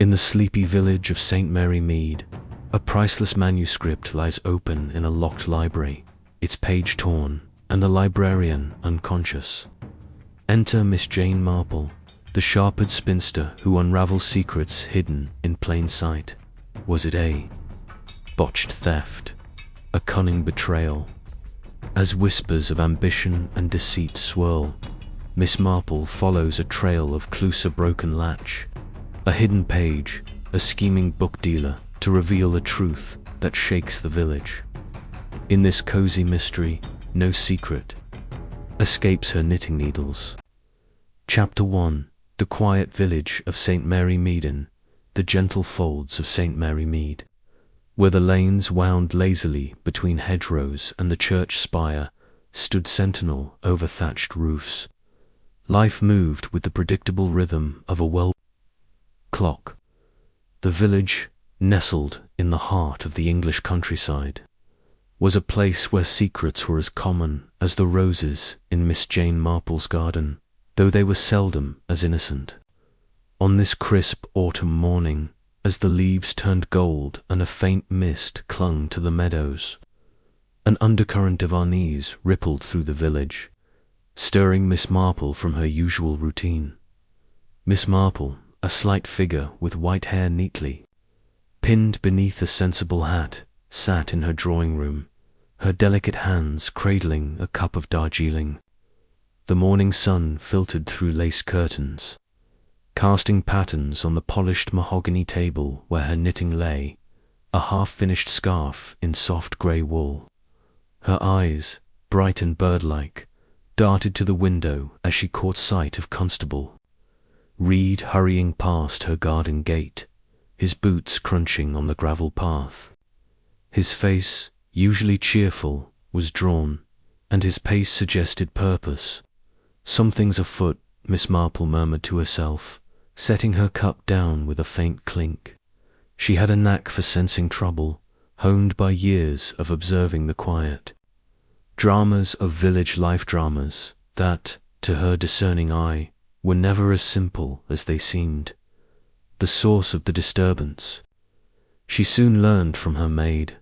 In the sleepy village of St. Mary Mead, a priceless manuscript lies open in a locked library, its page torn, and the librarian unconscious. Enter Miss Jane Marple, the sharp-haired spinster who unravels secrets hidden in plain sight. Was it a botched theft, a cunning betrayal? As whispers of ambition and deceit swirl, Miss Marple follows a trail of clues, a broken latch, a hidden page, a scheming book dealer to reveal a truth that shakes the village. In this cozy mystery, no secret escapes her knitting needles. Chapter 1: The quiet village of St. Mary Meaden, the gentle folds of St. Mary Mead, where the lanes wound lazily between hedgerows and the church spire stood sentinel over thatched roofs. Life moved with the predictable rhythm of a clock. The village, nestled in the heart of the English countryside, was a place where secrets were as common as the roses in Miss Jane Marple's garden, though they were seldom as innocent. On this crisp autumn morning, as the leaves turned gold and a faint mist clung to the meadows, an undercurrent of unease rippled through the village, stirring Miss Marple from her usual routine. Miss Marple, a slight figure with white hair neatly pinned beneath a sensible hat, sat in her drawing-room, her delicate hands cradling a cup of Darjeeling. The morning sun filtered through lace curtains, casting patterns on the polished mahogany table where her knitting lay, a half-finished scarf in soft grey wool. Her eyes, bright and bird-like, darted to the window as she caught sight of Constable Reed hurrying past her garden gate, his boots crunching on the gravel path. His face, usually cheerful, was drawn, and his pace suggested purpose. "Something's afoot," Miss Marple murmured to herself, setting her cup down with a faint clink. She had a knack for sensing trouble, honed by years of observing the quiet dramas of village life, dramas that, to her discerning eye, were never as simple as they seemed. The source of the disturbance, she soon learned from her maid,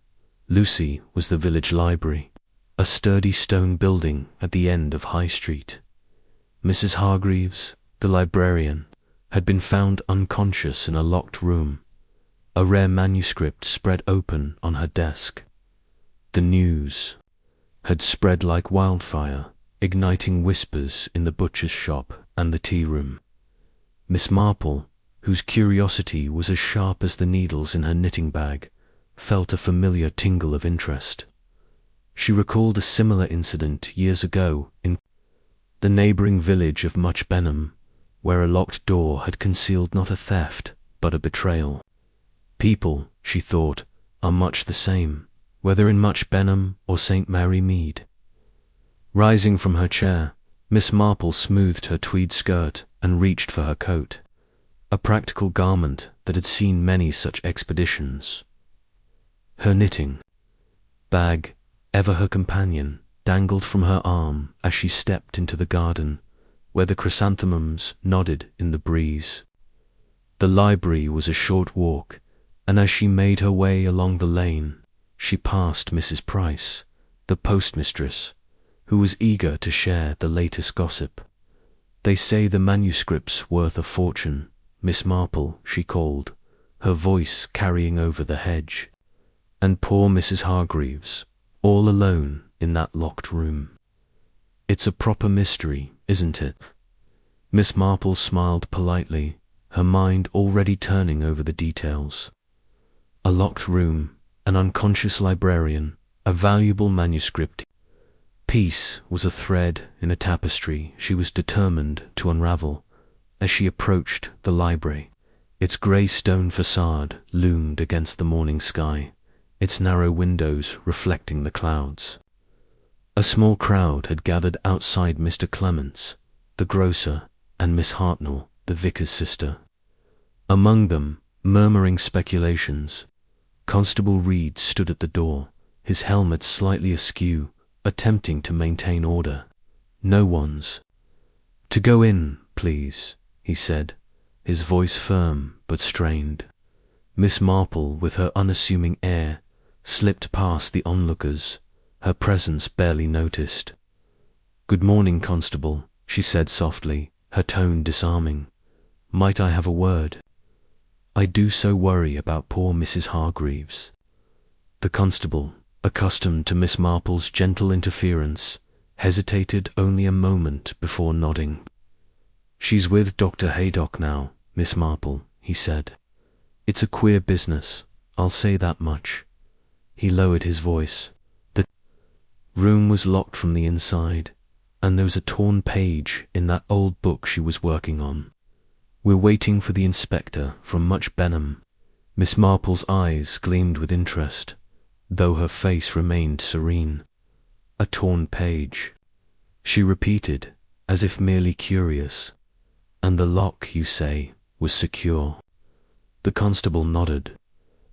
Lucy, was the village library, a sturdy stone building at the end of High Street. Mrs. Hargreaves, the librarian, had been found unconscious in a locked room, a rare manuscript spread open on her desk. The news had spread like wildfire, igniting whispers in the butcher's shop and the tea room. Miss Marple, whose curiosity was as sharp as the needles in her knitting bag, felt a familiar tingle of interest. She recalled a similar incident years ago in the neighbouring village of Much Benham, where a locked door had concealed not a theft, but a betrayal. People, she thought, are much the same, whether in Much Benham or St. Mary Mead. Rising from her chair, Miss Marple smoothed her tweed skirt and reached for her coat, a practical garment that had seen many such expeditions. Her knitting bag, ever her companion, dangled from her arm as she stepped into the garden, where the chrysanthemums nodded in the breeze. The library was a short walk, and as she made her way along the lane, she passed Mrs. Price, the postmistress, who was eager to share the latest gossip. "They say the manuscript's worth a fortune, Miss Marple," she called, her voice carrying over the hedge. And poor Mrs. Hargreaves, all alone in that locked room. "It's a proper mystery, isn't it?" Miss Marple smiled politely, her mind already turning over the details. A locked room, an unconscious librarian, a valuable manuscript. Peace was a thread in a tapestry she was determined to unravel. As she approached the library, its grey stone facade loomed against the morning sky, its narrow windows reflecting the clouds. A small crowd had gathered outside Mr. Clement's, the grocer, and Miss Hartnell, the vicar's sister. Among them, murmuring speculations, Constable Reed stood at the door, his helmet slightly askew, attempting to maintain order. "No one's to go in, please," he said, his voice firm but strained. Miss Marple, with her unassuming air, slipped past the onlookers, her presence barely noticed. "Good morning, Constable," she said softly, her tone disarming. "Might I have a word? I do so worry about poor Mrs. Hargreaves." The constable, accustomed to Miss Marple's gentle interference, hesitated only a moment before nodding. "She's with Dr. Haydock now, Miss Marple," he said. "It's a queer business, I'll say that much." He lowered his voice. The room was locked from the inside, and there was a torn page in that old book she was working on. "We're waiting for the inspector from Much Benham." Miss Marple's eyes gleamed with interest, though her face remained serene. "A torn page," she repeated, as if merely curious. "And the lock, you say, was secure?" The constable nodded,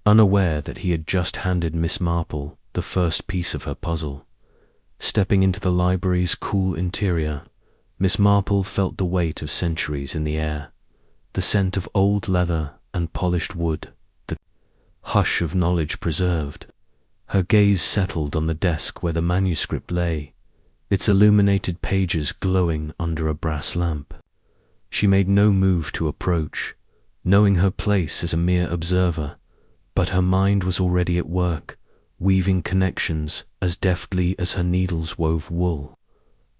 unaware that he had just handed Miss Marple the first piece of her puzzle. Stepping into the library's cool interior, Miss Marple felt the weight of centuries in the air, the scent of old leather and polished wood, the hush of knowledge preserved. Her gaze settled on the desk where the manuscript lay, its illuminated pages glowing under a brass lamp. She made no move to approach, knowing her place as a mere observer, but her mind was already at work, weaving connections as deftly as her needles wove wool.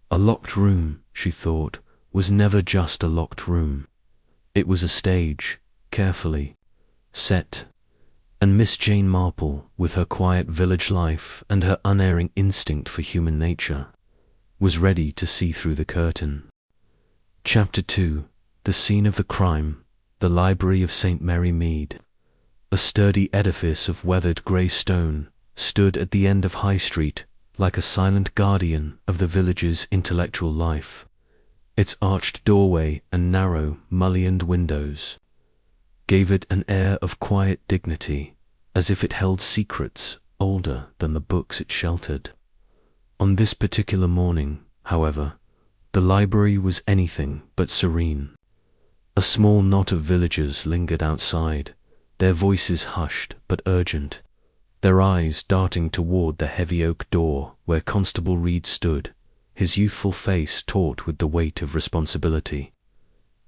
A locked room, she thought, was never just a locked room. It was a stage, carefully set, and Miss Jane Marple, with her quiet village life and her unerring instinct for human nature, was ready to see through the curtain. Chapter 2. The scene of the crime, the Library of St. Mary Mead. A sturdy edifice of weathered grey stone stood at the end of High Street like a silent guardian of the village's intellectual life. Its arched doorway and narrow, mullioned windows gave it an air of quiet dignity, as if it held secrets older than the books it sheltered. On this particular morning, however, the library was anything but serene. A small knot of villagers lingered outside, their voices hushed but urgent, their eyes darting toward the heavy oak door where Constable Reed stood, his youthful face taut with the weight of responsibility.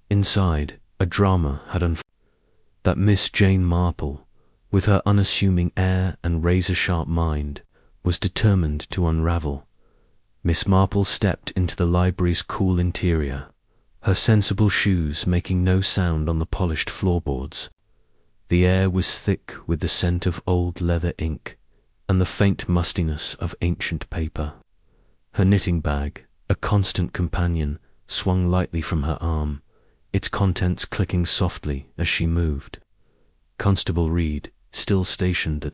Inside, a drama had unfolded that Miss Jane Marple, with her unassuming air and razor-sharp mind, was determined to unravel. Miss Marple stepped into the library's cool interior, her sensible shoes making no sound on the polished floorboards. The air was thick with the scent of old leather ink and the faint mustiness of ancient paper. Her knitting bag, a constant companion, swung lightly from her arm, its contents clicking softly as she moved. Constable Reed, still stationed at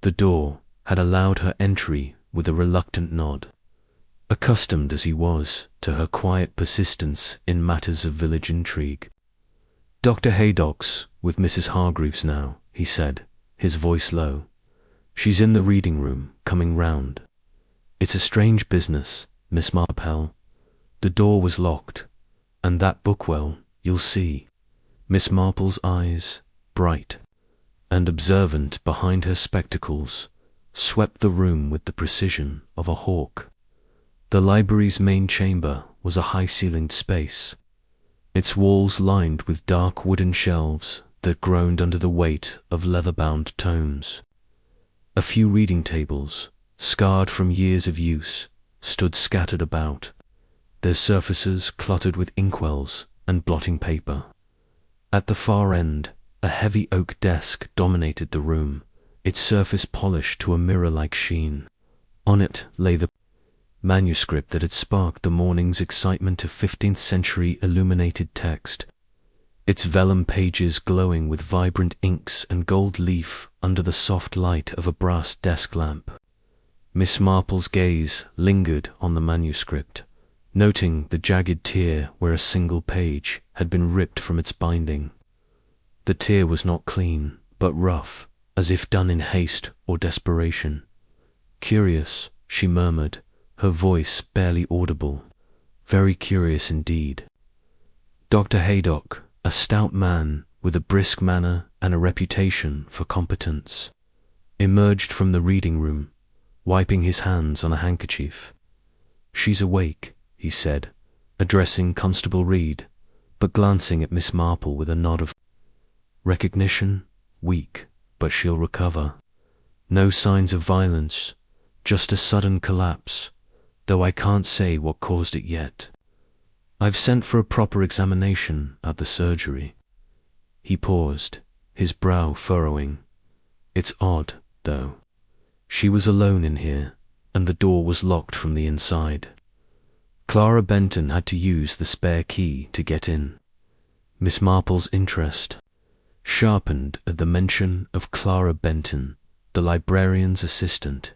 the door, had allowed her entry with a reluctant nod. Accustomed as he was to her quiet persistence in matters of village intrigue. "Dr. Haydock's with Mrs. Hargreaves now," he said, his voice low. "She's in the reading room, coming round. It's a strange business, Miss Marple. The door was locked, and that book, well, you'll see." Miss Marple's eyes, bright and observant behind her spectacles, swept the room with the precision of a hawk. The library's main chamber was a high-ceilinged space, its walls lined with dark wooden shelves that groaned under the weight of leather-bound tomes. A few reading tables, scarred from years of use, stood scattered about, their surfaces cluttered with inkwells and blotting paper. At the far end, a heavy oak desk dominated the room, its surface polished to a mirror-like sheen. On it lay the manuscript that had sparked the morning's excitement of 15th-century illuminated text, its vellum pages glowing with vibrant inks and gold leaf under the soft light of a brass desk lamp. Miss Marple's gaze lingered on the manuscript, noting the jagged tear where a single page had been ripped from its binding. The tear was not clean, but rough, as if done in haste or desperation. "Curious," she murmured, her voice barely audible. "Very curious indeed." Dr. Haydock, a stout man with a brisk manner and a reputation for competence, emerged from the reading room, wiping his hands on a handkerchief. "She's awake," he said, addressing Constable Reed, but glancing at Miss Marple with a nod of recognition. "Weak, but she'll recover. No signs of violence, just a sudden collapse, though I can't say what caused it yet. I've sent for a proper examination at the surgery." He paused, his brow furrowing. "It's odd, though. She was alone in here, and the door was locked from the inside. Clara Benton had to use the spare key to get in." Miss Marple's interest sharpened at the mention of Clara Benton, the librarian's assistant.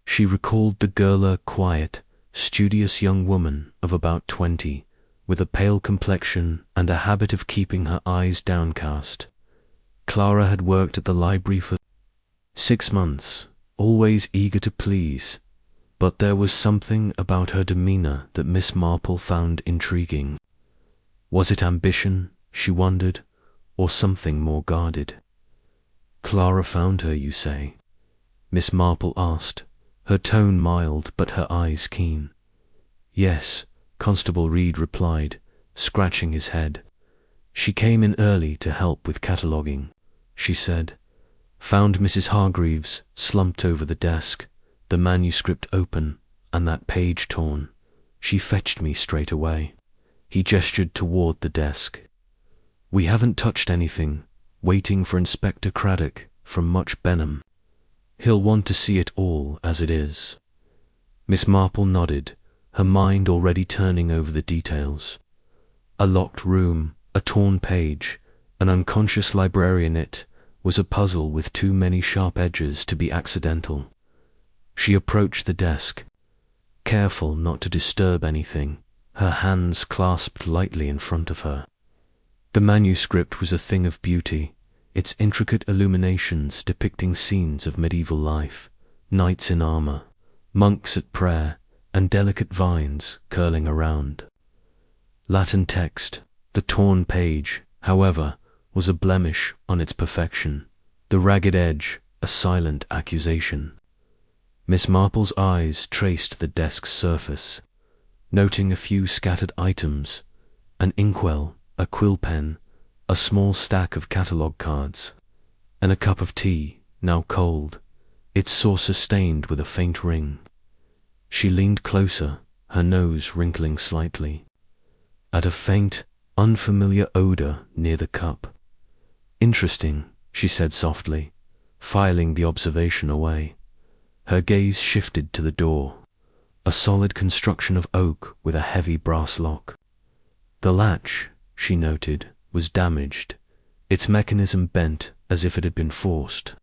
She recalled the girler, quiet, studious young woman of about 20, with a pale complexion and a habit of keeping her eyes downcast. Clara had worked at the library for 6 months, always eager to please, but there was something about her demeanor that Miss Marple found intriguing. Was it ambition, she wondered, or something more guarded? "Clara found her, you say?" Miss Marple asked, her tone mild but her eyes keen. "Yes," Constable Reed replied, scratching his head. "She came in early to help with cataloguing," she said. "Found Mrs. Hargreaves slumped over the desk, the manuscript open, and that page torn. She fetched me straight away." He gestured toward the desk. "We haven't touched anything, waiting for Inspector Craddock from Much Benham. He'll want to see it all as it is." Miss Marple nodded, her mind already turning over the details. A locked room, a torn page, an unconscious librarian. It was a puzzle with too many sharp edges to be accidental. She approached the desk, careful not to disturb anything, her hands clasped lightly in front of her. The manuscript was a thing of beauty, its intricate illuminations depicting scenes of medieval life, knights in armor, monks at prayer, and delicate vines curling around. Latin text. The torn page, however, was a blemish on its perfection, the ragged edge a silent accusation. Miss Marple's eyes traced the desk's surface, noting a few scattered items, an inkwell, a quill pen, a small stack of catalogue cards, and a cup of tea, now cold, its saucer stained with a faint ring. She leaned closer, her nose wrinkling slightly, at a faint, unfamiliar odor near the cup. "Interesting," she said softly, filing the observation away. Her gaze shifted to the door, a solid construction of oak with a heavy brass lock. The latch, she noted, was damaged, its mechanism bent as if it had been forced,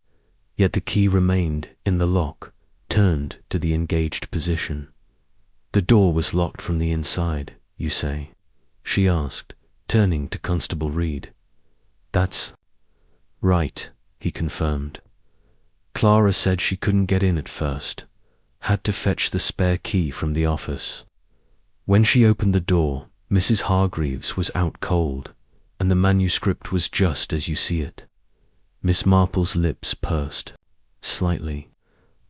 yet the key remained in the lock, turned to the engaged position. "The door was locked from the inside, you say?" she asked, turning to Constable Reed. "That's right," he confirmed. "Clara said she couldn't get in at first, had to fetch the spare key from the office. When she opened the door, Mrs. Hargreaves was out cold, and the manuscript was just as you see it." Miss Marple's lips pursed slightly.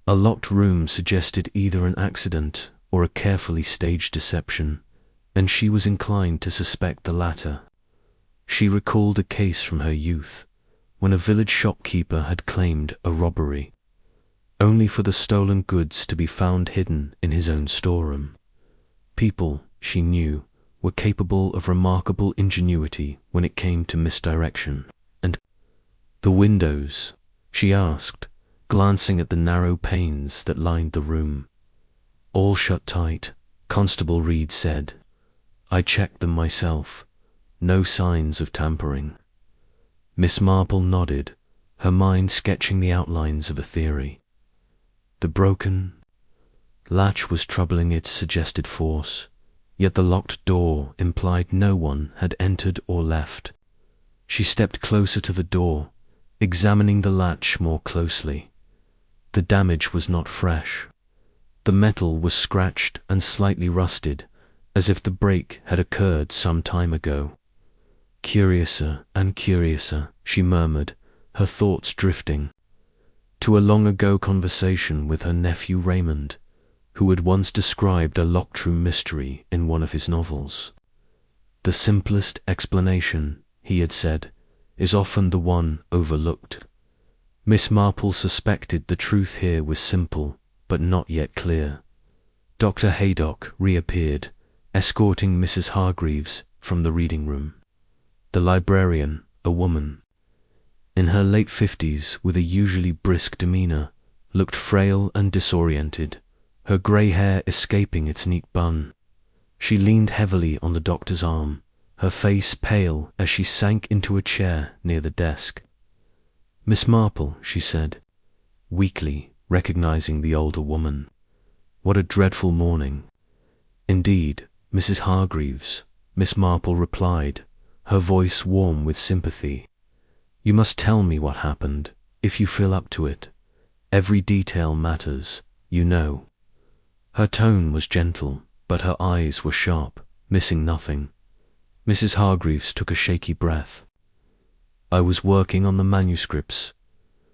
A locked room suggested either an accident or a carefully staged deception, and she was inclined to suspect the latter. She recalled a case from her youth, when a village shopkeeper had claimed a robbery, only for the stolen goods to be found hidden in his own storeroom. People, she knew, were capable of remarkable ingenuity when it came to misdirection. "And the windows?" she asked, glancing at the narrow panes that lined the room. "All shut tight," Constable Reed said. "I checked them myself. No signs of tampering." Miss Marple nodded, her mind sketching the outlines of a theory. The broken latch was troubling its suggested force, yet the locked door implied no one had entered or left. She stepped closer to the door, examining the latch more closely. The damage was not fresh. The metal was scratched and slightly rusted, as if the break had occurred some time ago. Curiouser and curiouser, she murmured, her thoughts drifting to a long-ago conversation with her nephew Raymond, who had once described a locked room mystery in one of his novels. The simplest explanation, he had said, is often the one overlooked. Miss Marple suspected the truth here was simple, but not yet clear. Dr. Haydock reappeared, escorting Mrs. Hargreaves from the reading room. The librarian, a woman in her late 50s with a usually brisk demeanor, looked frail and disoriented, her grey hair escaping its neat bun. She leaned heavily on the doctor's arm, her face pale as she sank into a chair near the desk. "Miss Marple," she said, weakly, recognizing the older woman. "What a dreadful morning." "Indeed, Mrs. Hargreaves," Miss Marple replied, her voice warm with sympathy. "You must tell me what happened, if you feel up to it. Every detail matters, you know." Her tone was gentle, but her eyes were sharp, missing nothing. Mrs. Hargreaves took a shaky breath. "I was working on the manuscripts.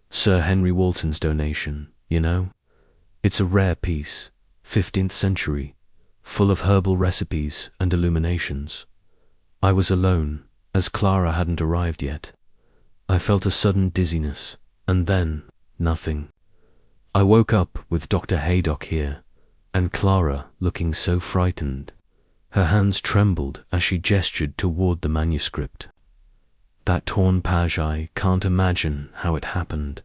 Sir Henry Walton's donation, you know. It's a rare piece, 15th century, full of herbal recipes and illuminations. I was alone, as Clara hadn't arrived yet. I felt a sudden dizziness, and then nothing. I woke up with Dr. Haydock here, and Clara looking so frightened. Her hands trembled as she gestured toward the manuscript. That torn page, I can't imagine how it happened.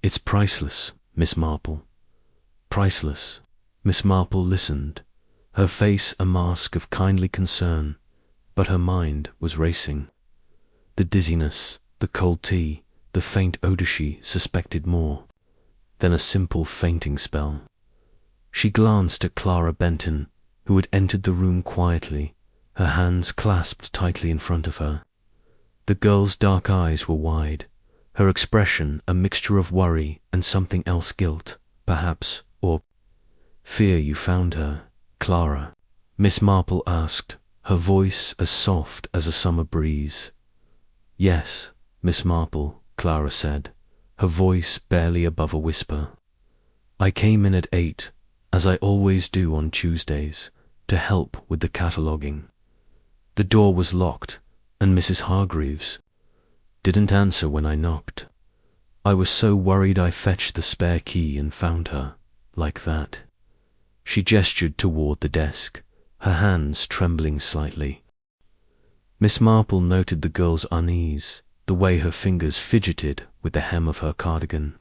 It's priceless, Miss Marple. Priceless." Miss Marple listened, her face a mask of kindly concern, but her mind was racing. The dizziness, the cold tea, the faint odor, she suspected more than a simple fainting spell. She glanced at Clara Benton, who had entered the room quietly, her hands clasped tightly in front of her. The girl's dark eyes were wide, her expression a mixture of worry and something else, guilt, perhaps, or fear. "You found her, Clara?" Miss Marple asked, her voice as soft as a summer breeze. "Yes, Miss Marple," Clara said, her voice barely above a whisper. "I came in at 8, as I always do on Tuesdays, to help with the cataloguing. The door was locked, and Mrs. Hargreaves didn't answer when I knocked. I was so worried I fetched the spare key and found her, like that." She gestured toward the desk, her hands trembling slightly. Miss Marple noted the girl's unease, the way her fingers fidgeted with the hem of her cardigan.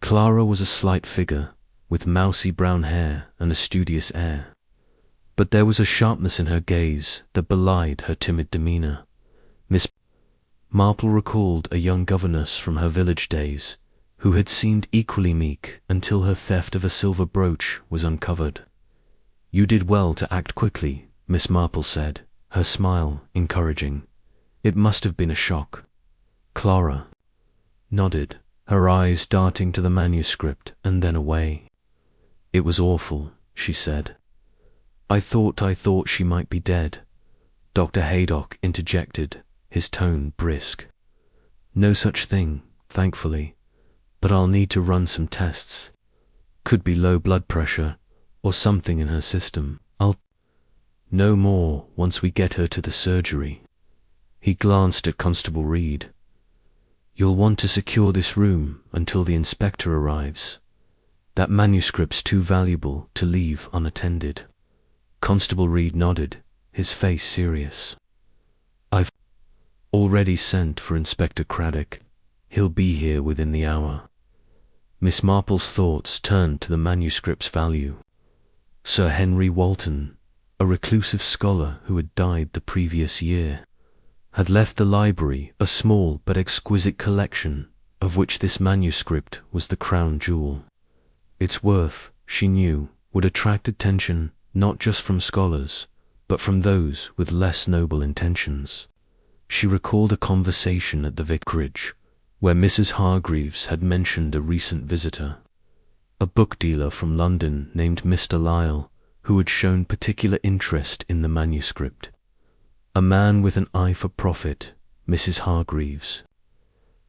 Clara was a slight figure, with mousy brown hair and a studious air, but there was a sharpness in her gaze that belied her timid demeanor. Miss Marple recalled a young governess from her village days, who had seemed equally meek until her theft of a silver brooch was uncovered. "You did well to act quickly," Miss Marple said, her smile encouraging. "It must have been a shock." Clara nodded, her eyes darting to the manuscript and then away. "It was awful," she said. I thought she might be dead." Dr. Haydock interjected, his tone brisk. "No such thing, thankfully, but I'll need to run some tests. Could be low blood pressure, or something in her system. I'll know more once we get her to the surgery." He glanced at Constable Reed. "You'll want to secure this room until the inspector arrives. That manuscript's too valuable to leave unattended." Constable Reed nodded, his face serious. "I've already sent for Inspector Craddock. He'll be here within the hour." Miss Marple's thoughts turned to the manuscript's value. Sir Henry Walton, a reclusive scholar who had died the previous year, had left the library a small but exquisite collection, of which this manuscript was the crown jewel. Its worth, she knew, would attract attention not just from scholars, but from those with less noble intentions. She recalled a conversation at the vicarage, where Mrs. Hargreaves had mentioned a recent visitor, a book dealer from London named Mr. Lyle, who had shown particular interest in the manuscript. A man with an eye for profit, Mrs. Hargreaves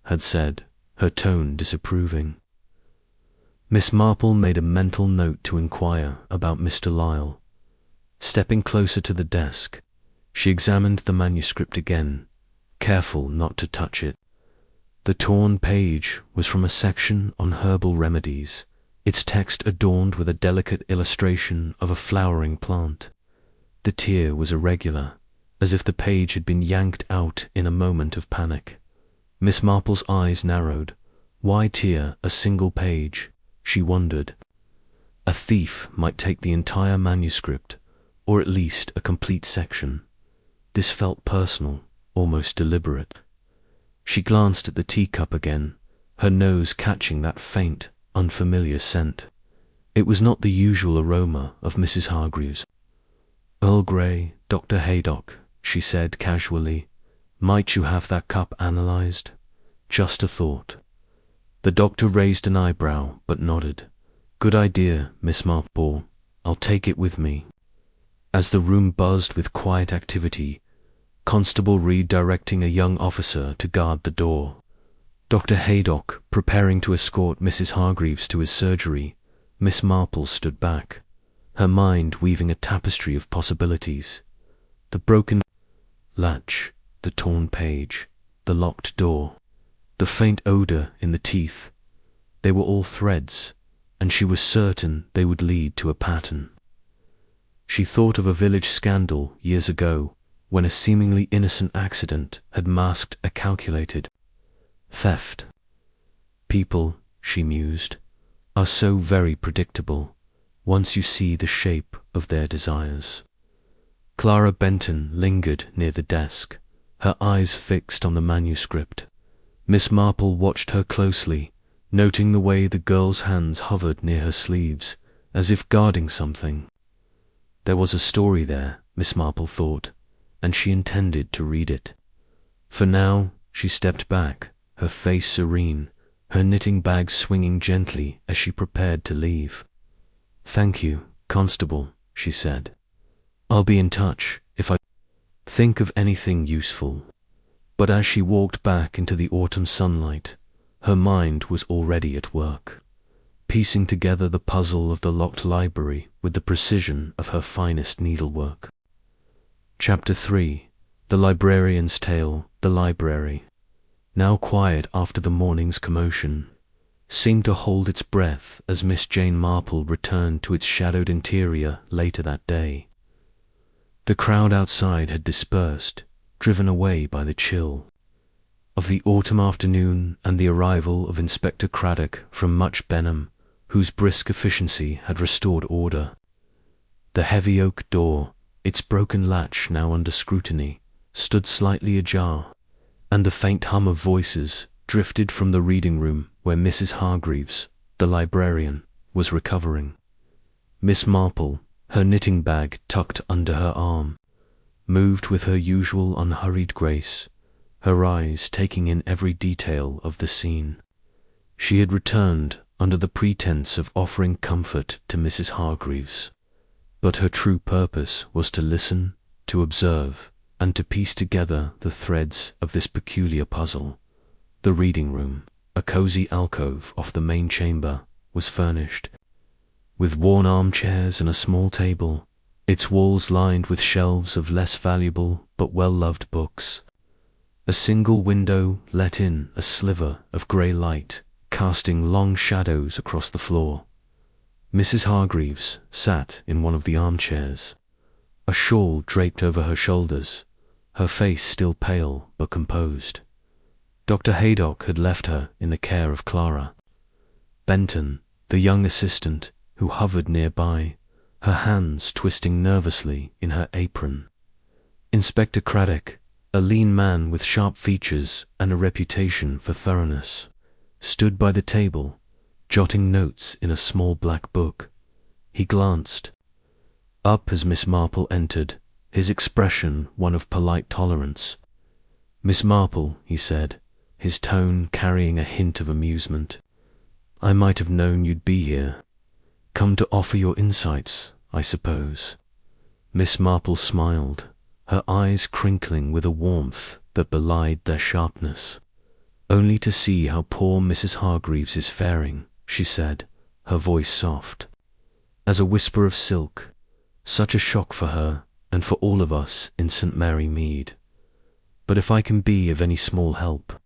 had said, her tone disapproving. Miss Marple made a mental note to inquire about Mr. Lyle. Stepping closer to the desk, she examined the manuscript again, careful not to touch it. The torn page was from a section on herbal remedies, its text adorned with a delicate illustration of a flowering plant. The tear was irregular, as if the page had been yanked out in a moment of panic. Miss Marple's eyes narrowed. Why tear a single page? She wondered. A thief might take the entire manuscript, or at least a complete section. This felt personal, almost deliberate. She glanced at the teacup again, her nose catching that faint, unfamiliar scent. It was not the usual aroma of Mrs. Hargreaves. "Earl Grey, Dr. Haydock," she said casually. "Might you have that cup analyzed? Just a thought." The doctor raised an eyebrow, but nodded. "Good idea, Miss Marple. I'll take it with me." As the room buzzed with quiet activity, Constable Reed directing a young officer to guard the door, Dr. Haydock preparing to escort Mrs. Hargreaves to his surgery, Miss Marple stood back, her mind weaving a tapestry of possibilities. The broken latch, the torn page, the locked door, the faint odor in the teeth, they were all threads, and she was certain they would lead to a pattern. She thought of a village scandal years ago, when a seemingly innocent accident had masked a calculated theft. People, she mused, are so very predictable once you see the shape of their desires. Clara Benton lingered near the desk, her eyes fixed on the manuscript. Miss Marple watched her closely, noting the way the girl's hands hovered near her sleeves, as if guarding something. There was a story there, Miss Marple thought, and she intended to read it. For now, she stepped back, her face serene, her knitting bag swinging gently as she prepared to leave. "Thank you, Constable," she said. "I'll be in touch if I think of anything useful." But as she walked back into the autumn sunlight, her mind was already at work, piecing together the puzzle of the locked library with the precision of her finest needlework. Chapter 3. The Librarian's Tale. The library, now quiet after the morning's commotion, seemed to hold its breath as Miss Jane Marple returned to its shadowed interior later that day. The crowd outside had dispersed, driven away by the chill of the autumn afternoon and the arrival of Inspector Craddock from Much Benham, whose brisk efficiency had restored order. The heavy oak door, its broken latch now under scrutiny, stood slightly ajar, and the faint hum of voices drifted from the reading room where Mrs. Hargreaves, the librarian, was recovering. Miss Marple, her knitting bag tucked under her arm, moved with her usual unhurried grace, her eyes taking in every detail of the scene. She had returned under the pretense of offering comfort to Mrs. Hargreaves, but her true purpose was to listen, to observe, and to piece together the threads of this peculiar puzzle. The reading room, a cozy alcove off the main chamber, was furnished with worn armchairs and a small table, its walls lined with shelves of less valuable but well-loved books. A single window let in a sliver of grey light, casting long shadows across the floor. Mrs. Hargreaves sat in one of the armchairs, a shawl draped over her shoulders, her face still pale but composed. Dr. Haydock had left her in the care of Clara Benton, the young assistant, who hovered nearby, her hands twisting nervously in her apron. Inspector Craddock, a lean man with sharp features and a reputation for thoroughness, stood by the table, jotting notes in a small black book. He glanced up as Miss Marple entered, his expression one of polite tolerance. "Miss Marple," he said, his tone carrying a hint of amusement, "I might have known you'd be here. Come to offer your insights, I suppose." Miss Marple smiled, her eyes crinkling with a warmth that belied their sharpness. "Only to see how poor Mrs. Hargreaves is faring," she said, her voice soft as a whisper of silk. "Such a shock for her, and for all of us in St. Mary Mead. But if I can be of any small help,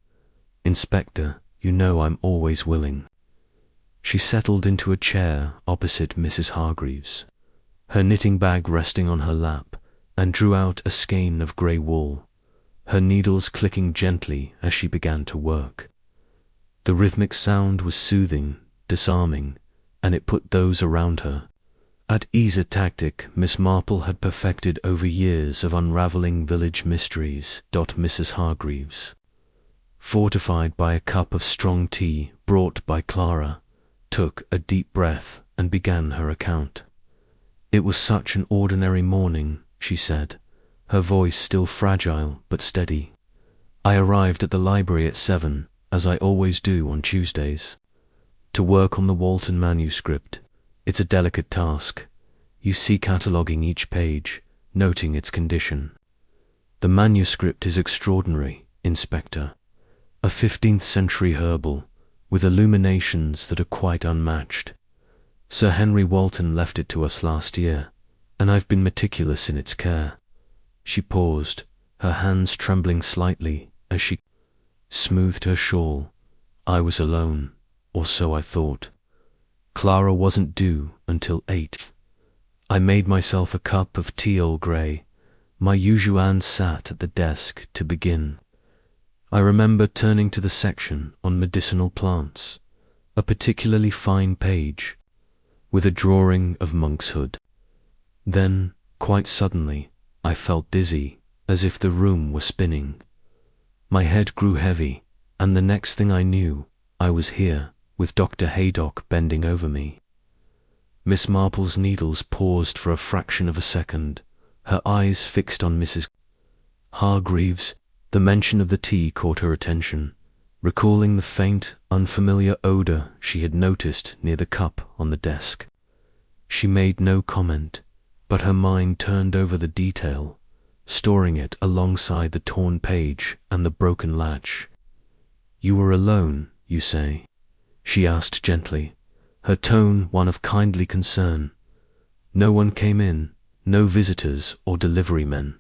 Inspector, you know I'm always willing." She settled into a chair opposite Mrs. Hargreaves, her knitting bag resting on her lap, and drew out a skein of grey wool, her needles clicking gently as she began to work. The rhythmic sound was soothing, disarming, and it put those around her at ease. A tactic Miss Marple had perfected over years of unravelling village mysteries. Mrs. Hargreaves, fortified by a cup of strong tea brought by Clara, took a deep breath and began her account. "It was such an ordinary morning," she said, her voice still fragile but steady. "I arrived at the library at 7, as I always do on Tuesdays, to work on the Walton manuscript. It's a delicate task. You see, cataloguing each page, noting its condition. The manuscript is extraordinary, Inspector. A 15th century herbal, with illuminations that are quite unmatched. Sir Henry Walton left it to us last year, and I've been meticulous in its care." She paused, her hands trembling slightly as she smoothed her shawl. "I was alone, or so I thought. Clara wasn't due until 8. I made myself a cup of tea Earl Grey, my usual, and sat at the desk to begin. I remember turning to the section on medicinal plants, a particularly fine page, with a drawing of monkshood. Then, quite suddenly, I felt dizzy, as if the room were spinning. My head grew heavy, and the next thing I knew, I was here, with Dr. Haydock bending over me." Miss Marple's needles paused for a fraction of a second, her eyes fixed on Mrs. Hargreaves. The mention of the tea caught her attention, recalling the faint, unfamiliar odour she had noticed near the cup on the desk. She made no comment, but her mind turned over the detail, storing it alongside the torn page and the broken latch. "You were alone, you say?" she asked gently, her tone one of kindly concern. "No one came in, no visitors or delivery men?"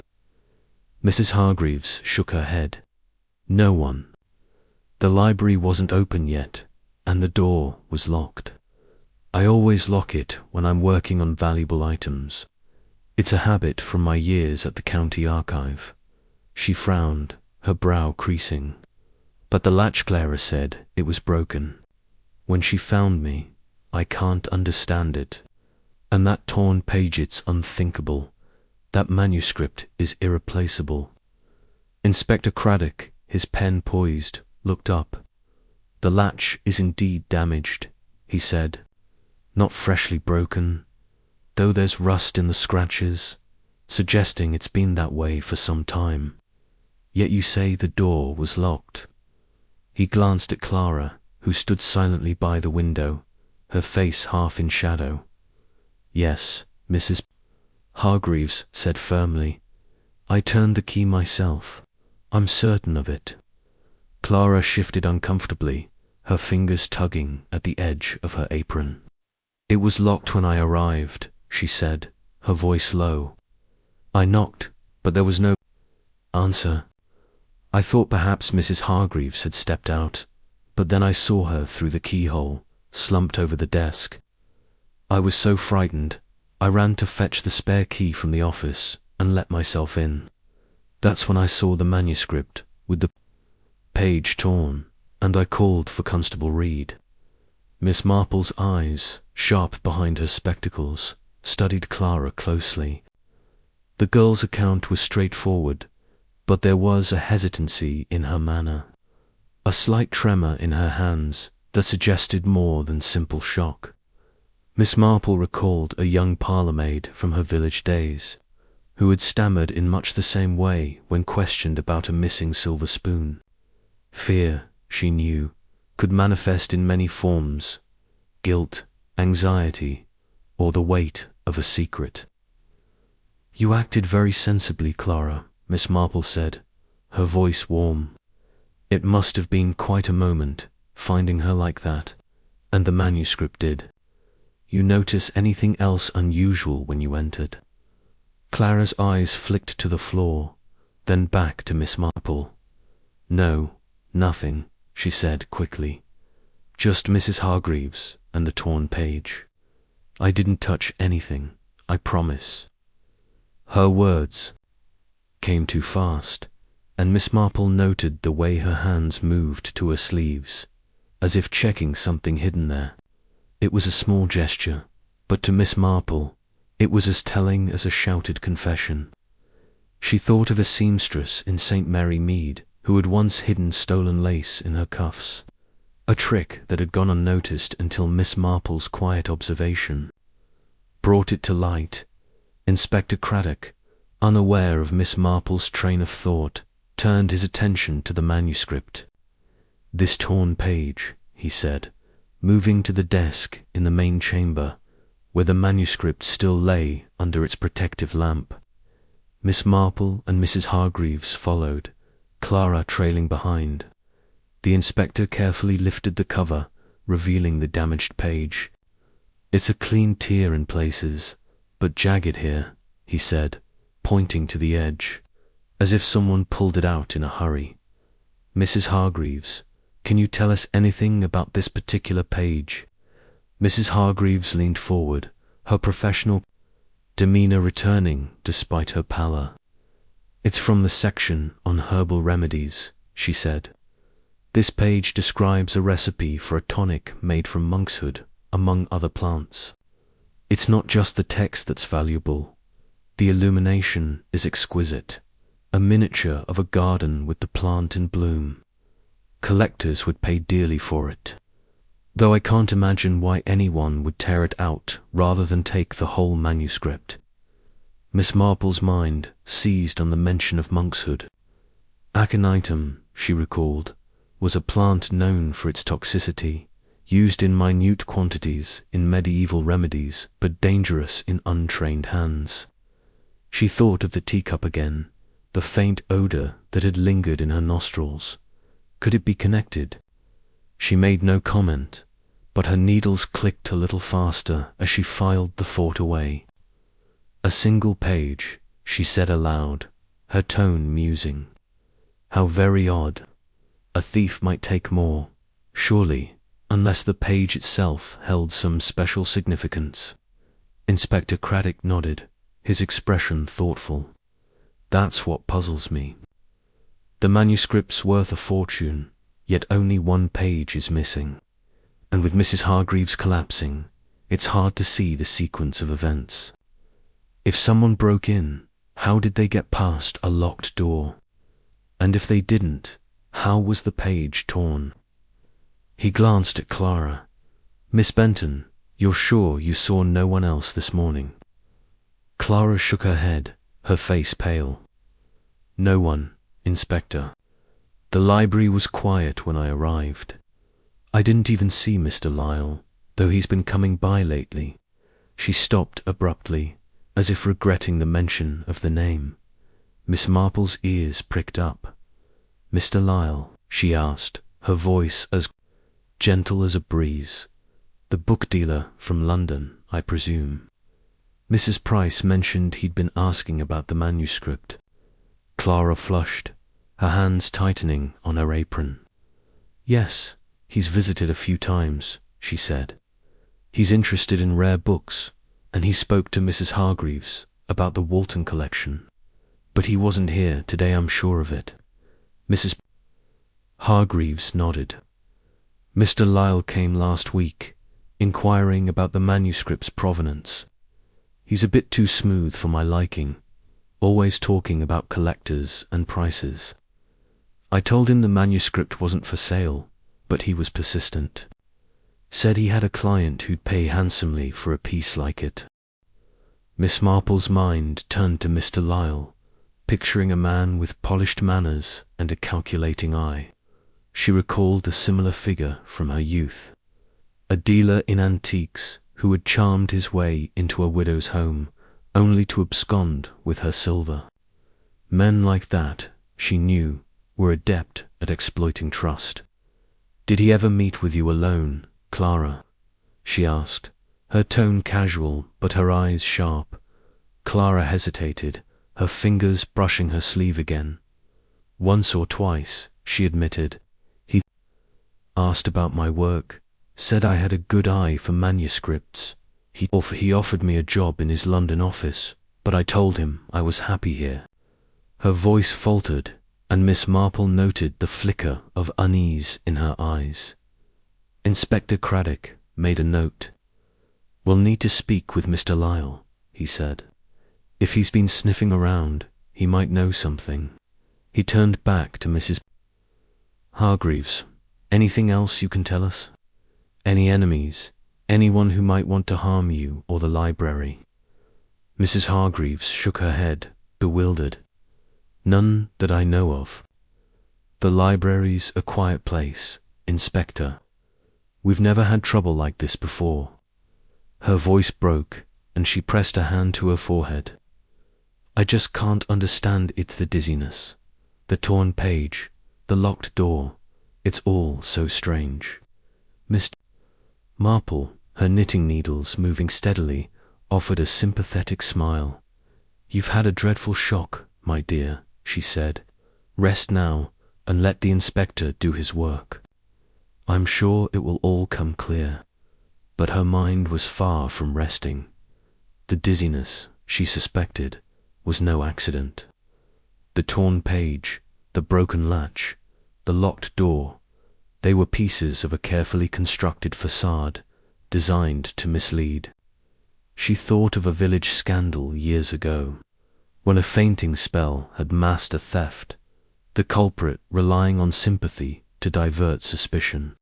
Mrs. Hargreaves shook her head. "No one. The library wasn't open yet, and the door was locked. I always lock it when I'm working on valuable items. It's a habit from my years at the county archive." She frowned, her brow creasing. "But the latch," Clara said, "it was broken. When she found me, I can't understand it. And that torn page, it's unthinkable. That manuscript is irreplaceable." Inspector Craddock, his pen poised, looked up. "The latch is indeed damaged," he said. "Not freshly broken, though there's rust in the scratches, suggesting it's been that way for some time. Yet you say the door was locked." He glanced at Clara, who stood silently by the window, her face half in shadow. "Yes," Mrs. Hargreaves said firmly. "I turned the key myself. I'm certain of it." Clara shifted uncomfortably, her fingers tugging at the edge of her apron. "It was locked when I arrived," she said, her voice low. "I knocked, but there was no answer. I thought perhaps Mrs. Hargreaves had stepped out, but then I saw her through the keyhole, slumped over the desk. I was so frightened, I ran to fetch the spare key from the office and let myself in. That's when I saw the manuscript with the page torn, and I called for Constable Reed." Miss Marple's eyes, sharp behind her spectacles, studied Clara closely. The girl's account was straightforward, but there was a hesitancy in her manner, a slight tremor in her hands that suggested more than simple shock. Miss Marple recalled a young parlour-maid from her village days, who had stammered in much the same way when questioned about a missing silver spoon. Fear, she knew, could manifest in many forms: guilt, anxiety, or the weight of a secret. You acted very sensibly, Clara, Miss Marple said, her voice warm. It must have been quite a moment, finding her like that, and the manuscript did. You notice anything else unusual when you entered? Clara's eyes flicked to the floor, then back to Miss Marple. No, nothing, she said quickly. Just Mrs. Hargreaves and the torn page. I didn't touch anything, I promise. Her words came too fast, and Miss Marple noted the way her hands moved to her sleeves, as if checking something hidden there. It was a small gesture, but to Miss Marple, it was as telling as a shouted confession. She thought of a seamstress in St. Mary Mead who had once hidden stolen lace in her cuffs, a trick that had gone unnoticed until Miss Marple's quiet observation brought it to light. Inspector Craddock, unaware of Miss Marple's train of thought, turned his attention to the manuscript. This torn page, he said, moving to the desk in the main chamber, where the manuscript still lay under its protective lamp. Miss Marple and Mrs. Hargreaves followed, Clara trailing behind. The inspector carefully lifted the cover, revealing the damaged page. It's a clean tear in places, but jagged here, he said, pointing to the edge, as if someone pulled it out in a hurry. Mrs. Hargreaves, can you tell us anything about this particular page? Mrs. Hargreaves leaned forward, her professional demeanor returning despite her pallor. It's from the section on herbal remedies, she said. This page describes a recipe for a tonic made from monkshood, among other plants. It's not just the text that's valuable. The illumination is exquisite, a miniature of a garden with the plant in bloom. Collectors would pay dearly for it, though I can't imagine why anyone would tear it out rather than take the whole manuscript. Miss Marple's mind seized on the mention of monkshood. Aconitum, she recalled, was a plant known for its toxicity, used in minute quantities in medieval remedies, but dangerous in untrained hands. She thought of the teacup again, the faint odor that had lingered in her nostrils. Could it be connected? She made no comment, but her needles clicked a little faster as she filed the thought away. A single page, she said aloud, her tone musing. How very odd. A thief might take more, surely, unless the page itself held some special significance. Inspector Craddock nodded, his expression thoughtful. That's what puzzles me. The manuscript's worth a fortune, yet only one page is missing. And with Mrs. Hargreaves collapsing, it's hard to see the sequence of events. If someone broke in, how did they get past a locked door? And if they didn't, how was the page torn? He glanced at Clara. Miss Benton, you're sure you saw no one else this morning? Clara shook her head, her face pale. No one, Inspector. The library was quiet when I arrived. I didn't even see Mr. Lyle, though he's been coming by lately. She stopped abruptly, as if regretting the mention of the name. Miss Marple's ears pricked up. Mr. Lyle, she asked, her voice as gentle as a breeze. The book dealer from London, I presume. Mrs. Price mentioned he'd been asking about the manuscript. Clara flushed, her hands tightening on her apron. Yes, he's visited a few times, she said. He's interested in rare books, and he spoke to Mrs. Hargreaves about the Walton collection. But he wasn't here today, I'm sure of it. Mrs. Hargreaves nodded. Mr. Lyle came last week, inquiring about the manuscript's provenance. He's a bit too smooth for my liking, always talking about collectors and prices. I told him the manuscript wasn't for sale, but he was persistent. Said he had a client who'd pay handsomely for a piece like it. Miss Marple's mind turned to Mr. Lyle, picturing a man with polished manners and a calculating eye. She recalled a similar figure from her youth, a dealer in antiques who had charmed his way into a widow's home only to abscond with her silver. Men like that, she knew, were adept at exploiting trust. "Did he ever meet with you alone, Clara?" she asked, her tone casual but her eyes sharp. Clara hesitated, her fingers brushing her sleeve again. "Once or twice," she admitted. "He asked about my work, said I had a good eye for manuscripts. He offered me a job in his London office, but I told him I was happy here." Her voice faltered, and Miss Marple noted the flicker of unease in her eyes. Inspector Craddock made a note. "We'll need to speak with Mr. Lyle," he said. "If he's been sniffing around, he might know something." He turned back to Mrs. "Hargreaves, anything else you can tell us? Any enemies? Anyone who might want to harm you or the library?" Mrs. Hargreaves shook her head, bewildered. "None that I know of. The library's a quiet place, Inspector. We've never had trouble like this before." Her voice broke, and she pressed a hand to her forehead. "I just can't understand it, the dizziness, the torn page, the locked door. It's all so strange." Miss Marple, her knitting needles moving steadily, offered a sympathetic smile. "You've had a dreadful shock, my dear," she said. "Rest now, and let the inspector do his work. I'm sure it will all come clear." But her mind was far from resting. The dizziness, she suspected, was no accident. The torn page, the broken latch, the locked door, they were pieces of a carefully constructed facade, designed to mislead. She thought of a village scandal years ago, when a fainting spell had masked a theft, the culprit relying on sympathy to divert suspicion.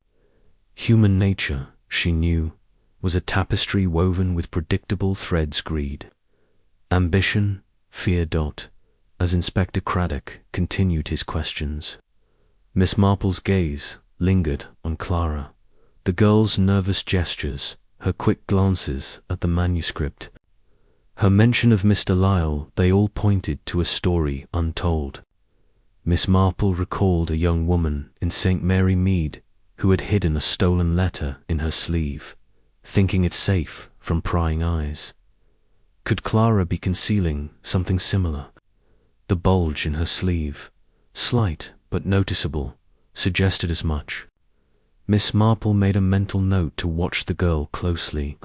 Human nature, she knew, was a tapestry woven with predictable threads: greed, ambition, fear. As Inspector Craddock continued his questions, Miss Marple's gaze lingered on Clara, the girl's nervous gestures, her quick glances at the manuscript, her mention of Mr. Lyle, they all pointed to a story untold. Miss Marple recalled a young woman in St. Mary Mead who had hidden a stolen letter in her sleeve, thinking it safe from prying eyes. Could Clara be concealing something similar? The bulge in her sleeve, slight but noticeable, suggested as much. Miss Marple made a mental note to watch the girl closely,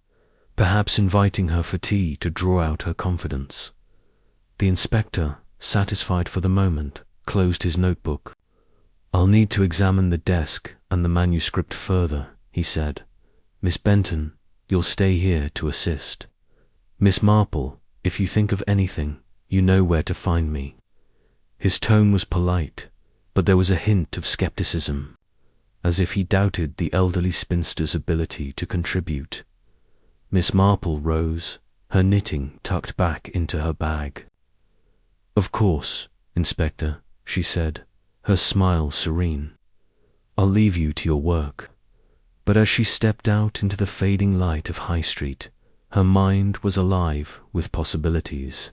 perhaps inviting her for tea to draw out her confidence. The inspector, satisfied for the moment, closed his notebook. "I'll need to examine the desk and the manuscript further," he said. "Miss Benton, you'll stay here to assist. Miss Marple, if you think of anything, you know where to find me." His tone was polite, but there was a hint of skepticism, as if he doubted the elderly spinster's ability to contribute. Miss Marple rose, her knitting tucked back into her bag. "Of course, Inspector," she said, her smile serene. "I'll leave you to your work." But as she stepped out into the fading light of High Street, her mind was alive with possibilities.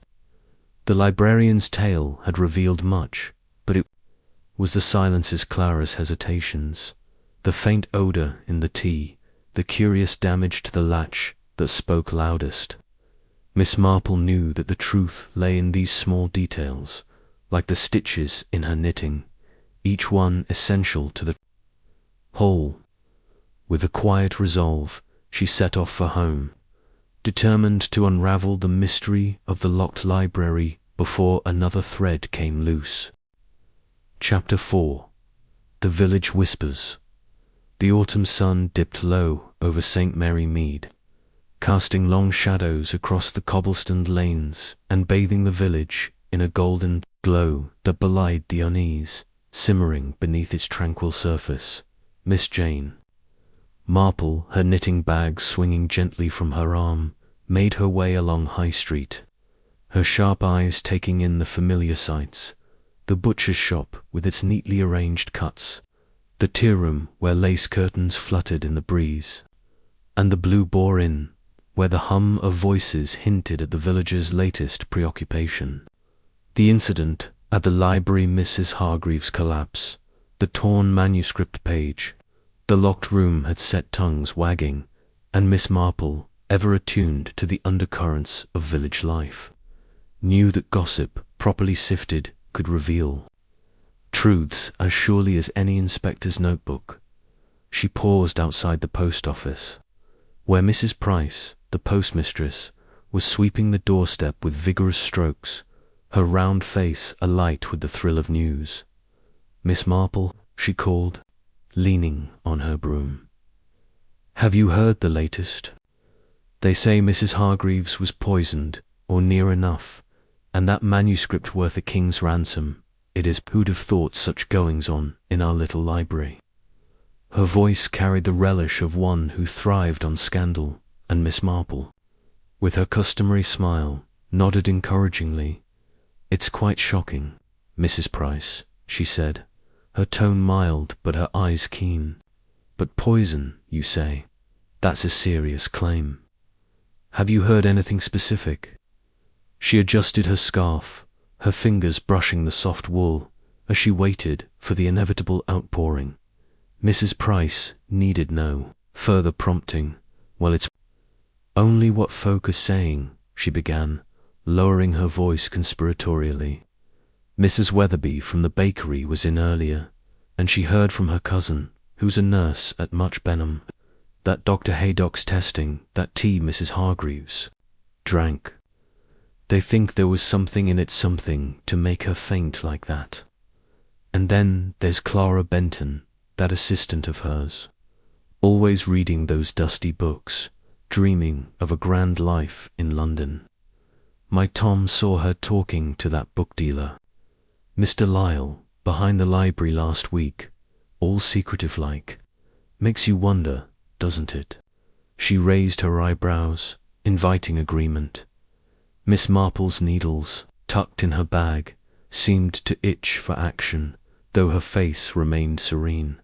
The librarian's tale had revealed much, but it was the silences, Clara's hesitations, the faint odour in the tea, the curious damage to the latch that spoke loudest. Miss Marple knew that the truth lay in these small details, like the stitches in her knitting, each one essential to the whole. With a quiet resolve, she set off for home, determined to unravel the mystery of the locked library before another thread came loose. Chapter 4. The Village Whispers. The autumn sun dipped low over St. Mary Mead, casting long shadows across the cobblestoned lanes and bathing the village in a golden glow that belied the unease simmering beneath its tranquil surface. Miss Jane Marple, her knitting bag swinging gently from her arm, made her way along High Street, her sharp eyes taking in the familiar sights: the butcher's shop with its neatly arranged cuts, the tea room where lace curtains fluttered in the breeze, and the Blue Boar Inn, where the hum of voices hinted at the villagers' latest preoccupation. The incident at the library, Mrs. Hargreaves' collapse, the torn manuscript page, the locked room had set tongues wagging, and Miss Marple, ever attuned to the undercurrents of village life, knew that gossip, properly sifted, could reveal truths as surely as any inspector's notebook. She paused outside the post office, where Mrs. Price, the postmistress, was sweeping the doorstep with vigorous strokes, her round face alight with the thrill of news. "Miss Marple," she called, leaning on her broom. "Have you heard the latest? They say Mrs. Hargreaves was poisoned, or near enough, and that manuscript worth a king's ransom. It is, who'd have thought such goings-on in our little library?" Her voice carried the relish of one who thrived on scandal, and Miss Marple, with her customary smile, nodded encouragingly. "It's quite shocking, Mrs. Price," she said, her tone mild but her eyes keen. "But poison, you say? That's a serious claim. Have you heard anything specific?" She adjusted her scarf, her fingers brushing the soft wool, as she waited for the inevitable outpouring. Mrs. Price needed no further prompting. "Well, it's only what folk are saying," she began, lowering her voice conspiratorially. Mrs. Weatherby from the bakery was in earlier, and she heard from her cousin, who's a nurse at Much Benham, that Dr. Haydock's testing that tea Mrs. Hargreaves drank. They think there was something in it, something to make her faint like that. And then there's Clara Benton, that assistant of hers, always reading those dusty books, dreaming of a grand life in London. My Tom saw her talking to that book dealer, Mr. Lyle, behind the library last week, all secretive like. Makes you wonder, doesn't it? She raised her eyebrows, inviting agreement. Miss Marple's needles, tucked in her bag, seemed to itch for action, though her face remained serene.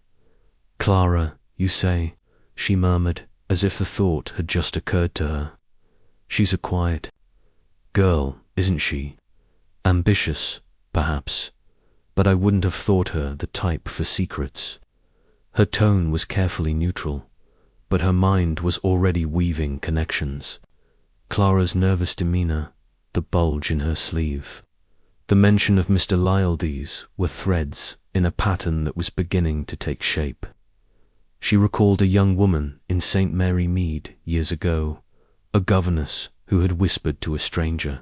"Clara, you say?" she murmured, as if the thought had just occurred to her. "She's a quiet girl, isn't she? Ambitious, perhaps, but I wouldn't have thought her the type for secrets." Her tone was carefully neutral, but her mind was already weaving connections. Clara's nervous demeanour, the bulge in her sleeve, the mention of Mr. Lyle, these were threads in a pattern that was beginning to take shape. She recalled a young woman in St. Mary Mead years ago, a governess who had whispered to a stranger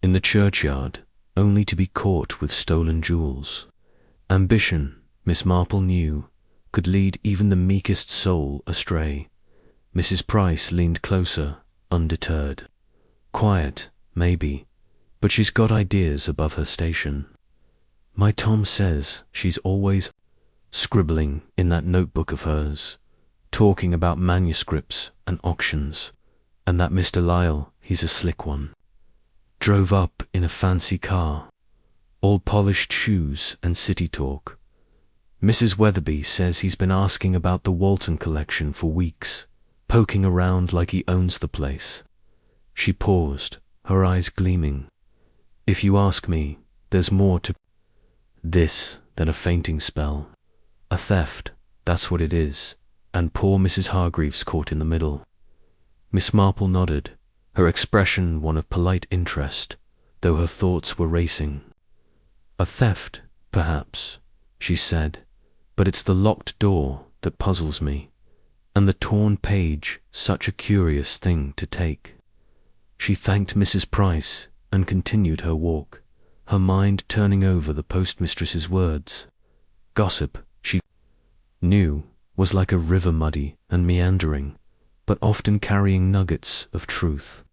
in the churchyard, only to be caught with stolen jewels. Ambition, Miss Marple knew, could lead even the meekest soul astray. Mrs. Price leaned closer, undeterred. "Quiet, maybe, but she's got ideas above her station. My Tom says she's always scribbling in that notebook of hers, talking about manuscripts and auctions, and that Mr. Lyle, he's a slick one. Drove up in a fancy car, all polished shoes and city talk. Mrs. Weatherby says he's been asking about the Walton collection for weeks, poking around like he owns the place." She paused, her eyes gleaming. "If you ask me, there's more to this than a fainting spell. A theft, that's what it is, and poor Mrs. Hargreaves caught in the middle." Miss Marple nodded, her expression one of polite interest, though her thoughts were racing. "A theft, perhaps," she said, "but it's the locked door that puzzles me, and the torn page such a curious thing to take." She thanked Mrs. Price and continued her walk, her mind turning over the postmistress's words. Gossip, she knew, was like a river, muddy and meandering, but often carrying nuggets of truth.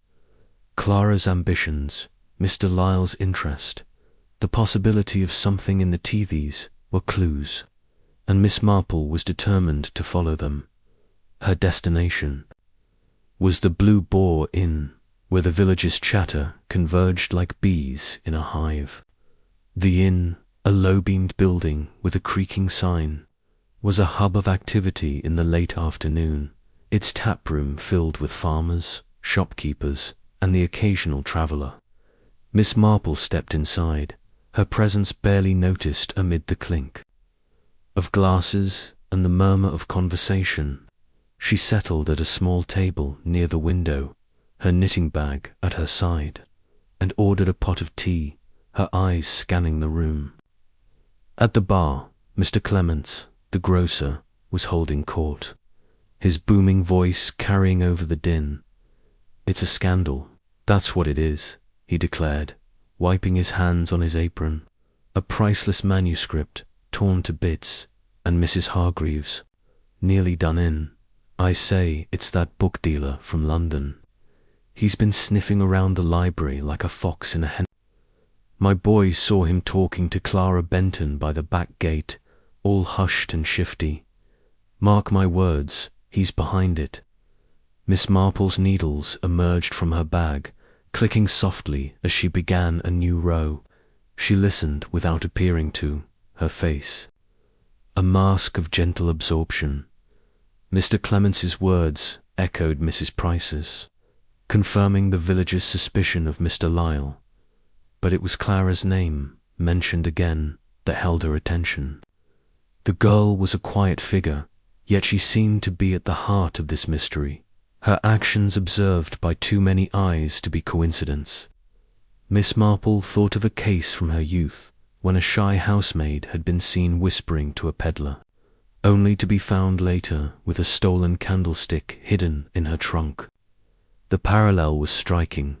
Clara's ambitions, Mr. Lyle's interest, the possibility of something in the teethies were clues, and Miss Marple was determined to follow them. Her destination was the Blue Boar Inn, where the villagers' chatter converged like bees in a hive. The inn, a low-beamed building with a creaking sign, was a hub of activity in the late afternoon, its taproom filled with farmers, shopkeepers, and the occasional traveller. Miss Marple stepped inside, her presence barely noticed amid the clink of glasses and the murmur of conversation. She settled at a small table near the window, her knitting bag at her side, and ordered a pot of tea, her eyes scanning the room. At the bar, Mr. Clements, the grocer, was holding court, his booming voice carrying over the din. "It's a scandal, that's what it is," he declared, wiping his hands on his apron. "A priceless manuscript, torn to bits, and Mrs. Hargreaves, nearly done in. I say, it's that book dealer from London. He's been sniffing around the library like a fox in a hen. My boys saw him talking to Clara Benton by the back gate, all hushed and shifty. Mark my words, he's behind it." Miss Marple's needles emerged from her bag, clicking softly as she began a new row. She listened without appearing to, her face a mask of gentle absorption. Mr. Clements's words echoed Mrs. Price's, confirming the villagers' suspicion of Mr. Lyle. But it was Clara's name, mentioned again, that held her attention. The girl was a quiet figure, yet she seemed to be at the heart of this mystery, her actions observed by too many eyes to be coincidence. Miss Marple thought of a case from her youth, when a shy housemaid had been seen whispering to a peddler, only to be found later with a stolen candlestick hidden in her trunk. The parallel was striking,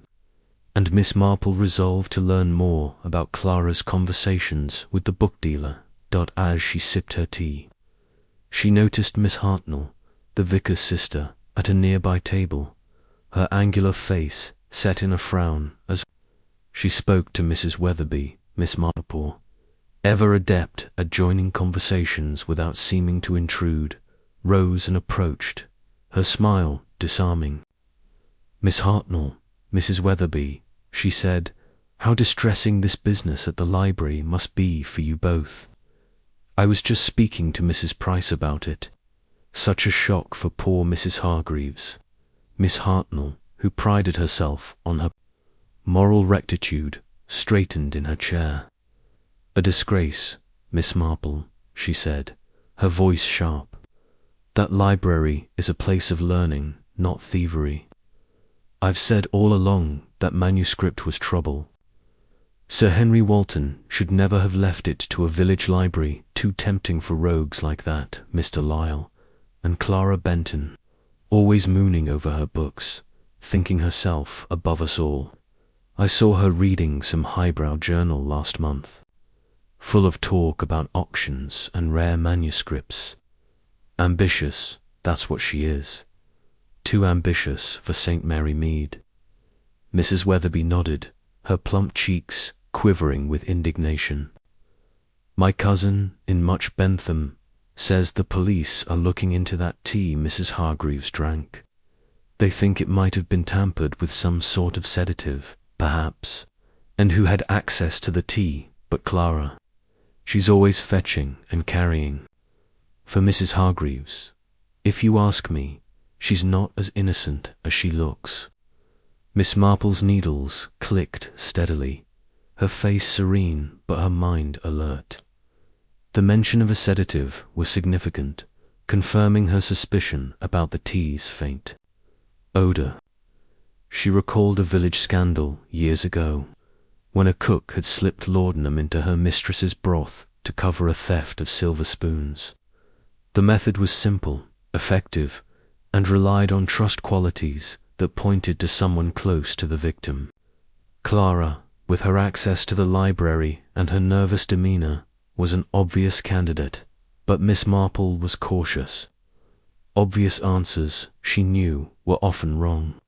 and Miss Marple resolved to learn more about Clara's conversations with the book dealer. As she sipped her tea, she noticed Miss Hartnell, the vicar's sister, at a nearby table, her angular face set in a frown as she spoke to Mrs. Weatherby. Miss Marple, ever adept at joining conversations without seeming to intrude, rose and approached, her smile disarming. "Miss Hartnell, Mrs. Weatherby," she said, "how distressing this business at the library must be for you both. I was just speaking to Mrs. Price about it. Such a shock for poor Mrs. Hargreaves." Miss Hartnell, who prided herself on her moral rectitude, straightened in her chair. "A disgrace, Miss Marple," she said, her voice sharp. "That library is a place of learning, not thievery. I've said all along that manuscript was trouble. Sir Henry Walton should never have left it to a village library too tempting for rogues like that, Mr. Lyle, and Clara Benton, always mooning over her books, thinking herself above us all. I saw her reading some highbrow journal last month, full of talk about auctions and rare manuscripts. Ambitious, that's what she is. Too ambitious for St. Mary Mead." Mrs. Weatherby nodded, her plump cheeks quivering with indignation. "My cousin in Much Bentham says the police are looking into that tea Mrs. Hargreaves drank. They think it might have been tampered with some sort of sedative, perhaps, and who had access to the tea but Clara. She's always fetching and carrying. For Mrs. Hargreaves, if you ask me, she's not as innocent as she looks." Miss Marple's needles clicked steadily, her face serene but her mind alert. The mention of a sedative was significant, confirming her suspicion about the tea's faint odour. She recalled a village scandal years ago, when a cook had slipped laudanum into her mistress's broth to cover a theft of silver spoons. The method was simple, effective, and relied on trust qualities that pointed to someone close to the victim. Clara, with her access to the library and her nervous demeanour, was an obvious candidate, but Miss Marple was cautious. Obvious answers, she knew, were often wrong.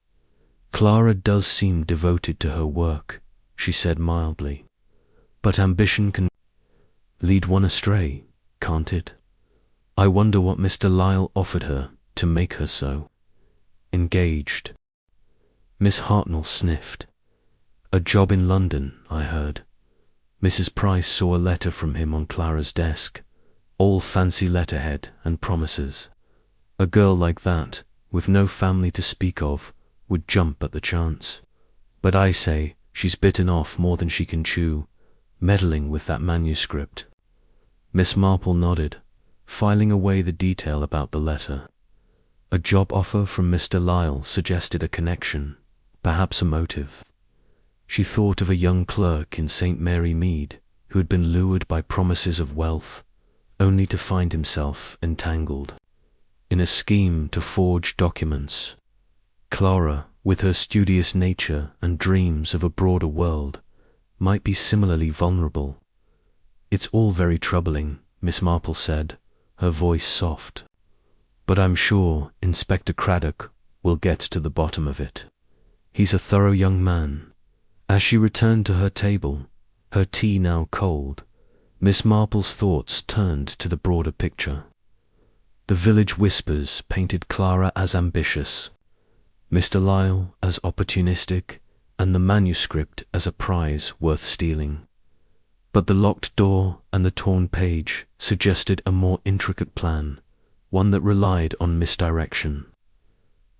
"Clara does seem devoted to her work," she said mildly. "But ambition can lead one astray, can't it? I wonder what Mr. Lyle offered her to make her so engaged." Miss Hartnell sniffed. "A job in London, I heard. Mrs. Price saw a letter from him on Clara's desk, all fancy letterhead and promises. A girl like that, with no family to speak of, would jump at the chance. But I say, she's bitten off more than she can chew, meddling with that manuscript. Miss Marple nodded, filing away the detail about the letter. A job offer from Mr. Lyle suggested a connection, perhaps a motive. She thought of a young clerk in St. Mary Mead who had been lured by promises of wealth, only to find himself entangled in a scheme to forge documents. Clara, with her studious nature and dreams of a broader world, might be similarly vulnerable. "It's all very troubling," Miss Marple said, her voice soft. "But I'm sure Inspector Craddock will get to the bottom of it. He's a thorough young man." As she returned to her table, her tea now cold, Miss Marple's thoughts turned to the broader picture. The village whispers painted Clara as ambitious, Mr. Lyle as opportunistic, and the manuscript as a prize worth stealing. But the locked door and the torn page suggested a more intricate plan, one that relied on misdirection.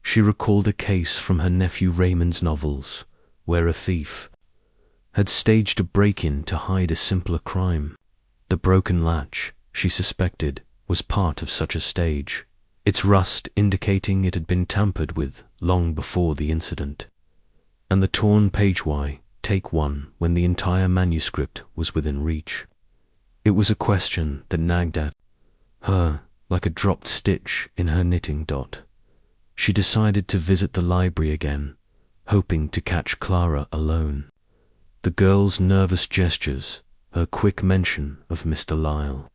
She recalled a case from her nephew Raymond's novels, where a thief had staged a break-in to hide a simpler crime. The broken latch, she suspected, was part of such a stage, its rust indicating it had been tampered with long before the incident. And the torn page, why take one when the entire manuscript was within reach? It was a question that nagged at her like a dropped stitch in her knitting dot. She decided to visit the library again, hoping to catch Clara alone. The girl's nervous gestures, her quick mention of Mr. Lyle,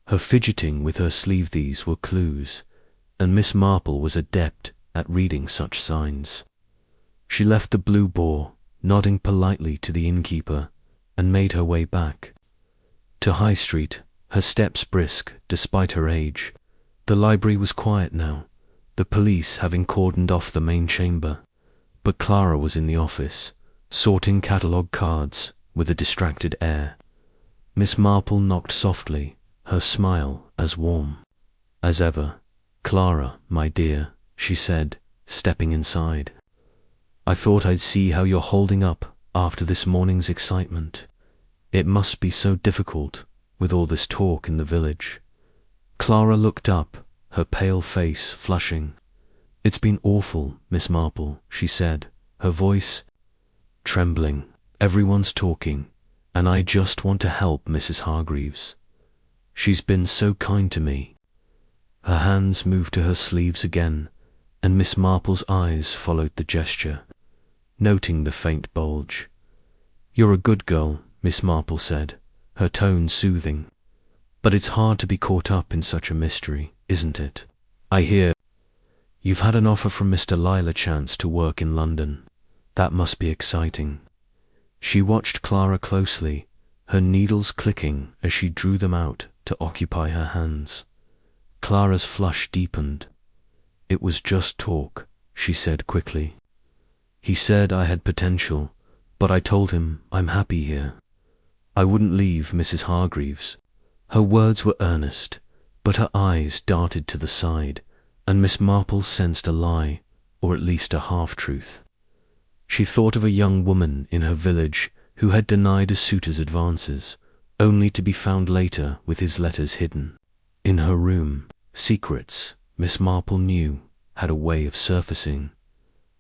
her fidgeting with her sleeve, these were clues, and Miss Marple was adept at reading such signs. She left the Blue Boar, nodding politely to the innkeeper, and made her way back to High Street, her steps brisk despite her age. The library was quiet now, the police having cordoned off the main chamber, but Clara was in the office, sorting catalogue cards with a distracted air. Miss Marple knocked softly, her smile as warm as ever. "Clara, my dear," she said, stepping inside. "I thought I'd see how you're holding up after this morning's excitement. It must be so difficult with all this talk in the village." Clara looked up, her pale face flushing. "It's been awful, Miss Marple," she said, her voice trembling. "Everyone's talking, and I just want to help Mrs. Hargreaves. She's been so kind to me." Her hands moved to her sleeves again, and Miss Marple's eyes followed the gesture, noting the faint bulge. "You're a good girl," Miss Marple said, her tone soothing. "But it's hard to be caught up in such a mystery, isn't it? I hear you've had an offer from Mr. Lyle, a chance to work in London. That must be exciting." She watched Clara closely, her needles clicking as she drew them out to occupy her hands. Clara's flush deepened. "It was just talk," she said quickly. "He said I had potential, but I told him I'm happy here. I wouldn't leave Mrs. Hargreaves." Her words were earnest, but her eyes darted to the side, and Miss Marple sensed a lie, or at least a half-truth. She thought of a young woman in her village who had denied a suitor's advances, only to be found later with his letters hidden in her room. Secrets, Miss Marple knew, had a way of surfacing.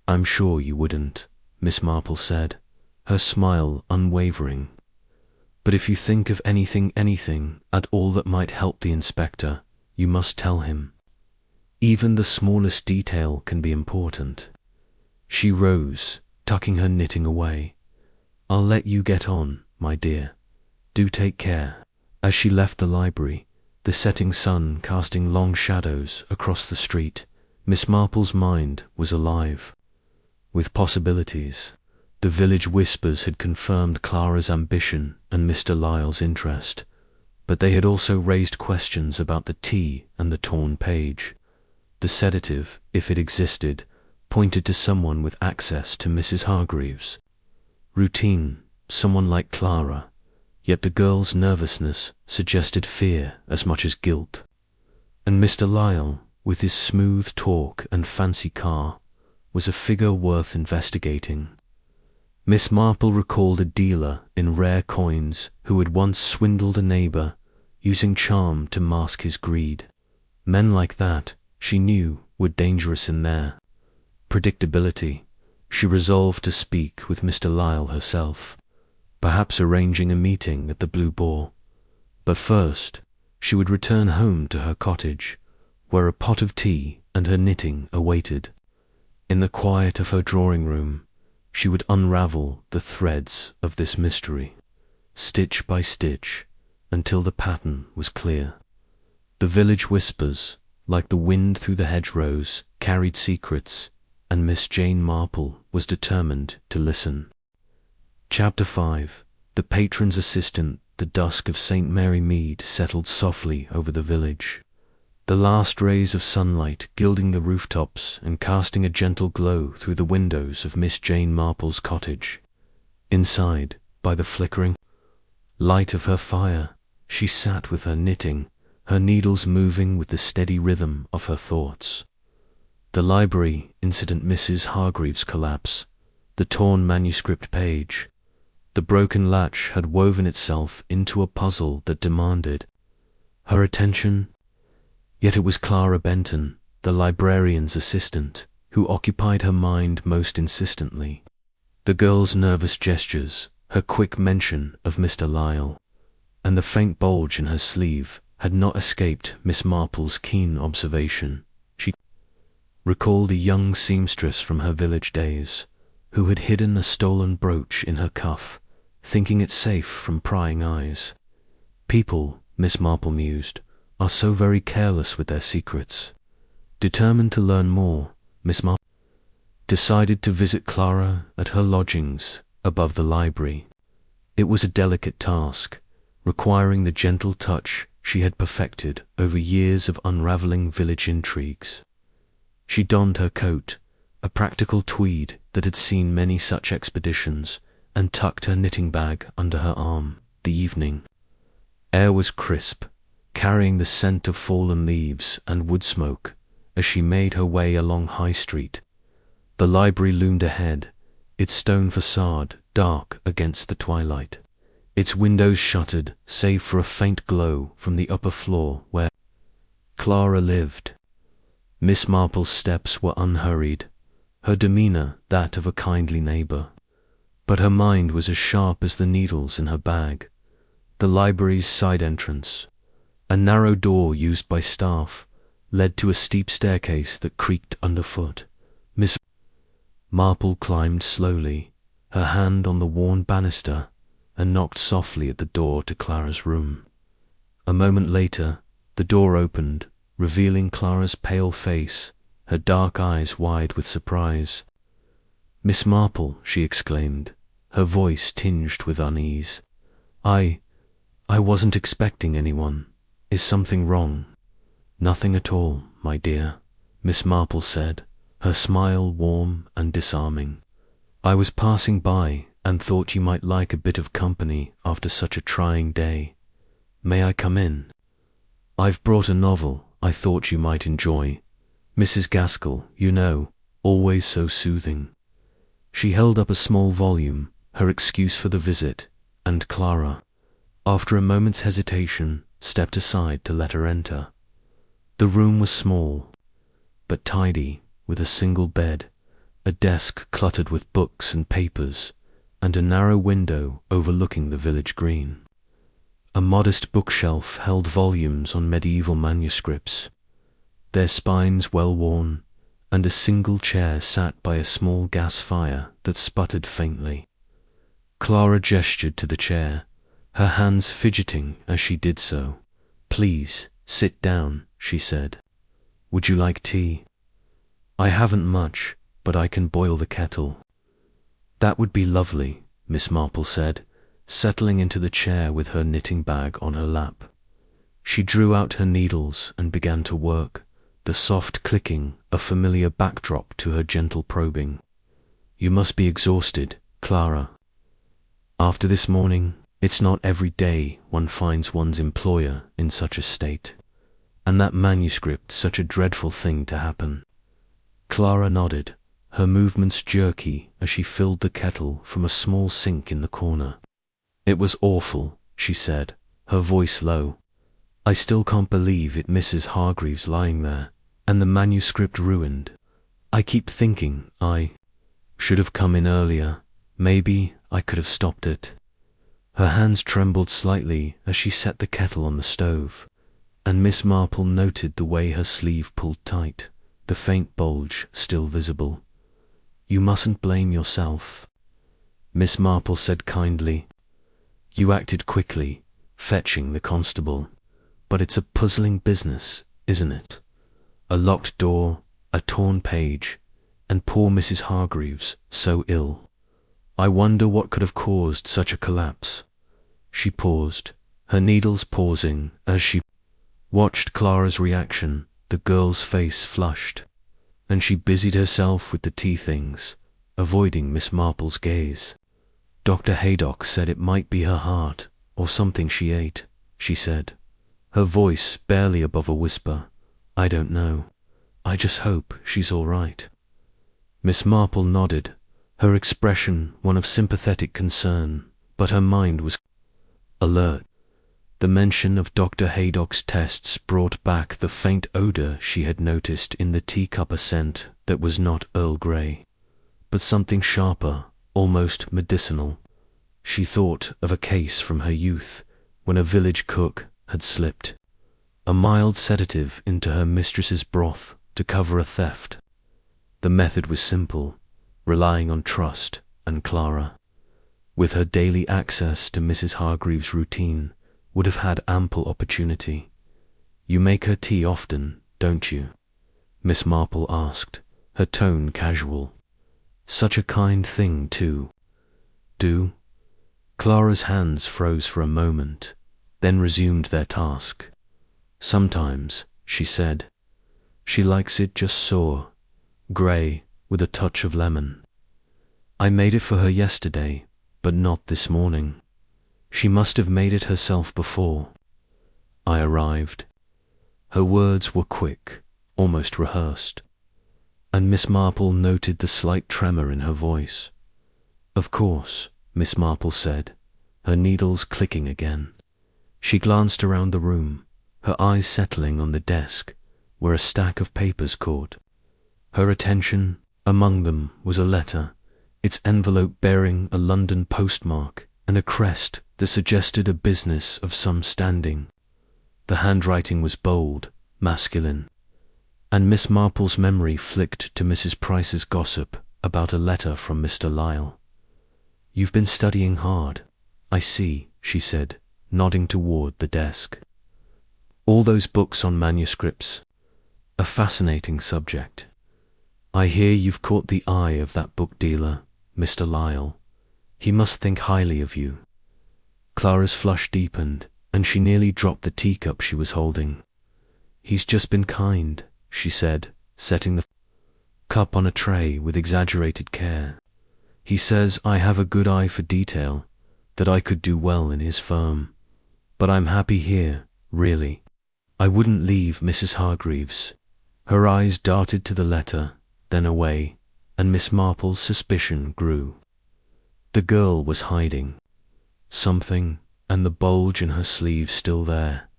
"I'm sure you wouldn't," Miss Marple said, her smile unwavering. "But if you think of anything at all that might help the inspector, you must tell him. Even the smallest detail can be important." She rose, tucking her knitting away. "I'll let you get on, my dear. Do take care." As she left the library, the setting sun casting long shadows across the street, Miss Marple's mind was alive with possibilities. The village whispers had confirmed Clara's ambition and Mr. Lyle's interest, but they had also raised questions about the tea and the torn page. The sedative, if it existed, pointed to someone with access to Mrs. Hargreaves. Routine, someone like Clara, yet the girl's nervousness suggested fear as much as guilt. And Mr. Lyle, with his smooth talk and fancy car, was a figure worth investigating. Miss Marple recalled a dealer in rare coins who had once swindled a neighbor, using charm to mask his greed. Men like that, she knew, were dangerous in their predictability. She resolved to speak with Mr. Lyle herself, perhaps arranging a meeting at the Blue Boar. But first, she would return home to her cottage, where a pot of tea and her knitting awaited. In the quiet of her drawing room, she would unravel the threads of this mystery, stitch by stitch, until the pattern was clear. The village whispers, like the wind through the hedgerows, carried secrets, and Miss Jane Marple was determined to listen. Chapter 5. The Patron's Assistant. The dusk of St. Mary Mead settled softly over the village, the last rays of sunlight gilding the rooftops and casting a gentle glow through the windows of Miss Jane Marple's cottage. Inside, by the flickering light of her fire, she sat with her knitting, her needles moving with the steady rhythm of her thoughts. The library incident, Mrs. Hargreaves' collapse, the torn manuscript page, the broken latch had woven itself into a puzzle that demanded her attention. Yet it was Clara Benton, the librarian's assistant, who occupied her mind most insistently. The girl's nervous gestures, her quick mention of Mr. Lyle, and the faint bulge in her sleeve had not escaped Miss Marple's keen observation. She recalled a young seamstress from her village days, who had hidden a stolen brooch in her cuff, thinking it safe from prying eyes. People, Miss Marple mused, are so very careless with their secrets. Determined to learn more, Miss Marple decided to visit Clara at her lodgings above the library. It was a delicate task, requiring the gentle touch she had perfected over years of unravelling village intrigues. She donned her coat, a practical tweed that had seen many such expeditions, and tucked her knitting bag under her arm. The evening air was crisp, carrying the scent of fallen leaves and wood smoke as she made her way along High Street. The library loomed ahead, its stone facade dark against the twilight, its windows shuttered save for a faint glow from the upper floor where Clara lived. Miss Marple's steps were unhurried, her demeanour that of a kindly neighbour, but her mind was as sharp as the needles in her bag. The library's side entrance, a narrow door used by staff, led to a steep staircase that creaked underfoot. Miss Marple climbed slowly, her hand on the worn banister, and knocked softly at the door to Clara's room. A moment later, the door opened, revealing Clara's pale face, her dark eyes wide with surprise. "Miss Marple," she exclaimed, her voice tinged with unease. I wasn't expecting anyone. Is something wrong?" "Nothing at all, my dear," Miss Marple said, her smile warm and disarming. "I was passing by and thought you might like a bit of company after such a trying day. May I come in? I've brought a novel I thought you might enjoy. Mrs. Gaskell, you know, always so soothing." She held up a small volume, her excuse for the visit, and Clara, after a moment's hesitation, stepped aside to let her enter. The room was small, but tidy, with a single bed, a desk cluttered with books and papers, and a narrow window overlooking the village green. A modest bookshelf held volumes on medieval manuscripts, their spines well worn, and a single chair sat by a small gas fire that sputtered faintly. Clara gestured to the chair, her hands fidgeting as she did so. "Please, sit down," she said. "Would you like tea?" "I haven't much, but I can boil the kettle." "That would be lovely," Miss Marple said, settling into the chair with her knitting bag on her lap. She drew out her needles and began to work, the soft clicking a familiar backdrop to her gentle probing. "You must be exhausted, Clara. After this morning, it's not every day one finds one's employer in such a state, and that manuscript such a dreadful thing to happen." Clara nodded, her movements jerky as she filled the kettle from a small sink in the corner. "It was awful," she said, her voice low. "I still can't believe it. Mrs. Hargreaves lying there, and the manuscript ruined. I keep thinking I should have come in earlier. Maybe I could have stopped it." Her hands trembled slightly as she set the kettle on the stove, and Miss Marple noted the way her sleeve pulled tight, the faint bulge still visible. "You mustn't blame yourself," Miss Marple said kindly. "You acted quickly, fetching the constable, but it's a puzzling business, isn't it? A locked door, a torn page, and poor Mrs. Hargreaves so ill. I wonder what could have caused such a collapse." She paused, her needles pausing as she watched Clara's reaction. The girl's face flushed, and she busied herself with the tea things, avoiding Miss Marple's gaze. "Dr. Haydock said it might be her heart, or something she ate," she said, her voice barely above a whisper. "I don't know. I just hope she's all right." Miss Marple nodded, her expression one of sympathetic concern, but her mind was alert. The mention of Dr. Haydock's tests brought back the faint odor she had noticed in the teacup, a scent that was not Earl Grey, but something sharper, almost medicinal. She thought of a case from her youth when a village cook had slipped a mild sedative into her mistress's broth to cover a theft. The method was simple, relying on trust, and Clara, with her daily access to Mrs. Hargreaves' routine, would have had ample opportunity. "You make her tea often, don't you?" Miss Marple asked, her tone casual. "Such a kind thing, too." "Do?" Clara's hands froze for a moment, then resumed their task. "Sometimes," she said. "She likes it just sour, grey, with a touch of lemon. I made it for her yesterday, but not this morning. She must have made it herself before I arrived." Her words were quick, almost rehearsed, and Miss Marple noted the slight tremor in her voice. "Of course," Miss Marple said, her needles clicking again. She glanced around the room, her eyes settling on the desk where a stack of papers caught her attention. Among them was a letter, its envelope bearing a London postmark and a crest that suggested a business of some standing. The handwriting was bold, masculine, and Miss Marple's memory flicked to Mrs. Price's gossip about a letter from Mr. Lyle. "You've been studying hard, I see," she said, nodding toward the desk. "All those books on manuscripts, a fascinating subject. I hear you've caught the eye of that book dealer, Mr. Lyle. He must think highly of you." Clara's flush deepened, and she nearly dropped the teacup she was holding. "He's just been kind," she said, setting the cup on a tray with exaggerated care. "He says I have a good eye for detail, that I could do well in his firm. But I'm happy here, really. I wouldn't leave Mrs. Hargreaves." Her eyes darted to the letter, then away, and Miss Marple's suspicion grew. The girl was hiding something, and the bulge in her sleeve still there,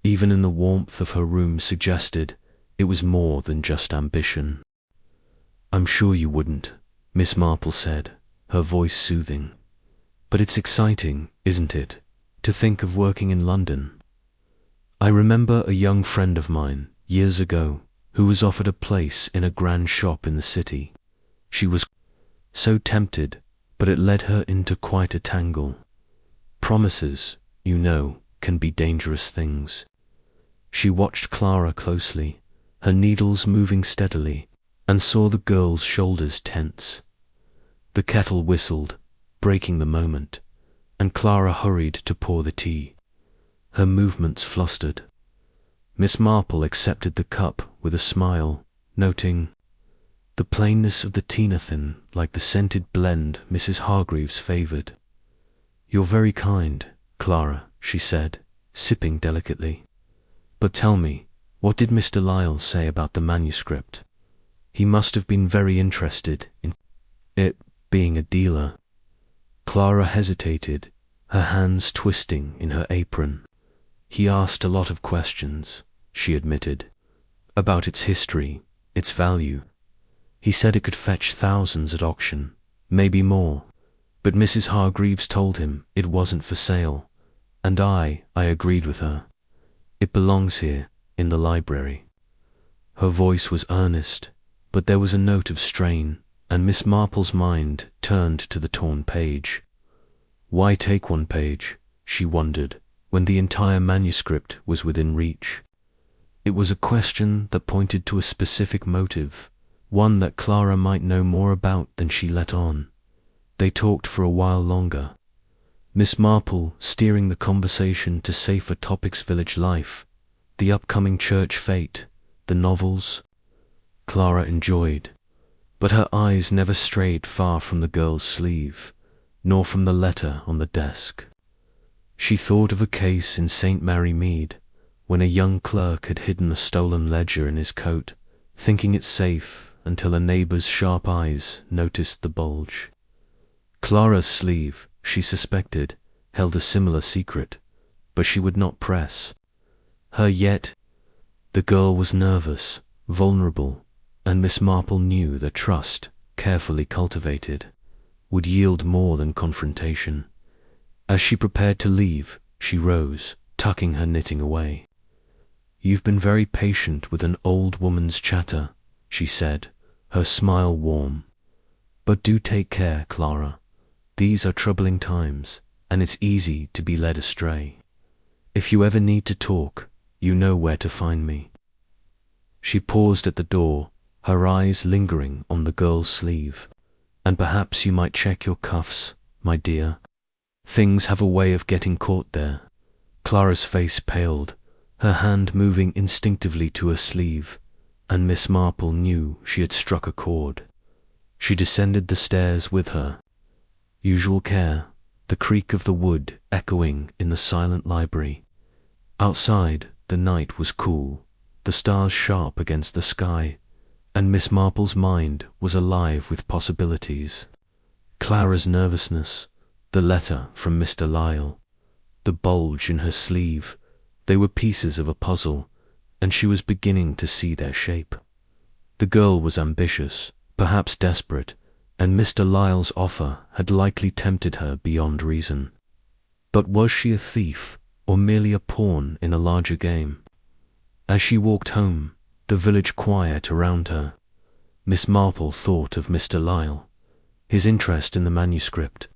even in the warmth of her room, suggested it was more than just ambition. "I'm sure you wouldn't," Miss Marple said, her voice soothing. "But it's exciting, isn't it, to think of working in London? I remember a young friend of mine, years ago, who was offered a place in a grand shop in the city. She was so tempted, but it led her into quite a tangle. Promises, you know, can be dangerous things." She watched Clara closely, her needles moving steadily, and saw the girl's shoulders tense. The kettle whistled, breaking the moment, and Clara hurried to pour the tea, her movements flustered. Miss Marple accepted the cup with a smile, noting the plainness of the tea, nothing like the scented blend Mrs. Hargreaves favoured. "You're very kind, Clara," she said, sipping delicately. "But tell me, what did Mr. Lyle say about the manuscript?" He must have been very interested in it being a dealer. Clara hesitated, her hands twisting in her apron. He asked a lot of questions, she admitted, about its history, its value. He said it could fetch thousands at auction, maybe more, but Mrs. Hargreaves told him it wasn't for sale, and I agreed with her. It belongs here, in the library. Her voice was earnest, but there was a note of strain, and Miss Marple's mind turned to the torn page. Why take one page, she wondered, when the entire manuscript was within reach? It was a question that pointed to a specific motive, one that Clara might know more about than she let on. They talked for a while longer, Miss Marple steering the conversation to safer topics: village life, the upcoming church fete, the novels. Clara enjoyed, but her eyes never strayed far from the girl's sleeve, nor from the letter on the desk. She thought of a case in St. Mary Mead, when a young clerk had hidden a stolen ledger in his coat, thinking it safe until a neighbour's sharp eyes noticed the bulge. Clara's sleeve, she suspected, held a similar secret, but she would not press her yet. The girl was nervous, vulnerable, and Miss Marple knew that trust, carefully cultivated, would yield more than confrontation. As she prepared to leave, she rose, tucking her knitting away. "You've been very patient with an old woman's chatter," she said, her smile warm. "But do take care, Clara. These are troubling times, and it's easy to be led astray. If you ever need to talk, you know where to find me." She paused at the door, her eyes lingering on the girl's sleeve. "And perhaps you might check your cuffs, my dear. Things have a way of getting caught there." Clara's face paled, her hand moving instinctively to her sleeve, and Miss Marple knew she had struck a chord. She descended the stairs with her usual care, the creak of the wood echoing in the silent library. Outside, the night was cool, the stars sharp against the sky, and Miss Marple's mind was alive with possibilities. Clara's nervousness, the letter from Mr. Lyle, the bulge in her sleeve, they were pieces of a puzzle, and she was beginning to see their shape. The girl was ambitious, perhaps desperate, and Mr. Lyle's offer had likely tempted her beyond reason. But was she a thief, or merely a pawn in a larger game? As she walked home, the village quiet around her, Miss Marple thought of Mr. Lyle, his interest in the manuscript,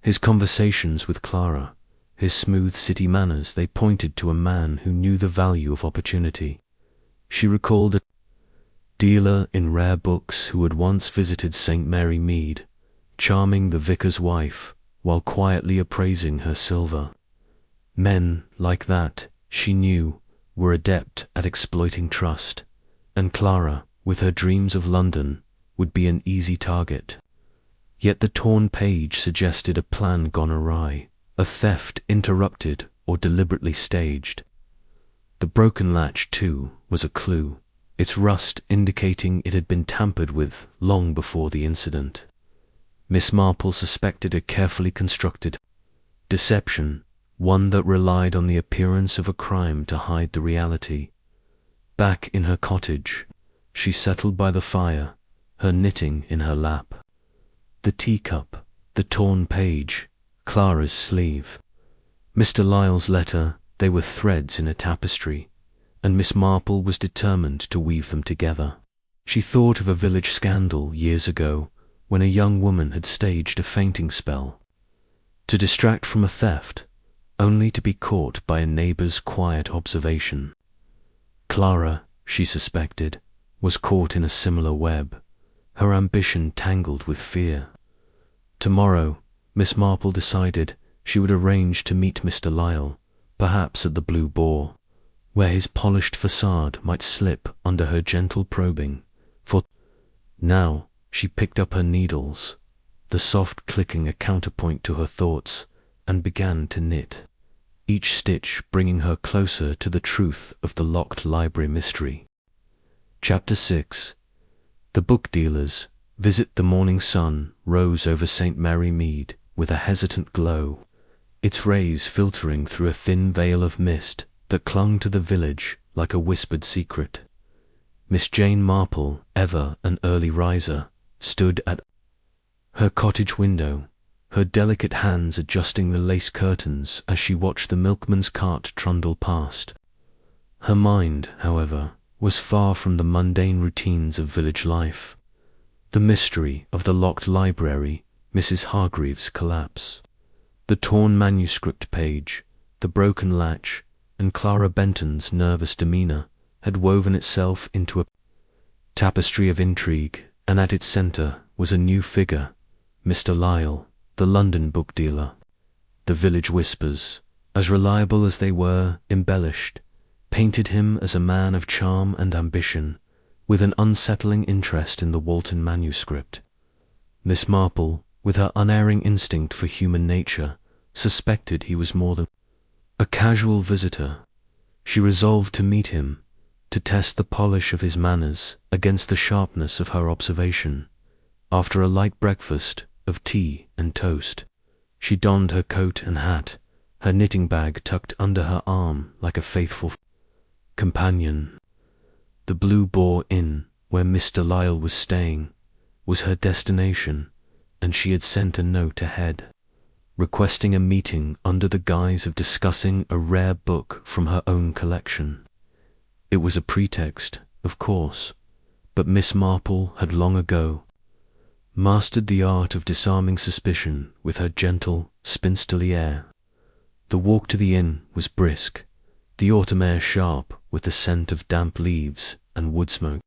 his conversations with Clara, his smooth city manners. They pointed to a man who knew the value of opportunity. She recalled a dealer in rare books who had once visited St. Mary Mead, charming the vicar's wife while quietly appraising her silver. Men like that, she knew, were adept at exploiting trust, and Clara, with her dreams of London, would be an easy target. Yet the torn page suggested a plan gone awry, a theft interrupted or deliberately staged. The broken latch, too, was a clue, its rust indicating it had been tampered with long before the incident. Miss Marple suspected a carefully constructed deception, one that relied on the appearance of a crime to hide the reality. Back in her cottage, she settled by the fire, her knitting in her lap. The teacup, the torn page, Clara's sleeve. Mr. Lyle's letter, they were threads in a tapestry, and Miss Marple was determined to weave them together. She thought of a village scandal years ago when a young woman had staged a fainting spell to distract from a theft, only to be caught by a neighbour's quiet observation. Clara, she suspected, was caught in a similar web, her ambition tangled with fear. Tomorrow, Miss Marple decided she would arrange to meet Mr. Lyle, perhaps at the Blue Boar, where his polished facade might slip under her gentle probing. For now she picked up her needles, the soft clicking a counterpoint to her thoughts, and began to knit, each stitch bringing her closer to the truth of the locked library mystery. Chapter 6. The book dealers, Visit the Morning Sun, rose over St. Mary Mead with a hesitant glow, its rays filtering through a thin veil of mist that clung to the village like a whispered secret. Miss Jane Marple, ever an early riser, stood at her cottage window, her delicate hands adjusting the lace curtains as she watched the milkman's cart trundle past. Her mind, however, was far from the mundane routines of village life. The mystery of the locked library, Mrs. Hargreaves' collapse, the torn manuscript page, the broken latch, and Clara Benton's nervous demeanour had woven itself into a tapestry of intrigue, and at its centre was a new figure, Mr. Lyle, the London book dealer. The village whispers, as reliable as they were embellished, painted him as a man of charm and ambition, with an unsettling interest in the Walton manuscript. Miss Marple, with her unerring instinct for human nature, suspected he was more than a casual visitor. She resolved to meet him, to test the polish of his manners against the sharpness of her observation. After a light breakfast of tea and toast, she donned her coat and hat, her knitting bag tucked under her arm like a faithful companion. The Blue Boar Inn, where Mr. Lyle was staying, was her destination, and she had sent a note ahead, requesting a meeting under the guise of discussing a rare book from her own collection. It was a pretext, of course, but Miss Marple had long ago mastered the art of disarming suspicion with her gentle, spinsterly air. The walk to the inn was brisk, the autumn air sharp with the scent of damp leaves and wood smoke.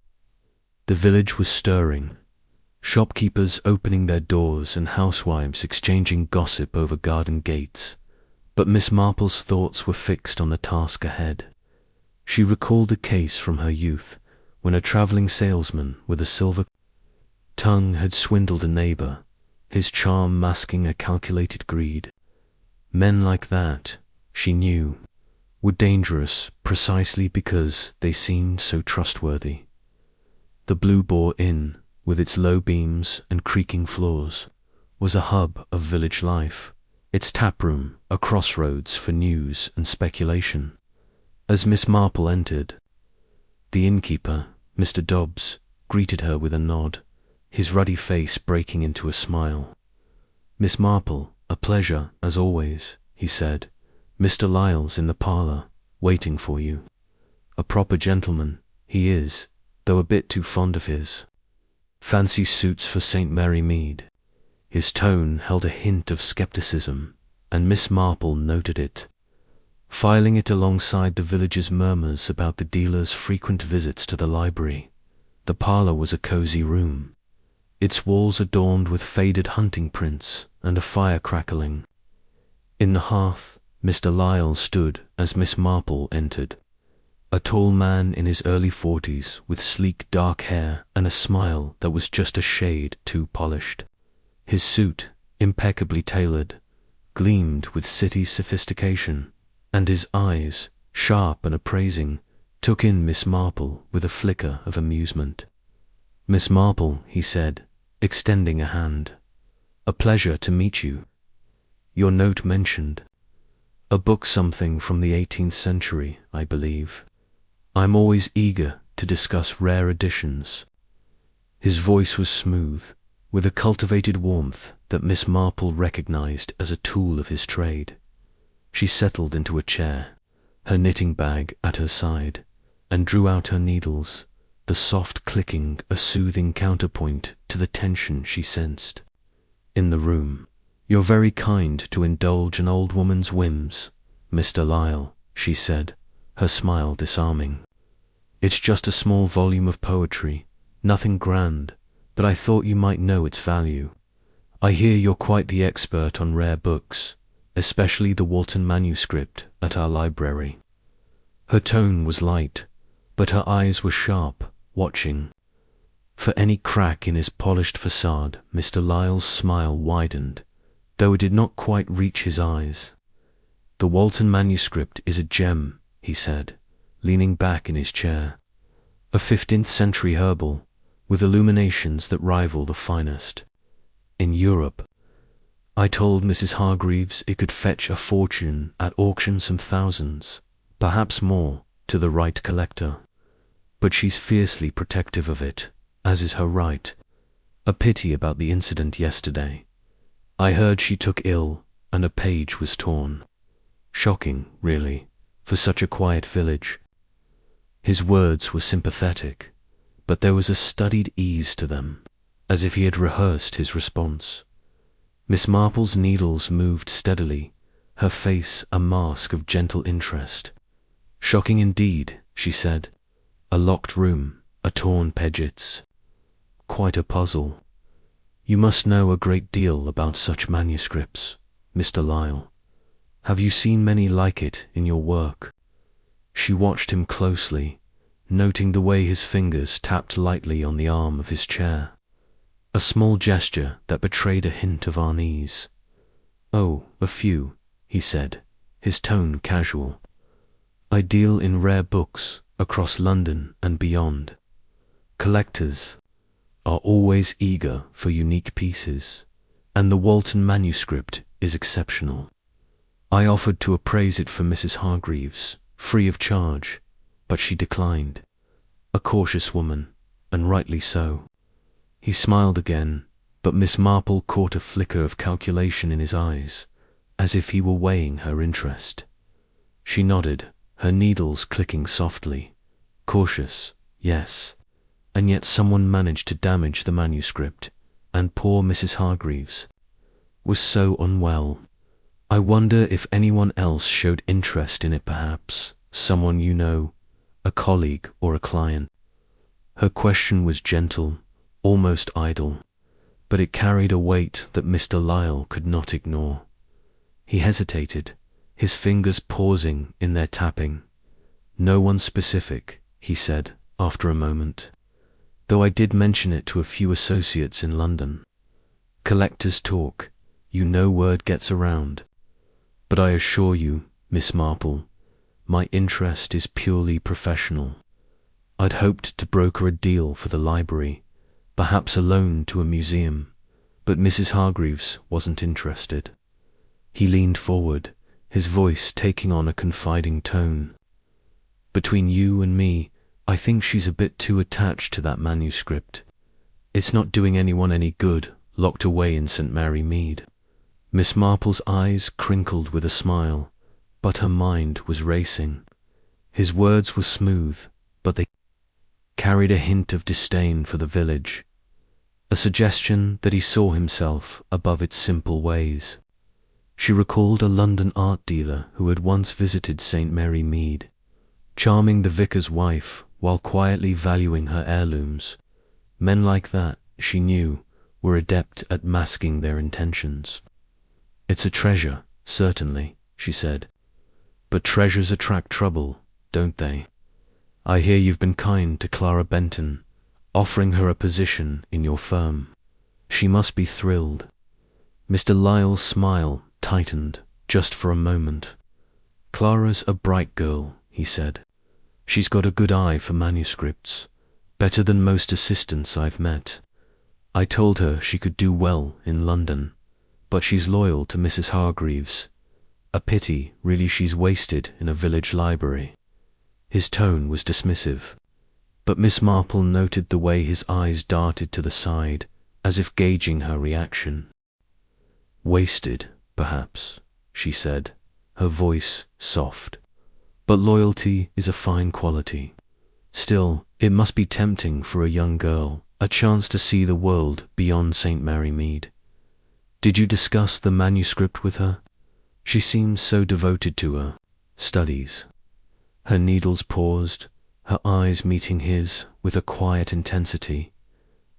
The village was stirring, shopkeepers opening their doors and housewives exchanging gossip over garden gates, but Miss Marple's thoughts were fixed on the task ahead. She recalled a case from her youth when a travelling salesman with a silver tongue had swindled a neighbour, his charm masking a calculated greed. Men like that, she knew, were dangerous precisely because they seemed so trustworthy. The Blue Boar Inn, with its low beams and creaking floors, was a hub of village life, its taproom a crossroads for news and speculation. As Miss Marple entered, the innkeeper, Mr. Dobbs, greeted her with a nod, his ruddy face breaking into a smile. "Miss Marple, a pleasure, as always," he said. "Mr. Lyle's in the parlour, waiting for you. A proper gentleman, he is, though a bit too fond of his fancy suits for St. Mary Mead." His tone held a hint of scepticism, and Miss Marple noted it, filing it alongside the villagers' murmurs about the dealer's frequent visits to the library. The parlour was a cosy room, its walls adorned with faded hunting prints and a fire crackling. In the hearth, Mr. Lyle stood as Miss Marple entered, a tall man in his early 40s with sleek dark hair and a smile that was just a shade too polished. His suit, impeccably tailored, gleamed with city sophistication, and his eyes, sharp and appraising, took in Miss Marple with a flicker of amusement. "Miss Marple," he said, extending a hand. "A pleasure to meet you. Your note mentioned a book something from the 18th century, I believe. I'm always eager to discuss rare editions." His voice was smooth, with a cultivated warmth that Miss Marple recognized as a tool of his trade. She settled into a chair, her knitting bag at her side, and drew out her needles, the soft clicking a soothing counterpoint to the tension she sensed. In the room, "You're very kind to indulge an old woman's whims, Mr. Lyle," she said, her smile disarming. "It's just a small volume of poetry, nothing grand, but I thought you might know its value. I hear you're quite the expert on rare books, especially the Walton manuscript at our library." Her tone was light, but her eyes were sharp, watching. For any crack in his polished facade, Mr. Lyle's smile widened, though it did not quite reach his eyes. "The Walton manuscript is a gem," he said, leaning back in his chair. "A 15th century herbal, with illuminations that rival the finest. In Europe, I told Mrs. Hargreaves it could fetch a fortune at auction, some thousands, perhaps more, to the right collector. But she's fiercely protective of it, as is her right. A pity about the incident yesterday. I heard she took ill, and a page was torn. Shocking, really, for such a quiet village. His words were sympathetic, but there was a studied ease to them, as if he had rehearsed his response. Miss Marple's needles moved steadily, her face a mask of gentle interest. Shocking indeed, she said. A locked room, a torn pages. Quite a puzzle. You must know a great deal about such manuscripts, Mr. Lyle. Have you seen many like it in your work? She watched him closely, noting the way his fingers tapped lightly on the arm of his chair. A small gesture that betrayed a hint of unease. Oh, a few, he said, his tone casual. I deal in rare books across London and beyond. Collectors are always eager for unique pieces, and the Walton manuscript is exceptional. I offered to appraise it for Mrs. Hargreaves, free of charge, but she declined. A cautious woman, and rightly so. He smiled again, but Miss Marple caught a flicker of calculation in his eyes, as if he were weighing her interest. She nodded, her needles clicking softly. Cautious, yes, and yet someone managed to damage the manuscript, and poor Mrs. Hargreaves was so unwell. I wonder if anyone else showed interest in it, perhaps someone you know, a colleague or a client. Her question was gentle, almost idle, but it carried a weight that Mr. Lyle could not ignore. He hesitated, his fingers pausing in their tapping. No one specific, he said, after a moment, though I did mention it to a few associates in London. Collectors talk, you know, word gets around. But I assure you, Miss Marple, my interest is purely professional. I'd hoped to broker a deal for the library, perhaps a loan to a museum, but Mrs. Hargreaves wasn't interested. He leaned forward, his voice taking on a confiding tone. Between you and me, I think she's a bit too attached to that manuscript. It's not doing anyone any good, locked away in St. Mary Mead. Miss Marple's eyes crinkled with a smile, but her mind was racing. His words were smooth, but they carried a hint of disdain for the village, a suggestion that he saw himself above its simple ways. She recalled a London art dealer who had once visited St. Mary Mead, charming the vicar's wife while quietly valuing her heirlooms. Men like that, she knew, were adept at masking their intentions. It's a treasure, certainly, she said. But treasures attract trouble, don't they? I hear you've been kind to Clara Benton, offering her a position in your firm. She must be thrilled. Mr. Lyle's smile tightened just for a moment. Clara's a bright girl, he said. She's got a good eye for manuscripts, better than most assistants I've met. I told her she could do well in London, but she's loyal to Mrs. Hargreaves. A pity, really, she's wasted in a village library. His tone was dismissive, but Miss Marple noted the way his eyes darted to the side, as if gauging her reaction. Wasted, perhaps, she said, her voice soft. But loyalty is a fine quality. Still, it must be tempting for a young girl, a chance to see the world beyond St. Mary Mead. Did you discuss the manuscript with her? She seems so devoted to her studies. Her needles paused, her eyes meeting his with a quiet intensity.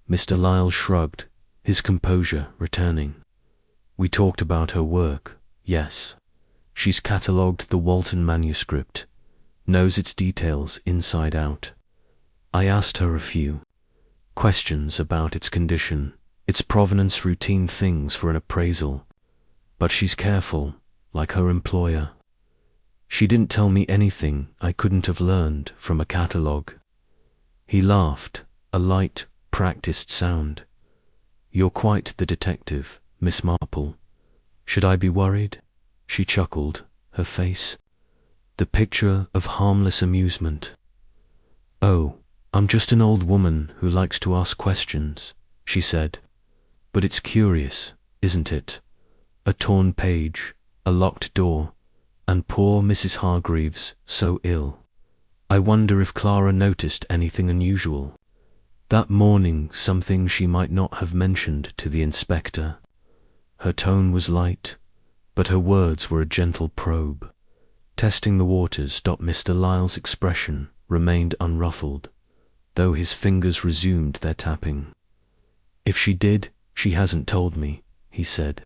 Mr. Lyle shrugged, his composure returning. We talked about her work, yes. She's catalogued the Walton manuscript, knows its details inside out. I asked her a few questions about its condition, its provenance, routine things for an appraisal, but she's careful, like her employer. She didn't tell me anything I couldn't have learned from a catalogue. He laughed, a light, practiced sound. "You're quite the detective, Miss Marple. Should I be worried?" She chuckled, her face the picture of harmless amusement. "Oh, I'm just an old woman who likes to ask questions," she said. "But it's curious, isn't it? A torn page, a locked door, and poor Mrs. Hargreaves so ill. I wonder if Clara noticed anything unusual that morning, something she might not have mentioned to the inspector." Her tone was light, but her words were a gentle probe, testing the waters. Mr. Lyle's expression remained unruffled, though his fingers resumed their tapping. "If she did, she hasn't told me," he said.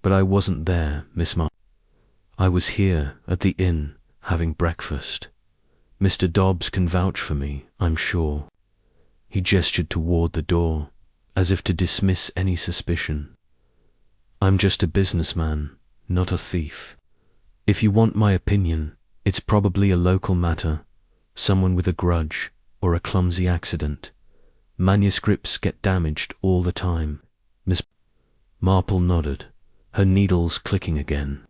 "But I wasn't there, Miss Marple. I was here at the inn, having breakfast. Mr. Dobbs can vouch for me, I'm sure." He gestured toward the door, as if to dismiss any suspicion. "I'm just a businessman, not a thief. If you want my opinion, it's probably a local matter, someone with a grudge, or a clumsy accident. Manuscripts get damaged all the time." Miss Marple nodded, her needles clicking again.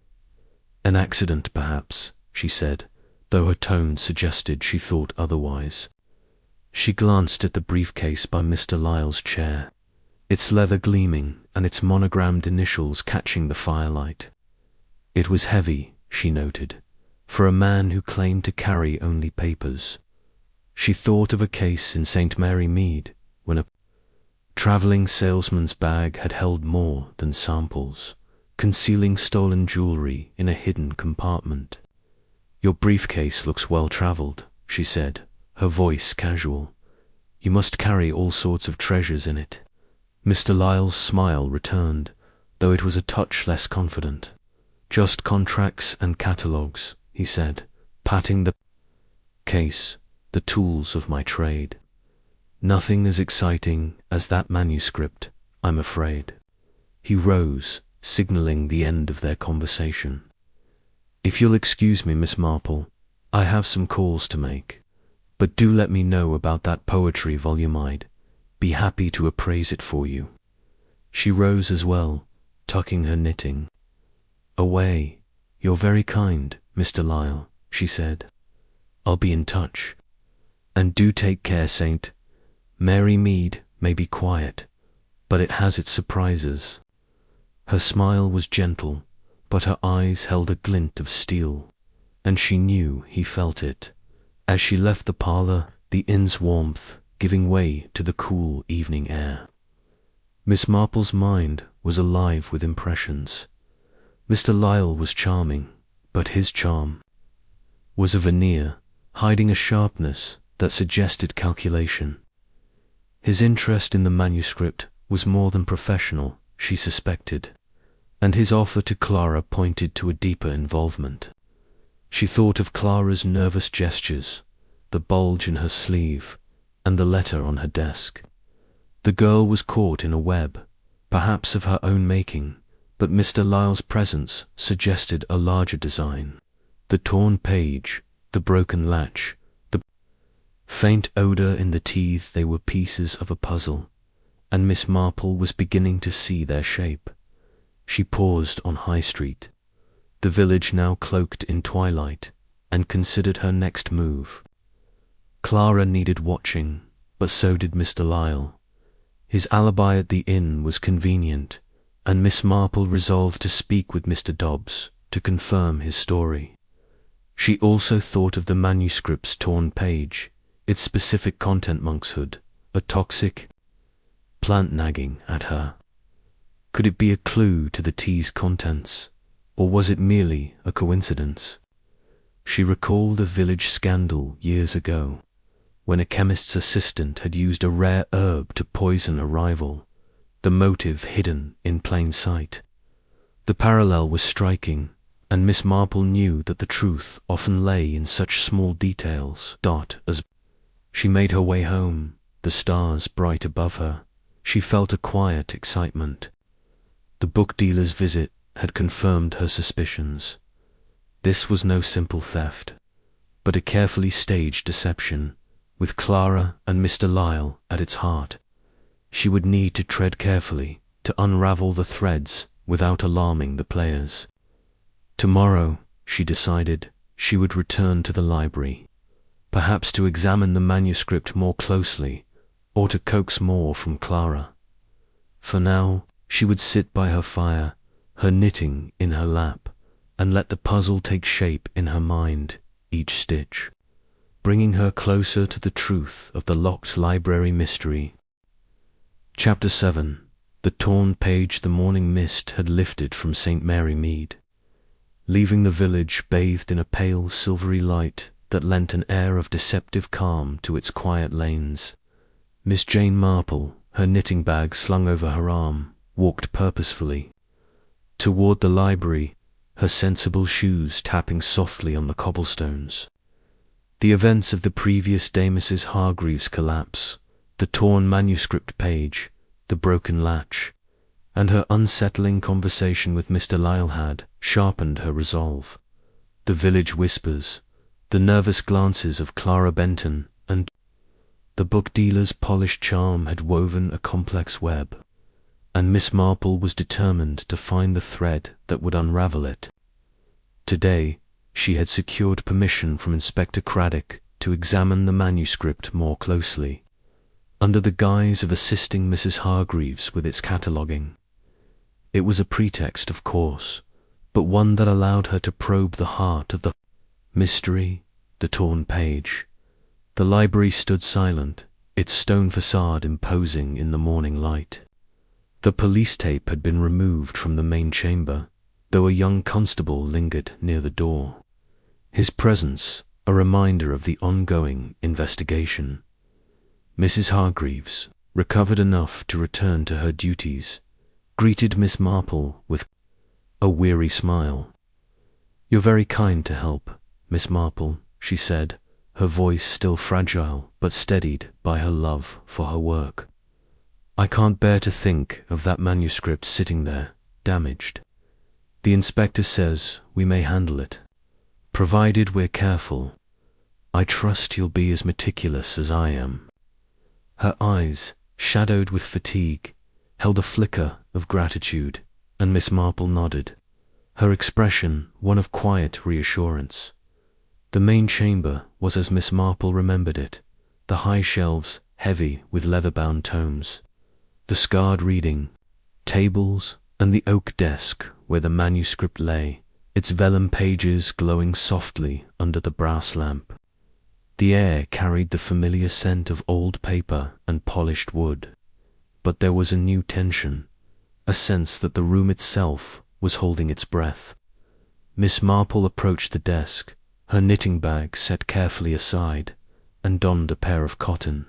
"An accident, perhaps," she said, though her tone suggested she thought otherwise. She glanced at the briefcase by Mr. Lyle's chair, its leather gleaming and its monogrammed initials catching the firelight. It was heavy, she noted, for a man who claimed to carry only papers. She thought of a case in St. Mary Mead, when a traveling salesman's bag had held more than samples, concealing stolen jewelry in a hidden compartment. "Your briefcase looks well-traveled," she said, her voice casual. "You must carry all sorts of treasures in it." Mr. Lyle's smile returned, though it was a touch less confident. "Just contracts and catalogues," he said, patting the case, "the tools of my trade. Nothing as exciting as that manuscript, I'm afraid." He rose, signaling the end of their conversation. "If you'll excuse me, Miss Marple, I have some calls to make. But do let me know about that poetry volume. I'd be happy to appraise it for you." She rose as well, tucking her knitting away. "You're very kind, Mr. Lyle," she said. "I'll be in touch. And do take care. St. Mary Mead may be quiet, but it has its surprises." Her smile was gentle, but her eyes held a glint of steel, and she knew he felt it. As she left the parlor, the inn's warmth giving way to the cool evening air. Miss Marple's mind was alive with impressions. Mr. Lyle was charming, but his charm was a veneer, hiding a sharpness that suggested calculation. His interest in the manuscript was more than professional, she suspected, and his offer to Clara pointed to a deeper involvement. She thought of Clara's nervous gestures, the bulge in her sleeve, and the letter on her desk. The girl was caught in a web, perhaps of her own making, but Mr. Lyle's presence suggested a larger design. The torn page, the broken latch, the faint odor in the teeth, they were pieces of a puzzle, and Miss Marple was beginning to see their shape. She paused on High Street, the village now cloaked in twilight, and considered her next move. Clara needed watching, but so did Mr. Lyle. His alibi at the inn was convenient, and Miss Marple resolved to speak with Mr. Dobbs to confirm his story. She also thought of the manuscript's torn page, its specific content: monkshood, a toxic plant nagging at her. Could it be a clue to the tea's contents, or was it merely a coincidence? She recalled a village scandal years ago, when a chemist's assistant had used a rare herb to poison a rival, the motive hidden in plain sight. The parallel was striking, and Miss Marple knew that the truth often lay in such small details. As she made her way home, the stars bright above her, she felt a quiet excitement. The book dealer's visit had confirmed her suspicions. This was no simple theft, but a carefully staged deception, with Clara and Mr. Lyle at its heart. she would need to tread carefully to unravel the threads without alarming the players. Tomorrow, she decided, she would return to the library, perhaps to examine the manuscript more closely or to coax more from Clara. For now, she would sit by her fire, her knitting in her lap, and let the puzzle take shape in her mind, each stitch, bringing her closer to the truth of the locked library mystery. Chapter 7. The torn page. The morning mist had lifted from St. Mary Mead, leaving the village bathed in a pale silvery light that lent an air of deceptive calm to its quiet lanes. Miss Jane Marple, her knitting bag slung over her arm, walked purposefully toward the library, her sensible shoes tapping softly on the cobblestones. The events of the previous day, Mrs. Hargreaves' collapse, the torn manuscript page, the broken latch, and her unsettling conversation with Mr. Lyle had sharpened her resolve. The village whispers, the nervous glances of Clara Benton, and the book dealer's polished charm had woven a complex web, and Miss Marple was determined to find the thread that would unravel it. Today, she had secured permission from Inspector Craddock to examine the manuscript more closely, under the guise of assisting Mrs. Hargreaves with its cataloguing. It was a pretext, of course, but one that allowed her to probe the heart of the mystery, the torn page. The library stood silent, its stone facade imposing in the morning light. The police tape had been removed from the main chamber, though a young constable lingered near the door, his presence a reminder of the ongoing investigation. Mrs. Hargreaves, recovered enough to return to her duties, greeted Miss Marple with a weary smile. "You're very kind to help, Miss Marple," she said, her voice still fragile but steadied by her love for her work. "I can't bear to think of that manuscript sitting there, damaged. The inspector says we may handle it, provided we're careful. I trust you'll be as meticulous as I am." Her eyes, shadowed with fatigue, held a flicker of gratitude, and Miss Marple nodded, her expression one of quiet reassurance. The main chamber was as Miss Marple remembered it, the high shelves heavy with leather-bound tomes, the scarred reading tables, and the oak desk where the manuscript lay, its vellum pages glowing softly under the brass lamp. The air carried the familiar scent of old paper and polished wood, but there was a new tension, a sense that the room itself was holding its breath. Miss Marple approached the desk, her knitting bag set carefully aside, and donned a pair of cotton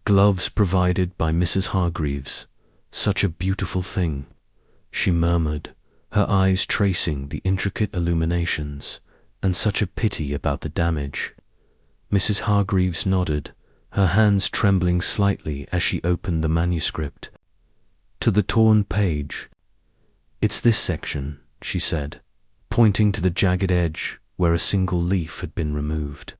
gloves provided by Mrs. Hargreaves. "Such a beautiful thing," she murmured, her eyes tracing the intricate illuminations, "and such a pity about the damage." Mrs. Hargreaves nodded, her hands trembling slightly as she opened the manuscript. To the torn page. "It's this section," she said, pointing to the jagged edge where a single leaf had been removed.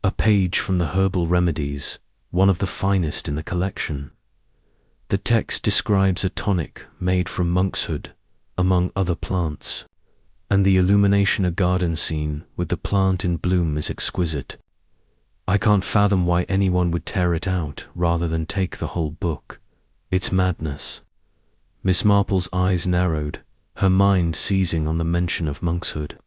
"A page from the herbal remedies, one of the finest in the collection. The text describes a tonic made from monkshood, among other plants, and the illumination a garden scene with the plant in bloom is exquisite. I can't fathom why anyone would tear it out rather than take the whole book. It's madness." Miss Marple's eyes narrowed, her mind seizing on the mention of monkshood.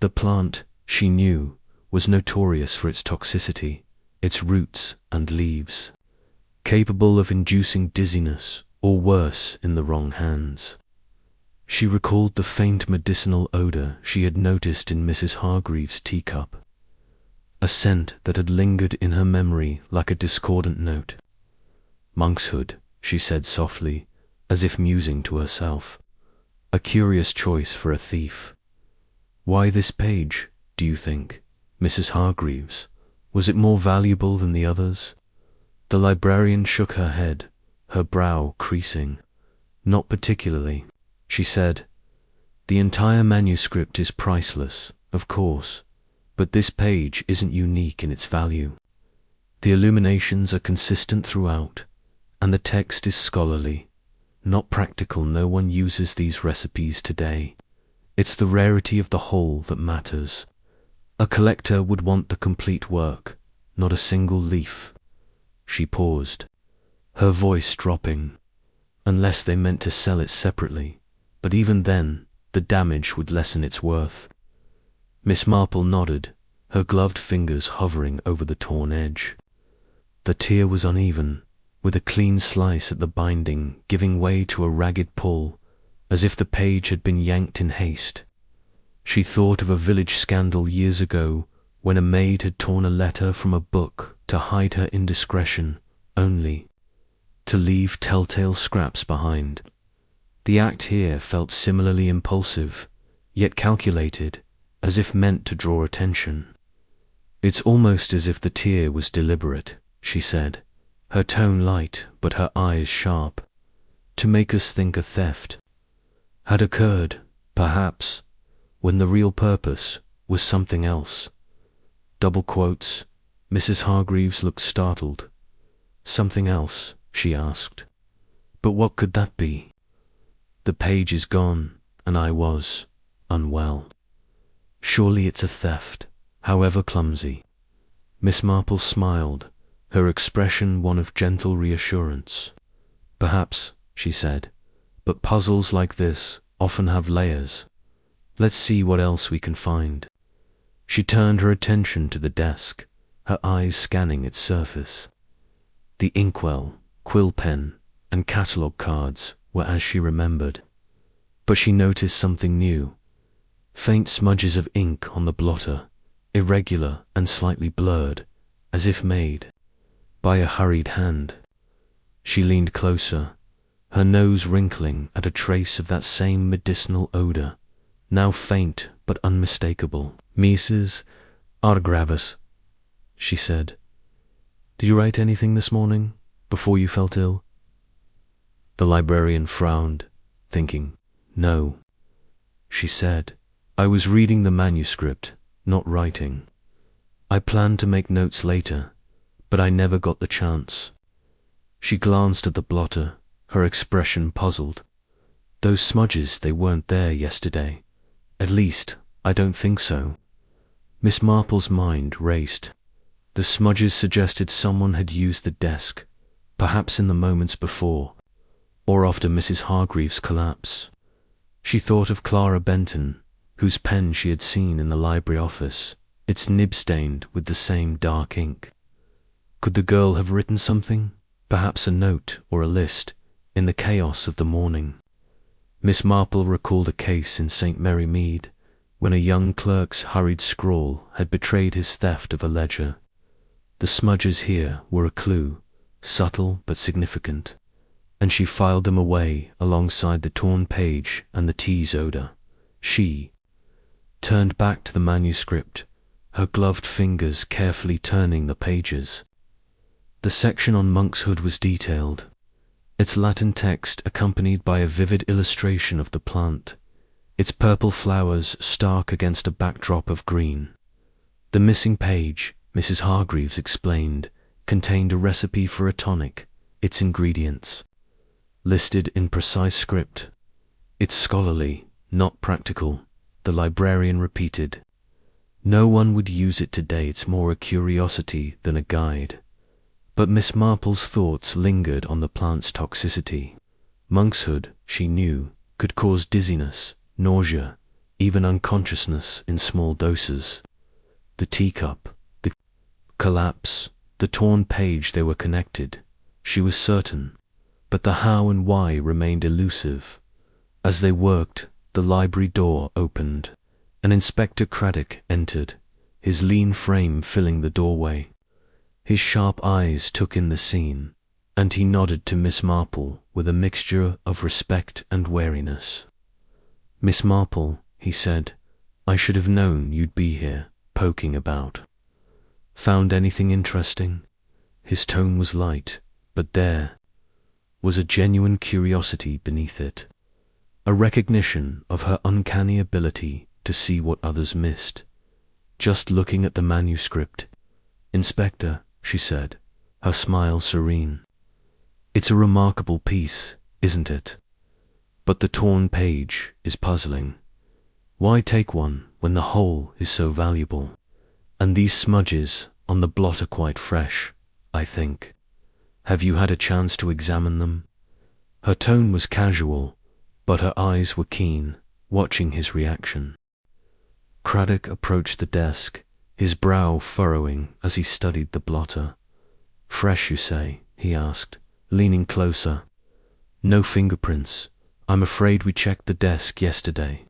The plant, she knew, was notorious for its toxicity, its roots and leaves, capable of inducing dizziness or worse in the wrong hands. She recalled the faint medicinal odor she had noticed in Mrs. Hargreaves' teacup, a scent that had lingered in her memory like a discordant note. "Monkshood," she said softly, as if musing to herself. "A curious choice for a thief. Why this page, do you think, Mrs. Hargreaves? Was it more valuable than the others?" The librarian shook her head, her brow creasing. "Not particularly," she said. "The entire manuscript is priceless, of course, but this page isn't unique in its value. The illuminations are consistent throughout, and the text is scholarly, not practical. No one uses these recipes today. It's the rarity of the whole that matters. A collector would want the complete work, not a single leaf. She paused, her voice dropping. Unless they meant to sell it separately, but even then, the damage would lessen its worth. Miss Marple nodded, her gloved fingers hovering over the torn edge. The tear was uneven, with a clean slice at the binding giving way to a ragged pull, as if the page had been yanked in haste. She thought of a village scandal years ago, when a maid had torn a letter from a book to hide her indiscretion, only to leave telltale scraps behind. The act here felt similarly impulsive, yet calculated, as if meant to draw attention. "It's almost as if the tear was deliberate," she said, her tone light but her eyes sharp, "to make us think a theft had occurred, perhaps, when the real purpose was something else." Double quotes. Mrs. Hargreaves looked startled. "Something else?" she asked. "But what could that be?" "The page is gone, and I was unwell. Surely it's a theft, however clumsy." Miss Marple smiled, her expression one of gentle reassurance. "Perhaps," she said, "but puzzles like this often have layers. Let's see what else we can find." She turned her attention to the desk, her eyes scanning its surface. The inkwell, quill pen, and catalogue cards were as she remembered. But she noticed something new. Faint smudges of ink on the blotter, irregular and slightly blurred, as if made by a hurried hand. She leaned closer, her nose wrinkling at a trace of that same medicinal odor, now faint but unmistakable. "Mrs. Argravis," she said. "Did you write anything this morning, before you felt ill?" The librarian frowned, thinking. "No," she said. "I was reading the manuscript, not writing. I planned to make notes later, but I never got the chance." She glanced at the blotter, her expression puzzled. "Those smudges, they weren't there yesterday. At least, I don't think so." Miss Marple's mind raced. The smudges suggested someone had used the desk, perhaps in the moments before, or after Mrs. Hargreaves' collapse. She thought of Clara Benton, whose pen she had seen in the library office, its nib stained with the same dark ink. Could the girl have written something, perhaps a note or a list, in the chaos of the morning? Miss Marple recalled a case in St. Mary Mead, when a young clerk's hurried scrawl had betrayed his theft of a ledger. The smudges here were a clue, subtle but significant, and she filed them away alongside the torn page and the tease odor. She turned back to the manuscript, her gloved fingers carefully turning the pages. The section on monkshood was detailed, its Latin text accompanied by a vivid illustration of the plant, its purple flowers stark against a backdrop of green. The missing page, Mrs. Hargreaves explained, contained a recipe for a tonic, its ingredients listed in precise script. "It's scholarly, not practical," the librarian repeated. "No one would use it today. It's more a curiosity than a guide." But Miss Marple's thoughts lingered on the plant's toxicity. Monkshood, she knew, could cause dizziness, nausea, even unconsciousness in small doses. The teacup, the collapse, the torn page, they were connected, she was certain, but the how and why remained elusive. As they worked, the library door opened, and Inspector Craddock entered, his lean frame filling the doorway. His sharp eyes took in the scene, and he nodded to Miss Marple with a mixture of respect and wariness. "Miss Marple," he said, "I should have known you'd be here, poking about. Found anything interesting?" His tone was light, but there was a genuine curiosity beneath it, a recognition of her uncanny ability to see what others missed. "Just looking at the manuscript, Inspector," she said, her smile serene. It's a remarkable piece, isn't it? But the torn page is puzzling. Why take one when the whole is so valuable? And these smudges on the blot are quite fresh, I think. Have you had a chance to examine them? Her tone was casual, but her eyes were keen, watching his reaction. Craddock approached the desk, his brow furrowing as he studied the blotter. Fresh, you say? He asked, leaning closer. No fingerprints. I'm afraid we checked the desk yesterday.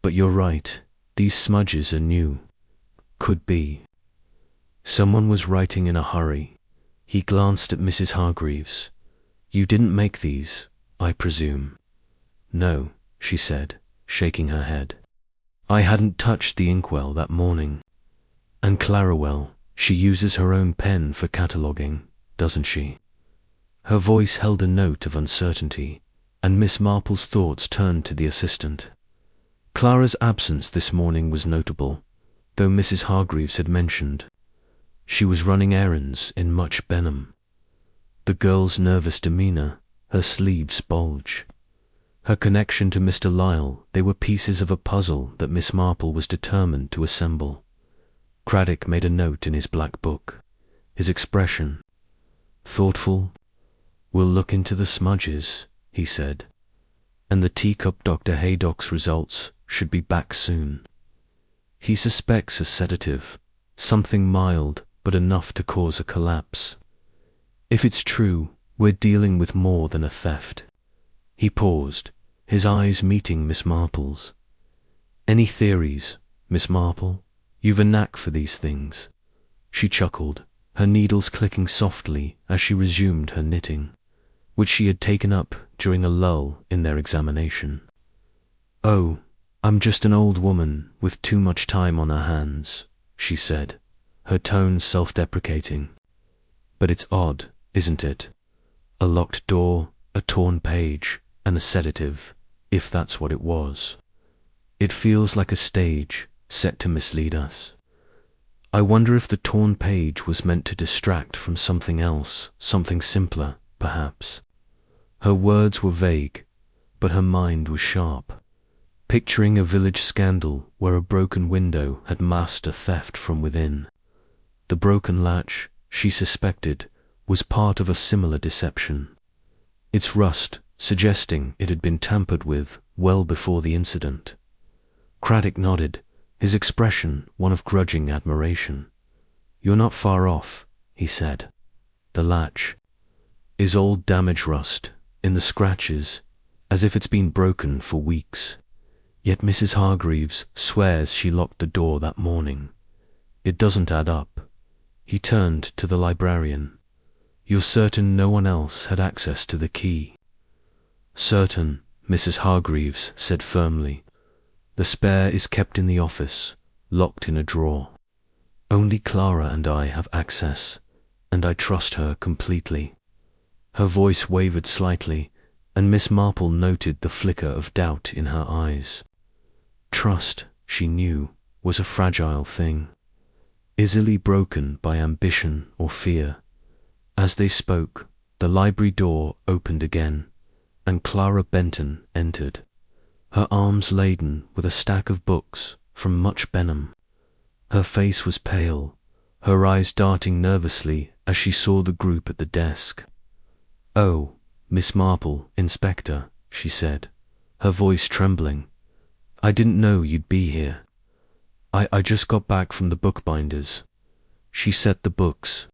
But you're right, these smudges are new. Could be. Someone was writing in a hurry. He glanced at Mrs. Hargreaves. You didn't make these, I presume? No, she said, shaking her head. I hadn't touched the inkwell that morning. And Clarawell, she uses her own pen for cataloguing, doesn't she? Her voice held a note of uncertainty, and Miss Marple's thoughts turned to the assistant. Clara's absence this morning was notable, though Mrs. Hargreaves had mentioned. She was running errands in much Benham. The girl's nervous demeanour, her sleeves bulge. Her connection to Mr. Lyle, they were pieces of a puzzle that Miss Marple was determined to assemble. Craddock made a note in his black book. His expression, thoughtful. We'll look into the smudges, he said. And the teacup Dr. Haydock's results should be back soon. He suspects a sedative, something mild but enough to cause a collapse. If it's true, we're dealing with more than a theft. He paused, his eyes meeting Miss Marple's. Any theories, Miss Marple? You've a knack for these things. She chuckled, her needles clicking softly as she resumed her knitting, which she had taken up during a lull in their examination. Oh, I'm just an old woman with too much time on her hands, she said, her tone self-deprecating. But it's odd, isn't it? A locked door, a torn page, and a sedative, if that's what it was. It feels like a stage set to mislead us. I wonder if the torn page was meant to distract from something else, something simpler, perhaps. Her words were vague, but her mind was sharp, picturing a village scandal where a broken window had masked a theft from within. The broken latch, she suspected, was part of a similar deception. Its rust suggesting it had been tampered with well before the incident. Craddock nodded, his expression one of grudging admiration. You're not far off, he said. The latch is old damage rust, in the scratches, as if it's been broken for weeks. Yet Mrs. Hargreaves swears she locked the door that morning. It doesn't add up. He turned to the librarian. You're certain no one else had access to the key? Certain, Mrs. Hargreaves said firmly. The spare is kept in the office, locked in a drawer. Only Clara and I have access, and I trust her completely. Her voice wavered slightly, and Miss Marple noted the flicker of doubt in her eyes. Trust, she knew, was a fragile thing, easily broken by ambition or fear. As they spoke, the library door opened again, and Clara Benton entered, her arms laden with a stack of books from much Benham. Her face was pale, her eyes darting nervously as she saw the group at the desk. Oh, Miss Marple, Inspector, she said, her voice trembling. I didn't know you'd be here. I just got back from the bookbinder's. She set the books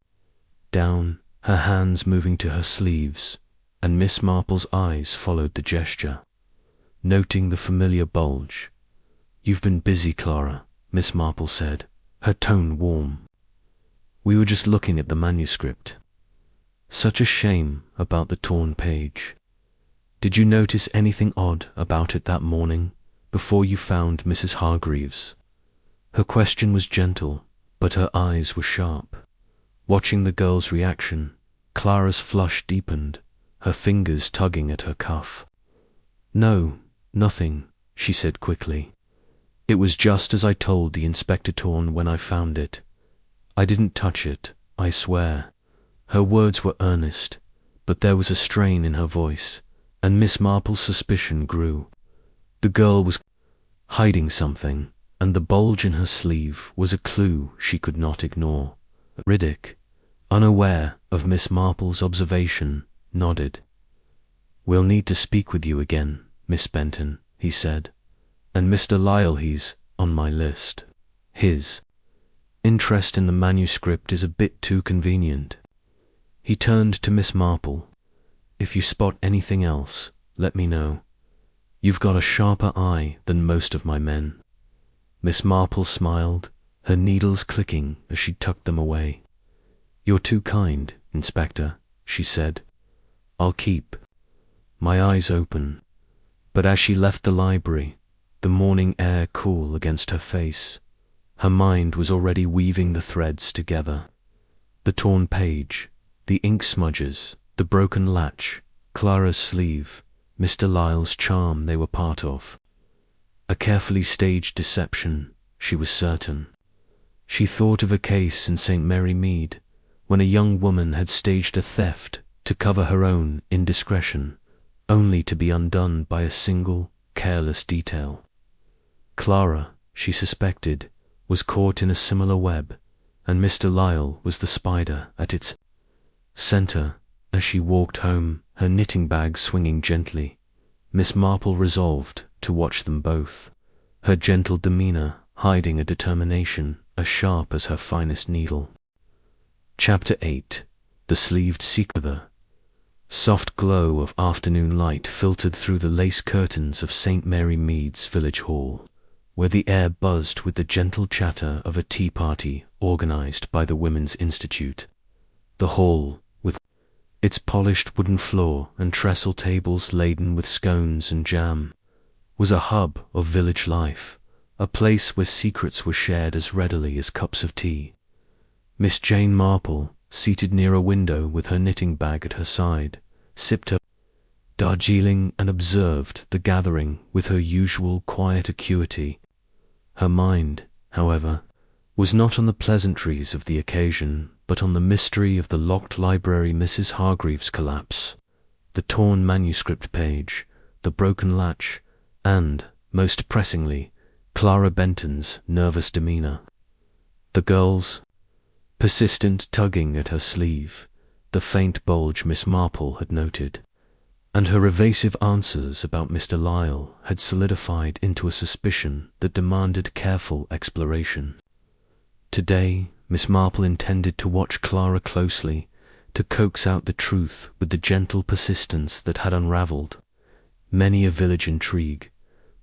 down, her hands moving to her sleeves, and Miss Marple's eyes followed the gesture, noting the familiar bulge. You've been busy, Clara, Miss Marple said, her tone warm. We were just looking at the manuscript. Such a shame about the torn page. Did you notice anything odd about it that morning, before you found Mrs. Hargreaves? Her question was gentle, but her eyes were sharp. Watching the girl's reaction, Clara's flush deepened, her fingers tugging at her cuff. No, nothing, she said quickly. It was just as I told the Inspector Torn when I found it. I didn't touch it, I swear. Her words were earnest, but there was a strain in her voice, and Miss Marple's suspicion grew. The girl was hiding something, and the bulge in her sleeve was a clue she could not ignore. Riddick, unaware of Miss Marple's observation, nodded. "We'll need to speak with you again, Miss Benton," he said. "And Mr. Lyle, he's on my list. His interest in the manuscript is a bit too convenient." He turned to Miss Marple. "If you spot anything else, let me know. You've got a sharper eye than most of my men." Miss Marple smiled, her needles clicking as she tucked them away. "You're too kind, Inspector," she said. "I'll keep my eyes open." But as she left the library, the morning air cool against her face, her mind was already weaving the threads together. The torn page, the ink smudges, the broken latch, Clara's sleeve, Mr. Lyle's charm they were part of. A carefully staged deception, she was certain. She thought of a case in St. Mary Mead, when a young woman had staged a theft to cover her own indiscretion, only to be undone by a single, careless detail. Clara, she suspected, was caught in a similar web, and Mr. Lyle was the spider at its center. As she walked home, her knitting bag swinging gently, Miss Marple resolved to watch them both, her gentle demeanor hiding a determination as sharp as her finest needle. Chapter 8. The Sleeved Secret. The soft glow of afternoon light filtered through the lace curtains of St. Mary Mead's village hall, where the air buzzed with the gentle chatter of a tea party organized by the Women's Institute. The hall, with its polished wooden floor and trestle tables laden with scones and jam, was a hub of village life, a place where secrets were shared as readily as cups of tea. Miss Jane Marple, seated near a window with her knitting bag at her side, sipped her Darjeeling and observed the gathering with her usual quiet acuity. Her mind, however, was not on the pleasantries of the occasion, but on the mystery of the locked library, Mrs. Hargreaves' collapse, the torn manuscript page, the broken latch, and, most pressingly, Clara Benton's nervous demeanor. The girl's persistent tugging at her sleeve, the faint bulge Miss Marple had noted, and her evasive answers about Mr. Lyle had solidified into a suspicion that demanded careful exploration. Today, Miss Marple intended to watch Clara closely, to coax out the truth with the gentle persistence that had unraveled many a village intrigue.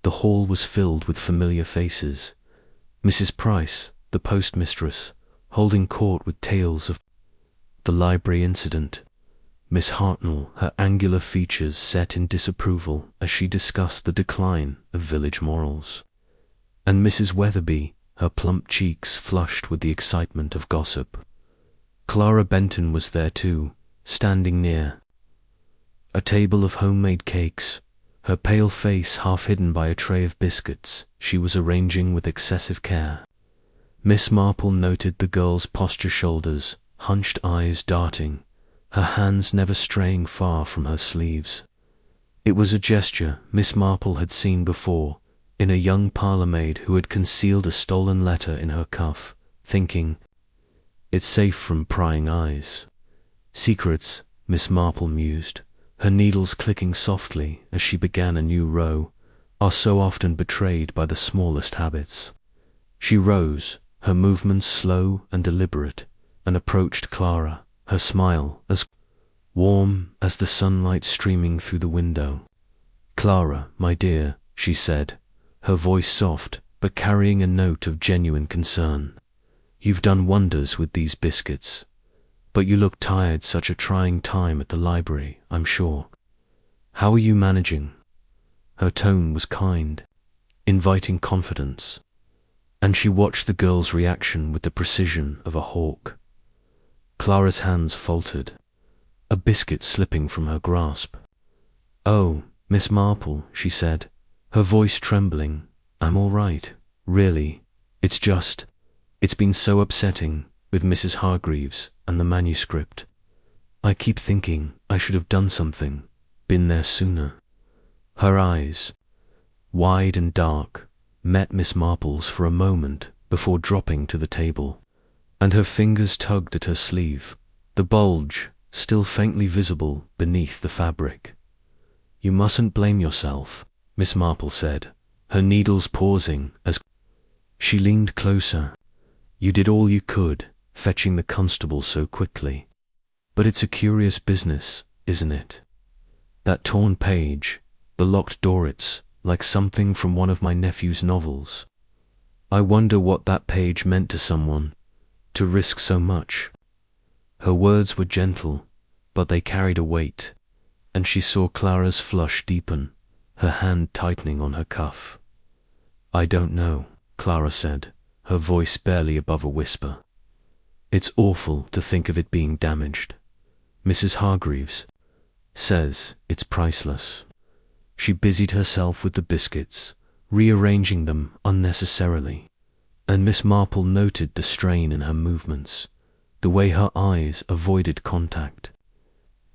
The hall was filled with familiar faces. Mrs. Price, the postmistress, holding court with tales of the library incident. Miss Hartnell, her angular features set in disapproval as she discussed the decline of village morals. And Mrs. Weatherby, her plump cheeks flushed with the excitement of gossip. Clara Benton was there too, standing near a table of homemade cakes, her pale face half hidden by a tray of biscuits she was arranging with excessive care. Miss Marple noted the girl's posture, shoulders, hunched eyes darting, her hands never straying far from her sleeves. It was a gesture Miss Marple had seen before, in a young parlour-maid who had concealed a stolen letter in her cuff, thinking, "It's safe from prying eyes." Secrets, Miss Marple mused, her needles clicking softly as she began a new row, are so often betrayed by the smallest habits. She rose, her movements slow and deliberate, and approached Clara, her smile as warm as the sunlight streaming through the window. "Clara, my dear," she said, her voice soft but carrying a note of genuine concern. "You've done wonders with these biscuits, but you look tired. Such a trying time at the library, I'm sure. How are you managing?" Her tone was kind, inviting confidence, and she watched the girl's reaction with the precision of a hawk. Clara's hands faltered, a biscuit slipping from her grasp. "Oh, Miss Marple," she said, her voice trembling, "I'm all right, really. It's been so upsetting with Mrs. Hargreaves and the manuscript." I keep thinking I should have done something, been there sooner." Her eyes, wide and dark, met Miss Marple's for a moment before dropping to the table, and her fingers tugged at her sleeve, the bulge still faintly visible beneath the fabric. "You mustn't blame yourself," Miss Marple said, her needles pausing as she leaned closer. "You did all you could, fetching the constable so quickly. But it's a curious business, isn't it? That torn page, the locked door, it's like something from one of my nephew's novels. I wonder what that page meant to someone, to risk so much." Her words were gentle, but they carried a weight, and she saw Clara's flush deepen, her hand tightening on her cuff. "I don't know," Clara said, her voice barely above a whisper. "It's awful to think of it being damaged. Mrs. Hargreaves says it's priceless." She busied herself with the biscuits, rearranging them unnecessarily, and Miss Marple noted the strain in her movements, the way her eyes avoided contact.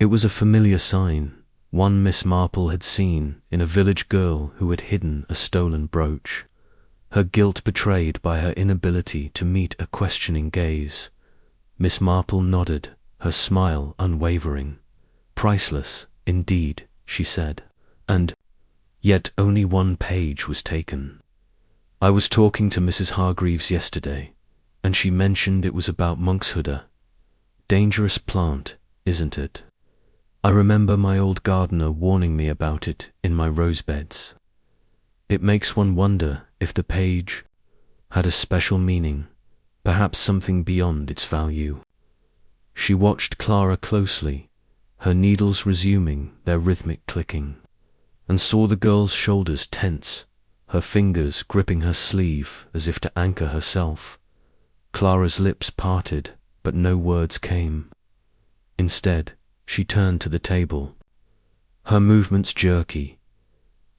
It was a familiar sign, one Miss Marple had seen in a village girl who had hidden a stolen brooch, her guilt betrayed by her inability to meet a questioning gaze. Miss Marple nodded, her smile unwavering. "Priceless, indeed," she said, "and yet only one page was taken. I was talking to Mrs. Hargreaves yesterday, and she mentioned it was about monkshood. Dangerous plant, isn't it? I remember my old gardener warning me about it in my rose beds. It makes one wonder if the page had a special meaning, perhaps something beyond its value." She watched Clara closely, her needles resuming their rhythmic clicking, and saw the girl's shoulders tense, her fingers gripping her sleeve as if to anchor herself. Clara's lips parted, but no words came. Instead, she turned to the table, her movements jerky.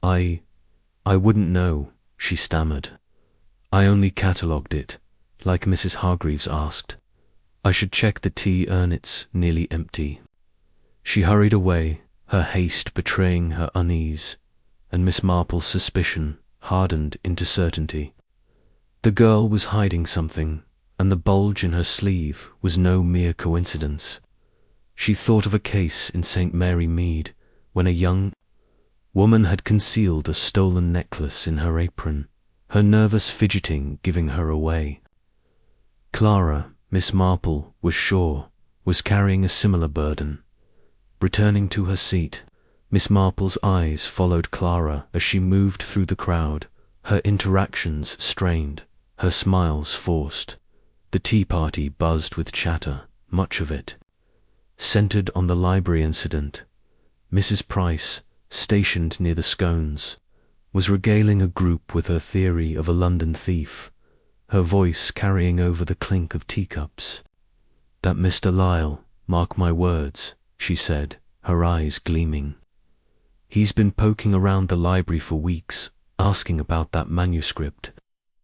I wouldn't know," she stammered. "I only catalogued it, like Mrs. Hargreaves asked. I should check the tea urn, it's nearly empty." She hurried away, her haste betraying her unease, and Miss Marple's suspicion hardened into certainty. The girl was hiding something, and the bulge in her sleeve was no mere coincidence. She thought of a case in St. Mary Mead, when a young woman had concealed a stolen necklace in her apron, her nervous fidgeting giving her away. Clara, Miss Marple was sure, was carrying a similar burden. Returning to her seat, Miss Marple's eyes followed Clara as she moved through the crowd, her interactions strained, her smiles forced. The tea party buzzed with chatter, much of it centered on the library incident. Mrs. Price, stationed near the scones, was regaling a group with her theory of a London thief, her voice carrying over the clink of teacups. "That Mr. Lyle, mark my words," she said, her eyes gleaming. "He's been poking around the library for weeks, asking about that manuscript.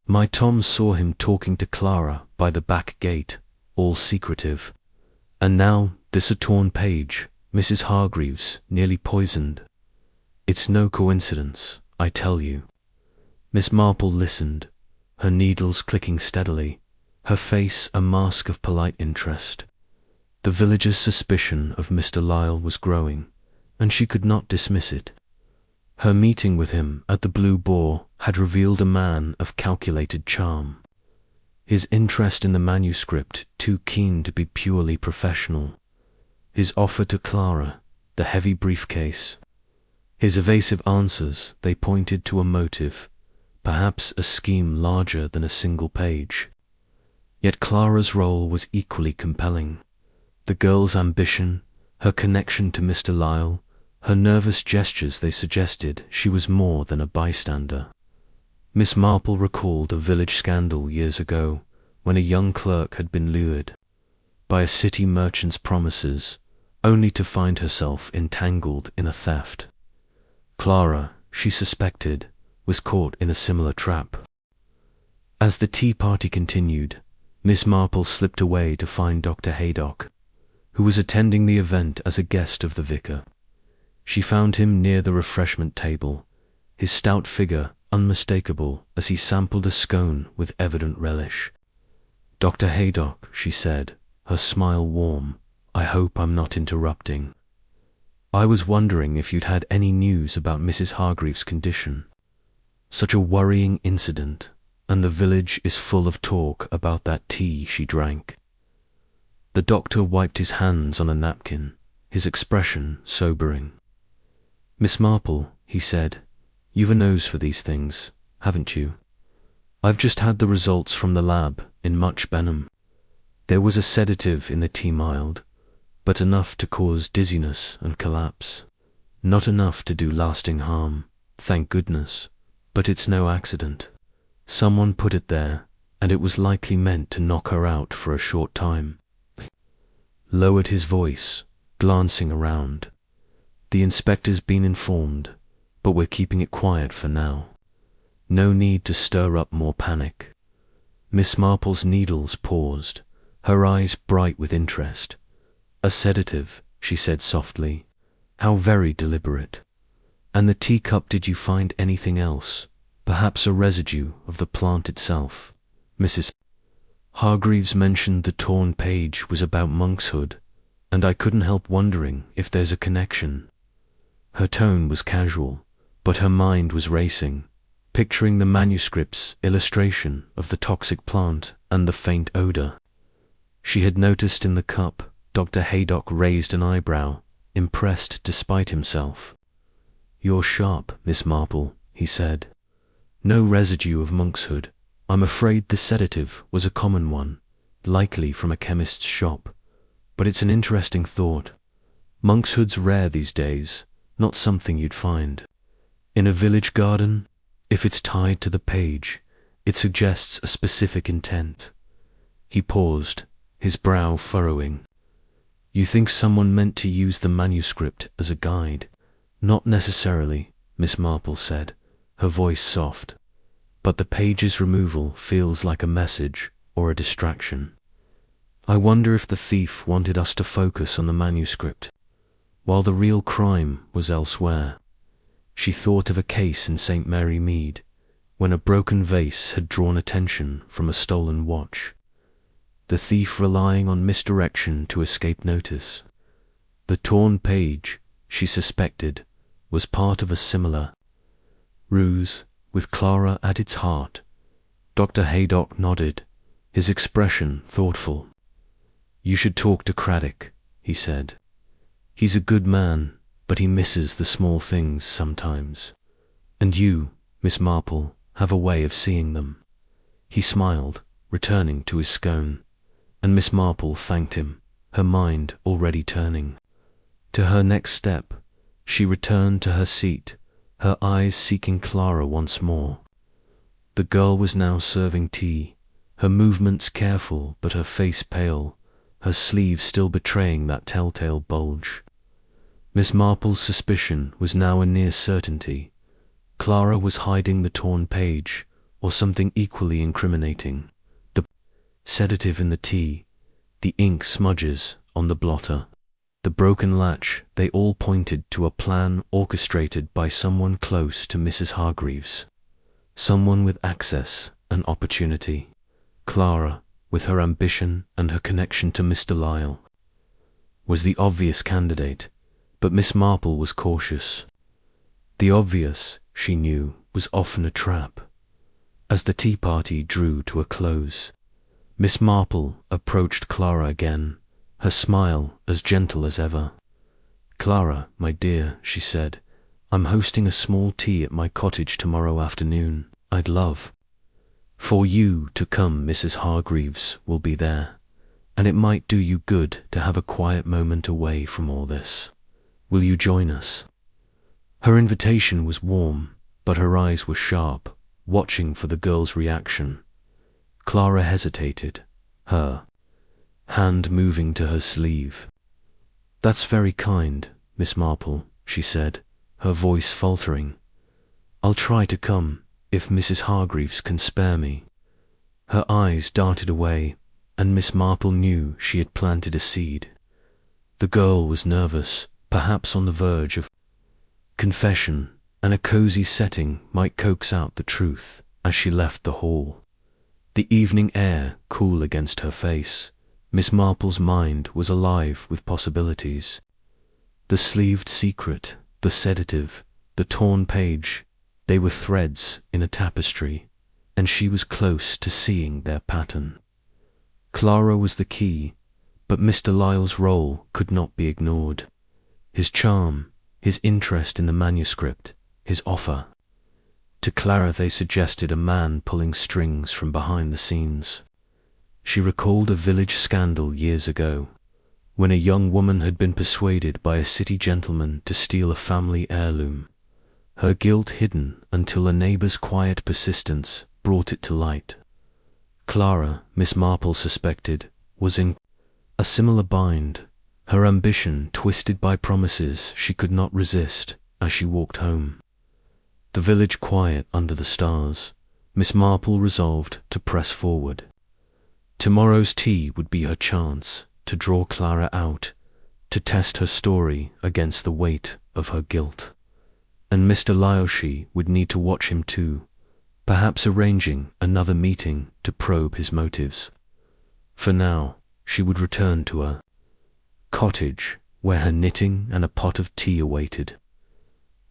My Tom saw him talking to Clara by the back gate, all secretive. And now this a torn page, Mrs. Hargreaves nearly poisoned. It's no coincidence, I tell you." Miss Marple listened, her needles clicking steadily, her face a mask of polite interest. The villager's suspicion of Mr. Lyle was growing, and she could not dismiss it. Her meeting with him at the Blue Boar had revealed a man of calculated charm. His interest in the manuscript too keen to be purely professional. His offer to Clara, the heavy briefcase. His evasive answers, they pointed to a motive, perhaps a scheme larger than a single page. Yet Clara's role was equally compelling. The girl's ambition, her connection to Mr. Lyle, her nervous gestures, they suggested she was more than a bystander. Miss Marple recalled a village scandal years ago when a young clerk had been lured by a city merchant's promises, only to find herself entangled in a theft. Clara, she suspected, was caught in a similar trap. As the tea party continued, Miss Marple slipped away to find Dr. Haydock. who was attending the event as a guest of the vicar. She found him near the refreshment table, his stout figure unmistakable as he sampled a scone with evident relish. "Dr. Haydock," she said, her smile warm, "I hope I'm not interrupting. I was wondering if you'd had any news about Mrs. Hargreaves' condition. Such a worrying incident, and the village is full of talk about that tea she drank." The doctor wiped his hands on a napkin, his expression sobering. "Miss Marple," he said, "you've a nose for these things, haven't you? I've just had the results from the lab in Much Benham. There was a sedative in the tea, mild, but enough to cause dizziness and collapse. Not enough to do lasting harm, thank goodness, but it's no accident. Someone put it there, and it was likely meant to knock her out for a short time." Lowered his voice, glancing around. "The inspector's been informed, but we're keeping it quiet for now. No need to stir up more panic." Miss Marple's needles paused, her eyes bright with interest. "A sedative," she said softly. "How very deliberate. And the teacup, did you find anything else? Perhaps a residue of the plant itself?" Mrs. Hargreaves mentioned the torn page was about monkshood, and I couldn't help wondering if there's a connection. Her tone was casual, but her mind was racing, picturing the manuscript's illustration of the toxic plant and the faint odor. She had noticed in the cup. Dr. Haydock raised an eyebrow, impressed despite himself. "You're sharp, Miss Marple," he said. "No residue of monkshood. I'm afraid the sedative was a common one, likely from a chemist's shop. But it's an interesting thought. Monkshood's rare these days, not something you'd find in a village garden. If it's tied to the page, it suggests a specific intent." He paused, his brow furrowing. "You think someone meant to use the manuscript as a guide?" "Not necessarily," Miss Marple said, her voice soft. "But the page's removal feels like a message or a distraction. I wonder if the thief wanted us to focus on the manuscript, while the real crime was elsewhere." She thought of a case in St. Mary Mead, when a broken vase had drawn attention from a stolen watch. The thief relying on misdirection to escape notice. The torn page, she suspected, was part of a similar ruse, with Clara at its heart. Dr. Haydock nodded, his expression thoughtful. "You should talk to Craddock," he said. "He's a good man, but he misses the small things sometimes. And you, Miss Marple, have a way of seeing them." He smiled, returning to his scone, and Miss Marple thanked him, her mind already turning to her next step. She returned to her seat, her eyes seeking Clara once more. The girl was now serving tea, her movements careful but her face pale, her sleeve still betraying that telltale bulge. Miss Marple's suspicion was now a near certainty. Clara was hiding the torn page, or something equally incriminating. The sedative in the tea, the ink smudges on the blotter, the broken latch, they all pointed to a plan orchestrated by someone close to Mrs. Hargreaves. Someone with access and opportunity. Clara, with her ambition and her connection to Mr. Lyle, was the obvious candidate, but Miss Marple was cautious. The obvious, she knew, was often a trap. As the tea party drew to a close, Miss Marple approached Clara again, her smile as gentle as ever. "Clara, my dear," she said, "I'm hosting a small tea at my cottage tomorrow afternoon. I'd love for you to come. Mrs. Hargreaves will be there, and it might do you good to have a quiet moment away from all this. Will you join us?" Her invitation was warm, but her eyes were sharp, watching for the girl's reaction. Clara hesitated, her hand moving to her sleeve. "That's very kind, Miss Marple," she said, her voice faltering. "I'll try to come, if Mrs. Hargreaves can spare me." Her eyes darted away, and Miss Marple knew she had planted a seed. The girl was nervous, perhaps on the verge of confession, and a cozy setting might coax out the truth as she left the hall. The evening air cool against her face, Miss Marple's mind was alive with possibilities. The sleeved secret, the sedative, the torn page, they were threads in a tapestry, and she was close to seeing their pattern. Clara was the key, but Mr. Lyle's role could not be ignored. His charm, his interest in the manuscript, his offer. To Clara they suggested a man pulling strings from behind the scenes. She recalled a village scandal years ago, when a young woman had been persuaded by a city gentleman to steal a family heirloom, her guilt hidden until a neighbour's quiet persistence brought it to light. Clara, Miss Marple suspected, was in a similar bind, her ambition twisted by promises she could not resist as she walked home. The village quiet under the stars, Miss Marple resolved to press forward. Tomorrow's tea would be her chance to draw Clara out, to test her story against the weight of her guilt. And Mr. Lyle would need to watch him too, perhaps arranging another meeting to probe his motives. For now, she would return to her cottage, where her knitting and a pot of tea awaited.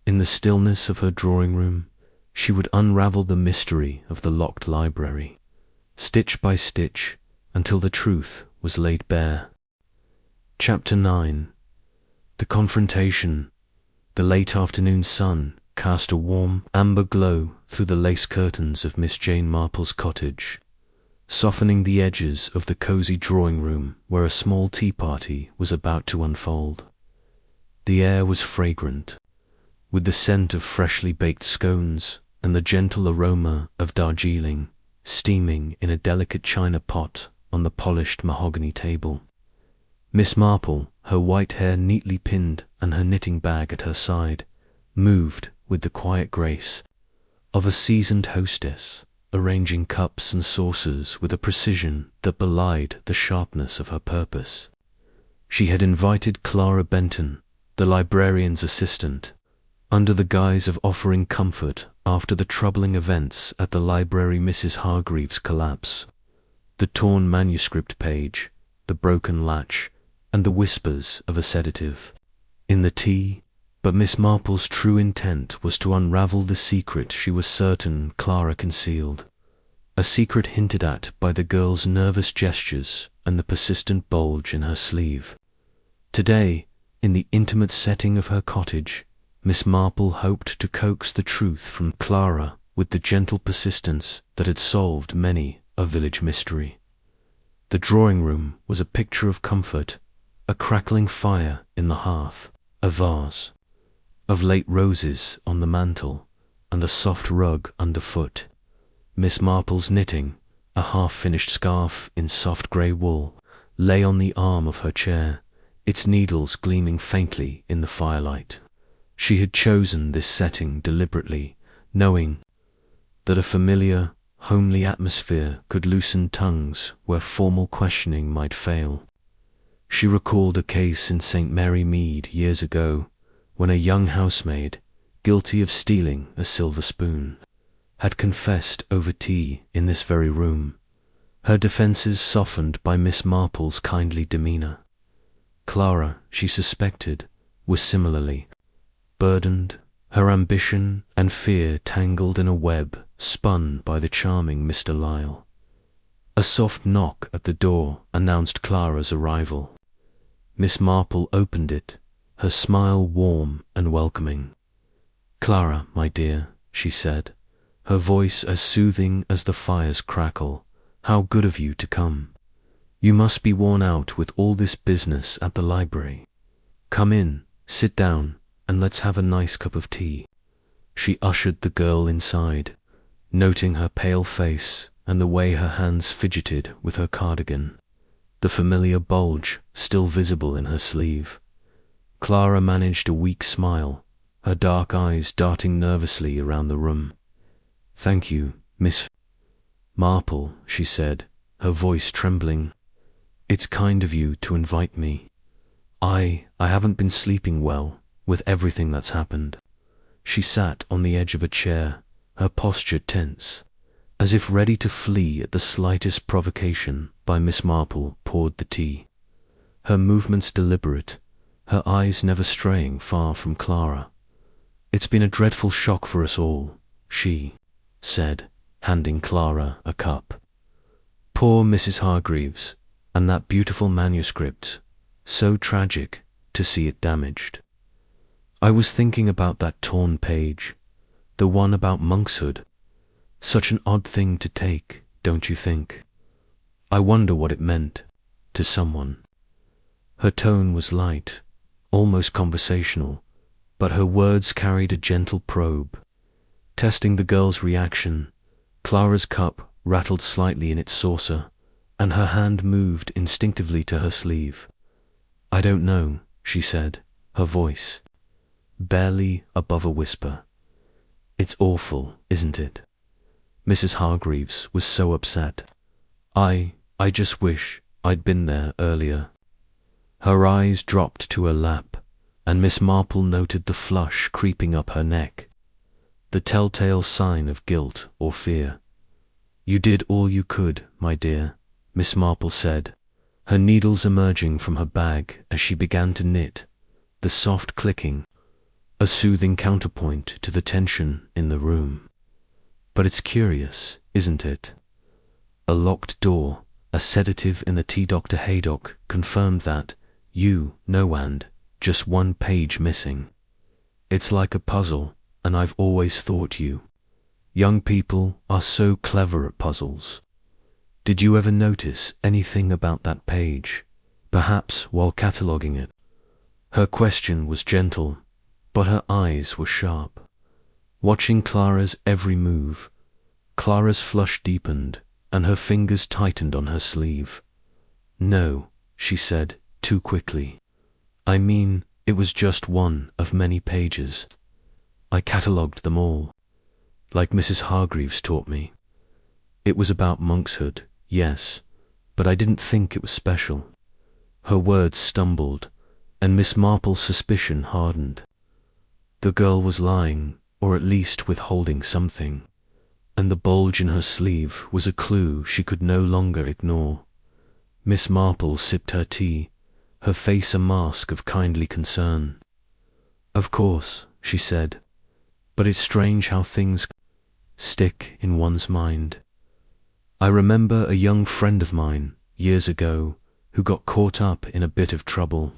In the stillness of her drawing room, she would unravel the mystery of the locked library, stitch by stitch, until the truth was laid bare. Chapter 9. The confrontation. The late afternoon sun cast a warm, amber glow through the lace curtains of Miss Jane Marple's cottage, softening the edges of the cosy drawing room where a small tea party was about to unfold. The air was fragrant, with the scent of freshly baked scones and the gentle aroma of Darjeeling steaming in a delicate china pot on the polished mahogany table. Miss Marple, her white hair neatly pinned and her knitting bag at her side, moved with the quiet grace of a seasoned hostess, arranging cups and saucers with a precision that belied the sharpness of her purpose. She had invited Clara Benton, the librarian's assistant, under the guise of offering comfort after the troubling events at the library. Mrs. Hargreaves' collapse, the torn manuscript page, the broken latch, and the whispers of a sedative in the tea, but Miss Marple's true intent was to unravel the secret she was certain Clara concealed, a secret hinted at by the girl's nervous gestures and the persistent bulge in her sleeve. Today, in the intimate setting of her cottage, Miss Marple hoped to coax the truth from Clara with the gentle persistence that had solved many a village mystery. The drawing room was a picture of comfort, a crackling fire in the hearth, a vase of late roses on the mantel, and a soft rug underfoot. Miss Marple's knitting, a half-finished scarf in soft grey wool, lay on the arm of her chair, its needles gleaming faintly in the firelight. She had chosen this setting deliberately, knowing that a familiar, homely atmosphere could loosen tongues where formal questioning might fail. She recalled a case in St. Mary Mead years ago, when a young housemaid, guilty of stealing a silver spoon, had confessed over tea in this very room, her defences softened by Miss Marple's kindly demeanour. Clara, she suspected, was similarly burdened, her ambition and fear tangled in a web spun by the charming Mr. Lyle. A soft knock at the door announced Clara's arrival. Miss Marple opened it, her smile warm and welcoming. "Clara, my dear," she said, her voice as soothing as the fire's crackle, "how good of you to come. You must be worn out with all this business at the library. Come in, sit down, and let's have a nice cup of tea." She ushered the girl inside, noting her pale face and the way her hands fidgeted with her cardigan, the familiar bulge still visible in her sleeve. Clara managed a weak smile, her dark eyes darting nervously around the room. "Thank you, Miss Marple," she said, her voice trembling. "It's kind of you to invite me. I haven't been sleeping well with everything that's happened. She sat on the edge of a chair, her posture tense, as if ready to flee at the slightest provocation. Miss Marple poured the tea, her movements deliberate, her eyes never straying far from Clara. It's been a dreadful shock for us all, she said, handing Clara a cup. Poor Mrs. Hargreaves, and that beautiful manuscript, so tragic to see it damaged. I was thinking about that torn page, the one about monkshood. Such an odd thing to take, don't you think? I wonder what it meant to someone. Her tone was light, almost conversational, but her words carried a gentle probe. Testing the girl's reaction, Clara's cup rattled slightly in its saucer, and her hand moved instinctively to her sleeve. I don't know, she said, her voice barely above a whisper. It's awful, isn't it? Mrs. Hargreaves was so upset. I just wish I'd been there earlier. Her eyes dropped to her lap, and Miss Marple noted the flush creeping up her neck, the telltale sign of guilt or fear. You did all you could, my dear, Miss Marple said, her needles emerging from her bag as she began to knit, the soft clicking, a soothing counterpoint to the tension in the room. But it's curious, isn't it? A locked door, a sedative in the tea. Dr. Haydock confirmed that, you know, and just one page missing. It's like a puzzle, and I've always thought you young people are so clever at puzzles. Did you ever notice anything about that page, perhaps while cataloguing it? Her question was gentle, but her eyes were sharp, watching Clara's every move. Clara's flush deepened, and her fingers tightened on her sleeve. No, she said, too quickly. I mean, it was just one of many pages. I catalogued them all, like Mrs. Hargreaves taught me. It was about monkshood, yes, but I didn't think it was special. Her words stumbled, and Miss Marple's suspicion hardened. The girl was lying, or at least withholding something, and the bulge in her sleeve was a clue she could no longer ignore. Miss Marple sipped her tea, her face a mask of kindly concern. Of course, she said, but it's strange how things stick in one's mind. I remember a young friend of mine, years ago, who got caught up in a bit of trouble.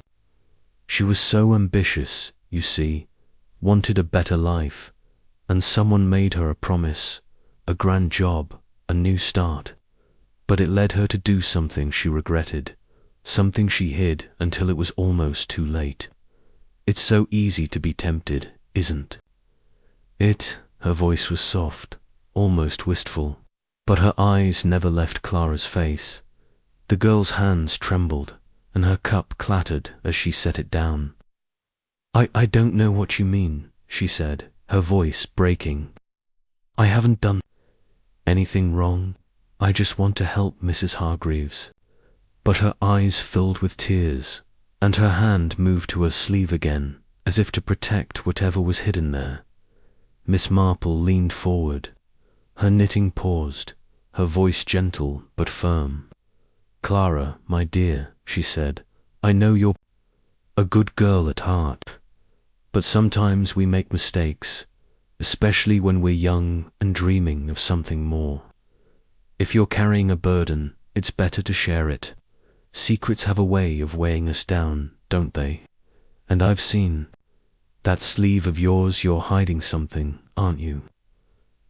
She was so ambitious, you see, wanted a better life, and someone made her a promise, a grand job, a new start. But it led her to do something she regretted, something she hid until it was almost too late. It's so easy to be tempted, isn't it? Her voice was soft, almost wistful, but her eyes never left Clara's face. The girl's hands trembled, and her cup clattered as she set it down. I don't know what you mean, she said, her voice breaking. I haven't done anything wrong. I just want to help Mrs. Hargreaves. But her eyes filled with tears, and her hand moved to her sleeve again, as if to protect whatever was hidden there. Miss Marple leaned forward. Her knitting paused, her voice gentle but firm. Clara, my dear, she said, I know you're a good girl at heart, but sometimes we make mistakes, especially when we're young and dreaming of something more. If you're carrying a burden, it's better to share it. Secrets have a way of weighing us down, don't they? And I've seen that sleeve of yours. You're hiding something, aren't you?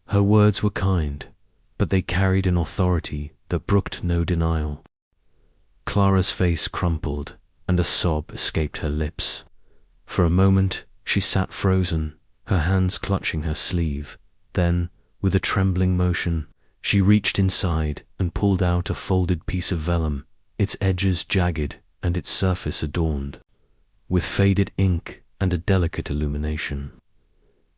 Her words were kind, but they carried an authority that brooked no denial. Clara's face crumpled, and a sob escaped her lips. For a moment, she sat frozen, her hands clutching her sleeve. Then, with a trembling motion, she reached inside and pulled out a folded piece of vellum, its edges jagged and its surface adorned with faded ink and a delicate illumination.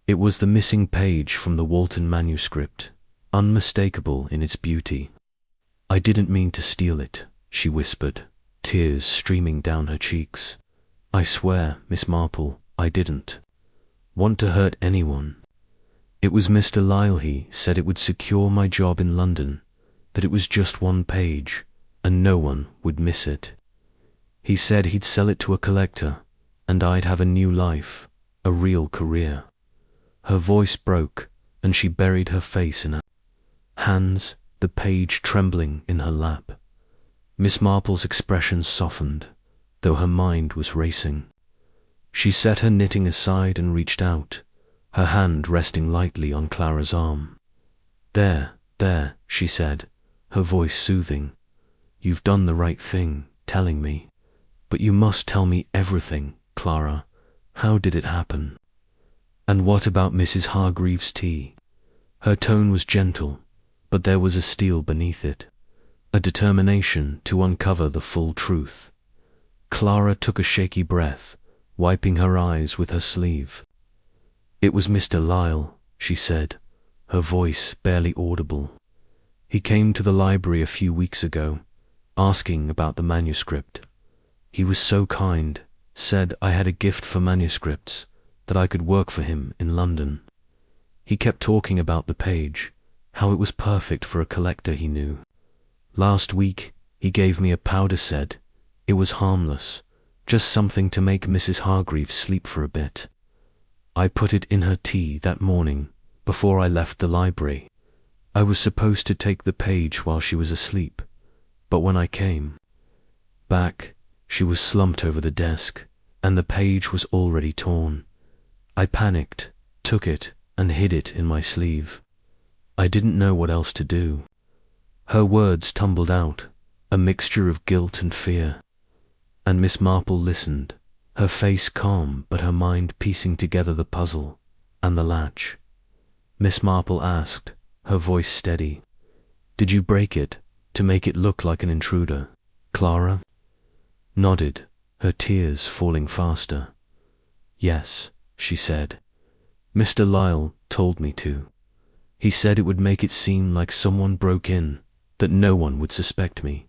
It was the missing page from the Walton manuscript, unmistakable in its beauty. I didn't mean to steal it, she whispered, tears streaming down her cheeks. I swear, Miss Marple, I didn't want to hurt anyone. It was Mr. Lyle. He said it would secure my job in London, that it was just one page, and no one would miss it. He said he'd sell it to a collector, and I'd have a new life, a real career. Her voice broke, and she buried her face in her hands, the page trembling in her lap. Miss Marple's expression softened, though her mind was racing. She set her knitting aside and reached out, her hand resting lightly on Clara's arm. There, she said, her voice soothing. You've done the right thing, telling me. But you must tell me everything, Clara. How did it happen? And what about Mrs. Hargreaves' tea? Her tone was gentle, but there was a steel beneath it, a determination to uncover the full truth. Clara took a shaky breath, wiping her eyes with her sleeve. It was Mr. Lyle, she said, her voice barely audible. He came to the library a few weeks ago, asking about the manuscript. He was so kind, said I had a gift for manuscripts, that I could work for him in London. He kept talking about the page, how it was perfect for a collector he knew. Last week, he gave me a powder set. It was harmless, just something to make Mrs. Hargreaves sleep for a bit. I put it in her tea that morning, before I left the library. I was supposed to take the page while she was asleep, but when I came back, she was slumped over the desk, and the page was already torn. I panicked, took it, and hid it in my sleeve. I didn't know what else to do. Her words tumbled out, a mixture of guilt and fear. And Miss Marple listened, her face calm but her mind piecing together the puzzle and the latch. Miss Marple asked, her voice steady, "Did you break it to make it look like an intruder?" Clara nodded, her tears falling faster. "Yes," she said. "Mr. Lyle told me to. He said it would make it seem like someone broke in, that no one would suspect me.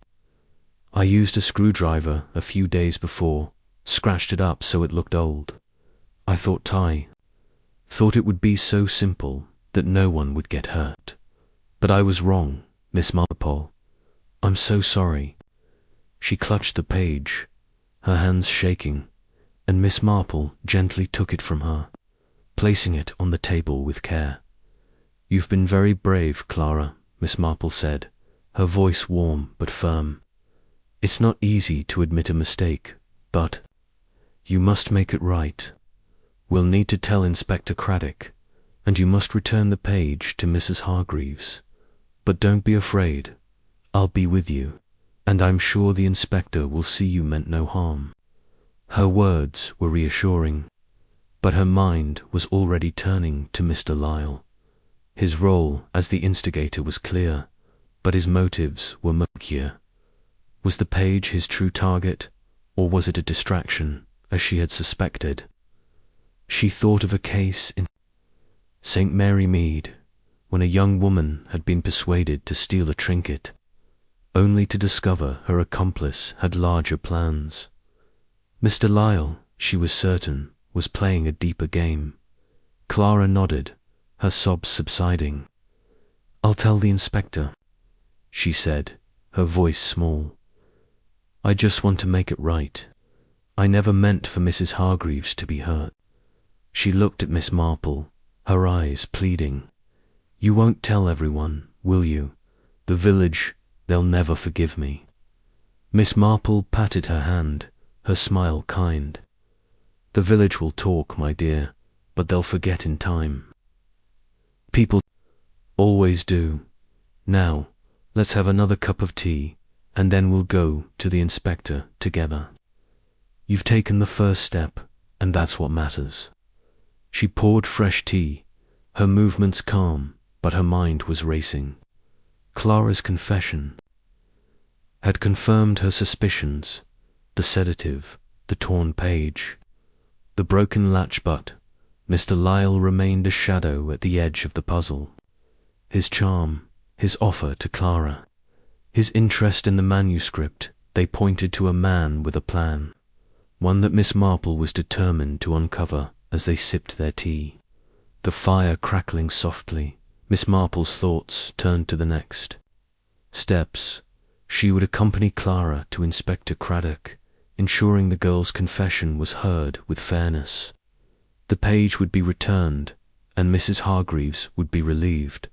I used a screwdriver a few days before, scratched it up so it looked old. I thought it would be so simple that no one would get hurt. But I was wrong, Miss Marple. I'm so sorry." She clutched the page, her hands shaking, and Miss Marple gently took it from her, placing it on the table with care. "You've been very brave, Clara," Miss Marple said, her voice warm but firm. "It's not easy to admit a mistake, but you must make it right. We'll need to tell Inspector Craddock, and you must return the page to Mrs. Hargreaves. But don't be afraid. I'll be with you, and I'm sure the inspector will see you meant no harm." Her words were reassuring, but her mind was already turning to Mr. Lyle. His role as the instigator was clear, but his motives were murkier. Was the page his true target, or was it a distraction, as she had suspected? She thought of a case in St. Mary Mead, when a young woman had been persuaded to steal a trinket, only to discover her accomplice had larger plans. Mr. Lyle, she was certain, was playing a deeper game. Clara nodded, her sobs subsiding. "I'll tell the inspector," she said, her voice small. "I just want to make it right. I never meant for Mrs. Hargreaves to be hurt." She looked at Miss Marple, her eyes pleading. "You won't tell everyone, will you? The village, they'll never forgive me." Miss Marple patted her hand, her smile kind. "The village will talk, my dear, but they'll forget in time. People always do. Now, let's have another cup of tea, and then we'll go to the inspector together. You've taken the first step, and that's what matters." She poured fresh tea, her movements calm, but her mind was racing. Clara's confession had confirmed her suspicions, the sedative, the torn page, the broken latch, but Mr. Lyle remained a shadow at the edge of the puzzle. His charm, his offer to Clara, his interest in the manuscript, they pointed to a man with a plan. one that Miss Marple was determined to uncover as they sipped their tea. The fire crackling softly, Miss Marple's thoughts turned to the next steps. She would accompany Clara to Inspector Craddock, ensuring the girl's confession was heard with fairness. The page would be returned, and Mrs. Hargreaves would be relieved,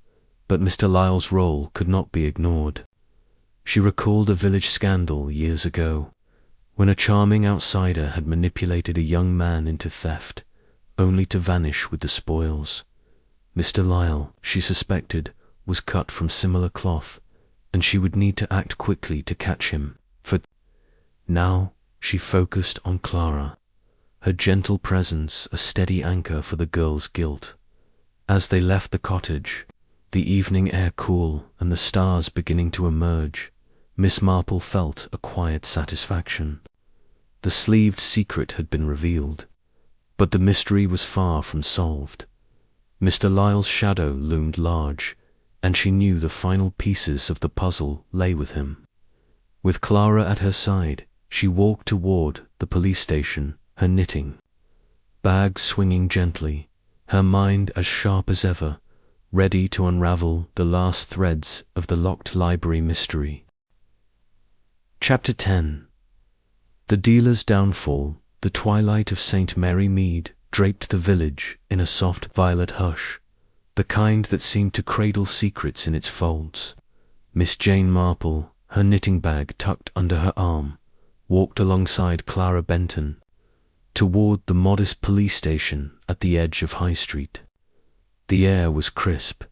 but Mr. Lyle's role could not be ignored. She recalled a village scandal years ago, when a charming outsider had manipulated a young man into theft, only to vanish with the spoils. Mr. Lyle, she suspected, was cut from similar cloth, and she would need to act quickly to catch him. For now she focused on Clara, her gentle presence a steady anchor for the girl's guilt. As they left the cottage, the evening air cool and the stars beginning to emerge, Miss Marple felt a quiet satisfaction. The sleeved secret had been revealed, but the mystery was far from solved. Mr. Lyle's shadow loomed large, and she knew the final pieces of the puzzle lay with him. With Clara at her side, she walked toward the police station, her knitting bag swinging gently, her mind as sharp as ever, ready to unravel the last threads of the locked library mystery. Chapter 10. The dealer's downfall. The twilight of St. Mary Mead draped the village in a soft violet hush, the kind that seemed to cradle secrets in its folds. Miss Jane Marple, her knitting bag tucked under her arm, walked alongside Clara Benton toward the modest police station at the edge of High Street. The air was crisp,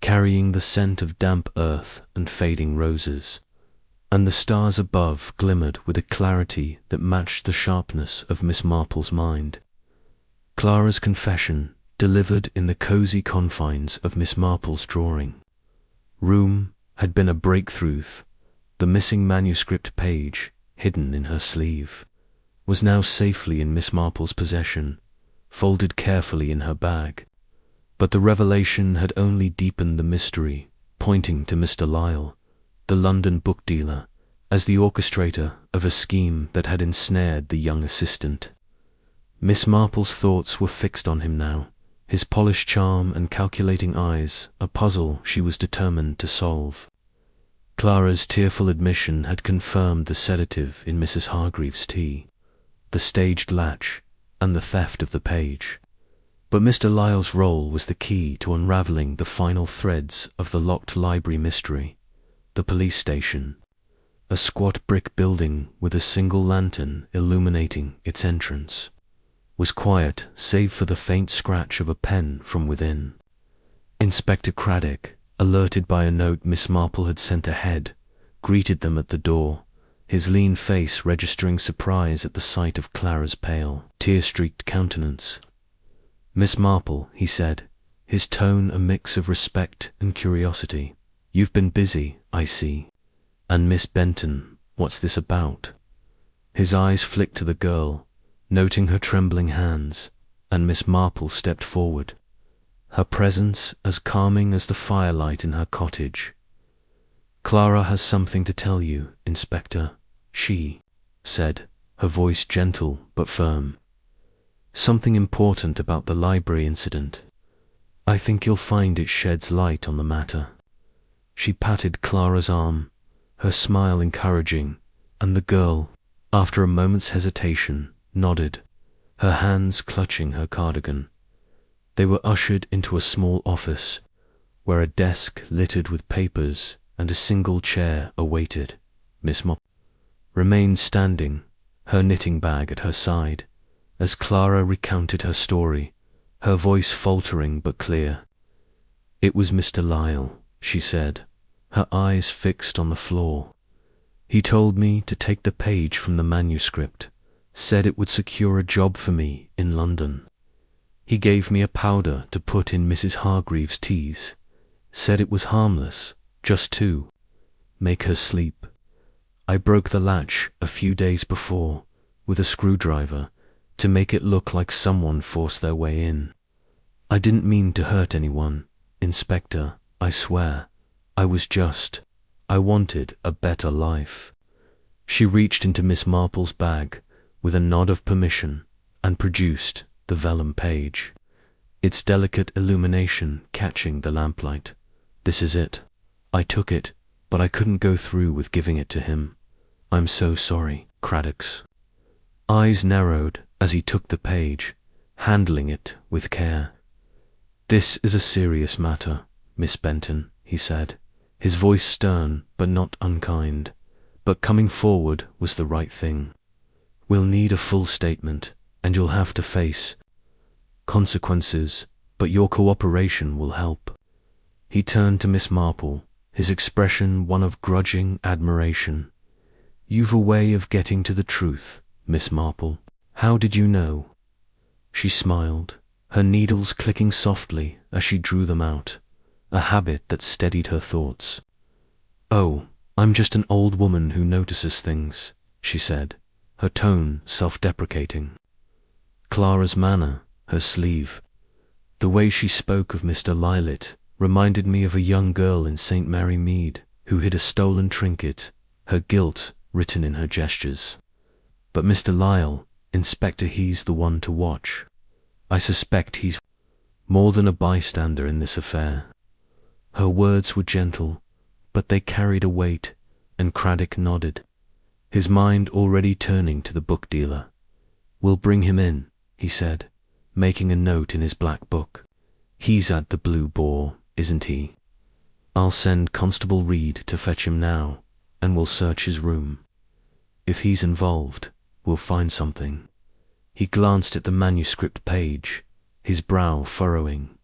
carrying the scent of damp earth and fading roses, and the stars above glimmered with a clarity that matched the sharpness of Miss Marple's mind. Clara's confession, delivered in the cozy confines of Miss Marple's drawing room, had been a breakthrough. The missing manuscript page, hidden in her sleeve, was now safely in Miss Marple's possession, folded carefully in her bag. But the revelation had only deepened the mystery, pointing to Mr. Lyle, the London book dealer, as the orchestrator of a scheme that had ensnared the young assistant. Miss Marple's thoughts were fixed on him now, his polished charm and calculating eyes, a puzzle she was determined to solve. Clara's tearful admission had confirmed the sedative in Mrs. Hargreaves' tea, the staged latch, and the theft of the page. But Mr. Lyle's role was the key to unraveling the final threads of the locked library mystery. The police station, a squat brick building with a single lantern illuminating its entrance, was quiet save for the faint scratch of a pen from within. Inspector Craddock, alerted by a note Miss Marple had sent ahead, greeted them at the door, his lean face registering surprise at the sight of Clara's pale, tear-streaked countenance. "Miss Marple," he said, his tone a mix of respect and curiosity. "You've been busy, I see. And Miss Benton, what's this about?" His eyes flicked to the girl, noting her trembling hands, and Miss Marple stepped forward, her presence as calming as the firelight in her cottage. "Clara has something to tell you, Inspector," she said, her voice gentle but firm. "Something important about the library incident. I think you'll find it sheds light on the matter." She patted Clara's arm, her smile encouraging, and the girl, after a moment's hesitation, nodded, her hands clutching her cardigan. They were ushered into a small office, where a desk littered with papers and a single chair awaited. Miss Marple remained standing, her knitting bag at her side, as Clara recounted her story, her voice faltering but clear. "It was Mr. Lyle," she said, her eyes fixed on the floor. "He told me to take the page from the manuscript, said it would secure a job for me in London. He gave me a powder to put in Mrs. Hargreaves' teas, said it was harmless, just to make her sleep. I broke the latch a few days before with a screwdriver to make it look like someone forced their way in. I didn't mean to hurt anyone, Inspector, I swear. I wanted a better life." She reached into Miss Marple's bag, with a nod of permission and produced the vellum page, its delicate illumination catching the lamplight. "This is it. I took it, but I couldn't go through with giving it to him. I'm so sorry." Craddock's eyes narrowed as he took the page, handling it with care. "This is a serious matter, Miss Benton," he said, his voice stern but not unkind. "But coming forward was the right thing. We'll need a full statement, and you'll have to face consequences, but your cooperation will help." He turned to Miss Marple, his expression one of grudging admiration. "You've a way of getting to the truth, Miss Marple. How did you know?" She smiled, her needles clicking softly as she drew them out, a habit that steadied her thoughts. "Oh, I'm just an old woman who notices things," she said, her tone self-deprecating. Clara's manner, her sleeve, the way she spoke of Mr. Lilet reminded me of a young girl in St. Mary Mead who hid a stolen trinket, her guilt written in her gestures. "But Mr. Lyle, Inspector, he's the one to watch. I suspect he's more than a bystander in this affair." Her words were gentle, but they carried a weight, and Craddock nodded, his mind already turning to the book dealer. "We'll bring him in," he said, making a note in his black book. "He's at the Blue Boar, isn't he? I'll send Constable Reed to fetch him now, and we'll search his room. If he's involved, we'll find something." He glanced at the manuscript page, his brow furrowing.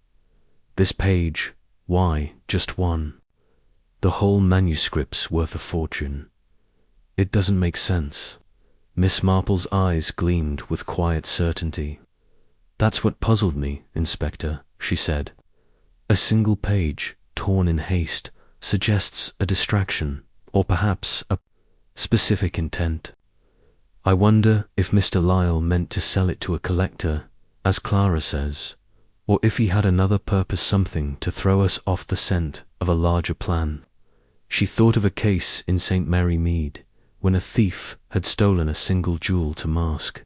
"This page, why just one? The whole manuscript's worth a fortune. It doesn't make sense." Miss Marple's eyes gleamed with quiet certainty. "That's what puzzled me, Inspector," she said. "A single page, torn in haste, suggests a distraction, or perhaps a specific intent. I wonder if Mr. Lyle meant to sell it to a collector, as Clara says, or if he had another purpose, something to throw us off the scent of a larger plan." She thought of a case in St. Mary Mead, when a thief had stolen a single jewel to mask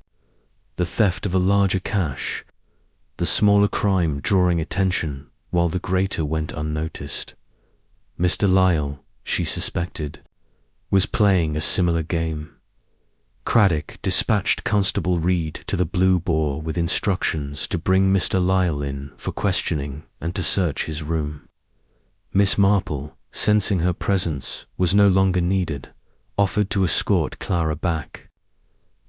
the theft of a larger cache, the smaller crime drawing attention while the greater went unnoticed. Mr. Lyle, she suspected, was playing a similar game. Craddock dispatched Constable Reed to the Blue Boar with instructions to bring Mr. Lyle in for questioning and to search his room. Miss Marple, sensing her presence was no longer needed, offered to escort Clara back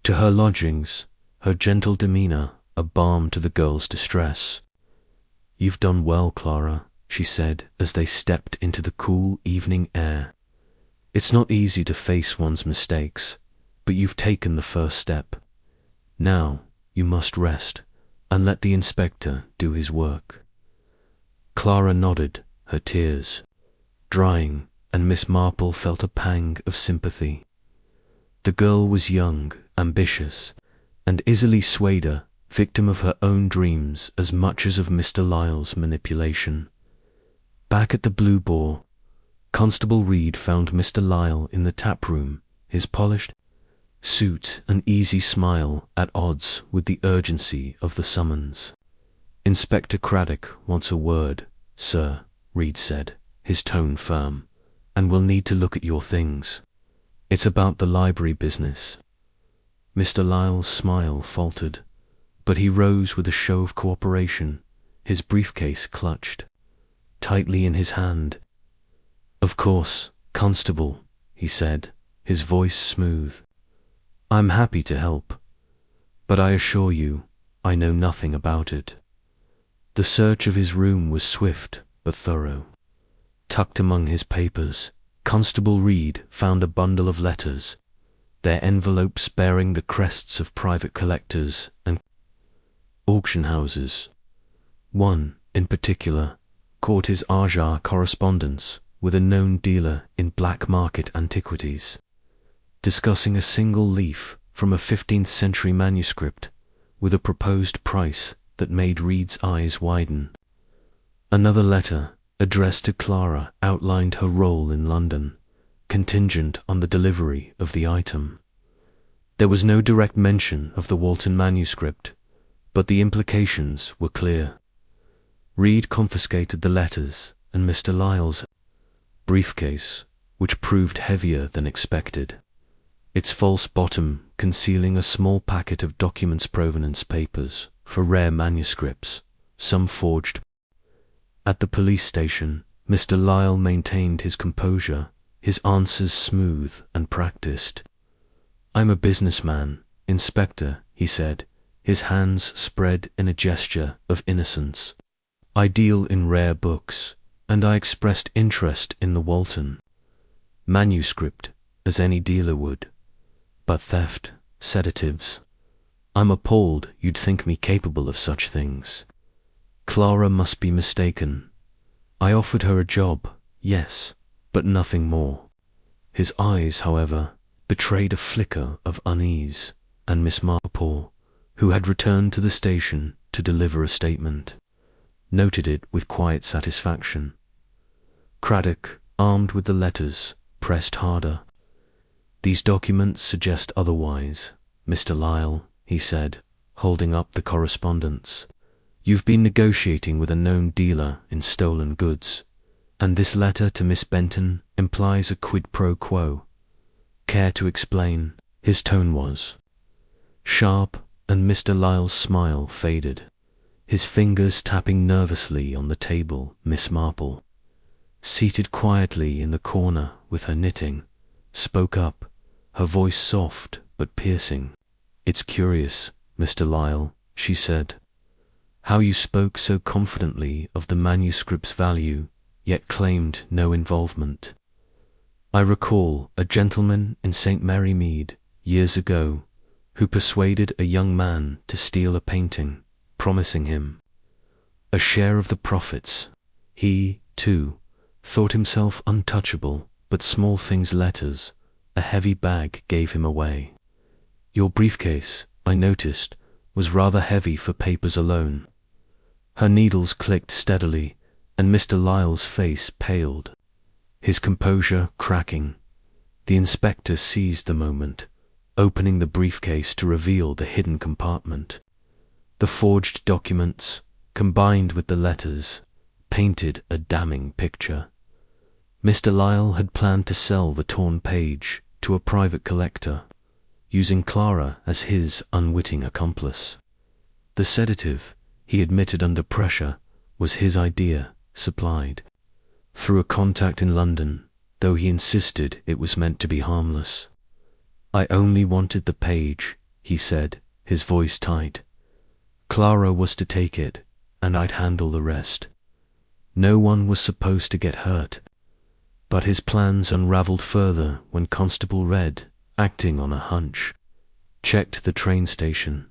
to her lodgings, her gentle demeanour a balm to the girl's distress. "You've done well, Clara," she said as they stepped into the cool evening air. "It's not easy to face one's mistakes, but you've taken the first step. Now you must rest and let the inspector do his work." Clara nodded, her tears drying, and Miss Marple felt a pang of sympathy. The girl was young, ambitious, and easily swayed, victim of her own dreams as much as of Mr. Lyle's manipulation. Back at the Blue Boar, Constable Reed found Mr. Lyle in the tap room, his polished suit and easy smile at odds with the urgency of the summons. "Inspector Craddock wants a word, sir," Reed said, his tone firm, "and we'll need to look at your things. It's about the library business." Mr. Lyle's smile faltered, but he rose with a show of cooperation, his briefcase clutched tightly in his hand. "Of course, Constable," he said, his voice smooth. "I'm happy to help, but I assure you I know nothing about it." The search of his room was swift but thorough. Tucked among his papers, Constable Reed found a bundle of letters, their envelopes bearing the crests of private collectors and auction houses. One, in particular, caught his eye: correspondence with a known dealer in black market antiquities, discussing a single leaf from a 15th century manuscript with a proposed price that made Reed's eyes widen. Another letter, addressed to Clara, outlined her role in London, contingent on the delivery of the item. There was no direct mention of the Walton manuscript, but the implications were clear. Reed confiscated the letters and Mr. Lyle's briefcase, which proved heavier than expected, its false bottom concealing a small packet of documents provenance papers for rare manuscripts, some forged. At the police station, Mr. Lyle maintained his composure, his answers smooth and practiced. "I'm a businessman, Inspector," he said, his hands spread in a gesture of innocence. "I deal in rare books, and I expressed interest in the Walton manuscript, as any dealer would. But theft, sedatives. I'm appalled you'd think me capable of such things. Clara must be mistaken. I offered her a job, yes, but nothing more." His eyes, however, betrayed a flicker of unease, and Miss Marple, who had returned to the station to deliver a statement, noted it with quiet satisfaction. Craddock, armed with the letters, pressed harder. "These documents suggest otherwise, Mr. Lyle," he said, holding up the correspondence. "You've been negotiating with a known dealer in stolen goods, and this letter to Miss Benton implies a quid pro quo. Care to explain?" His tone was sharp, and Mr. Lyle's smile faded, his fingers tapping nervously on the table. Miss Marple, seated quietly in the corner with her knitting, spoke up, her voice soft but piercing. "It's curious, Mr. Lyle," she said, "how you spoke so confidently of the manuscript's value, yet claimed no involvement. I recall a gentleman in St. Mary Mead, years ago, who persuaded a young man to steal a painting, promising him a share of the profits. He, too, thought himself untouchable, but small things letters, a heavy bag gave him away. Your briefcase, I noticed, was rather heavy for papers alone." Her needles clicked steadily, and Mr. Lyle's face paled, his composure cracking. The inspector seized the moment, opening the briefcase to reveal the hidden compartment. The forged documents, combined with the letters, painted a damning picture. Mr. Lyle had planned to sell the torn page to a private collector, using Clara as his unwitting accomplice. The sedative, he admitted under pressure, was his idea, supplied through a contact in London, though he insisted it was meant to be harmless. "I only wanted the page," he said, his voice tight. "Clara was to take it, and I'd handle the rest. No one was supposed to get hurt." But his plans unraveled further when Constable Red, acting on a hunch, checked the train station.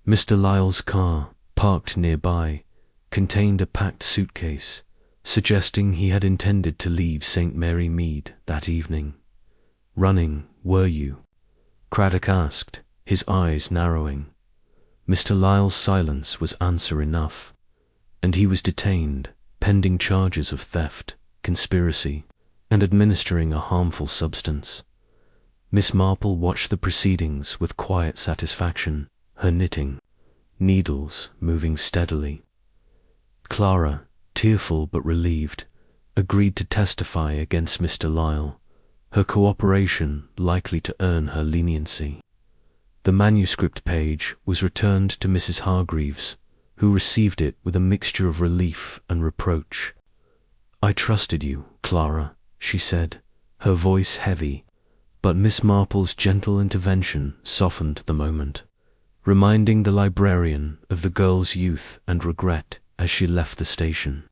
Mr. Lyle's car, parked nearby, contained a packed suitcase, suggesting he had intended to leave St. Mary Mead that evening. "Running, were you?" Craddock asked, his eyes narrowing. Mr. Lyle's silence was answer enough, and he was detained, pending charges of theft, conspiracy, and administering a harmful substance. Miss Marple watched the proceedings with quiet satisfaction, her knitting needles moving steadily. Clara, tearful but relieved, agreed to testify against Mr. Lyle, her cooperation likely to earn her leniency. The manuscript page was returned to Mrs. Hargreaves, who received it with a mixture of relief and reproach. "I trusted you, Clara," she said, her voice heavy, but Miss Marple's gentle intervention softened the moment, reminding the librarian of the girl's youth and regret as she left the station.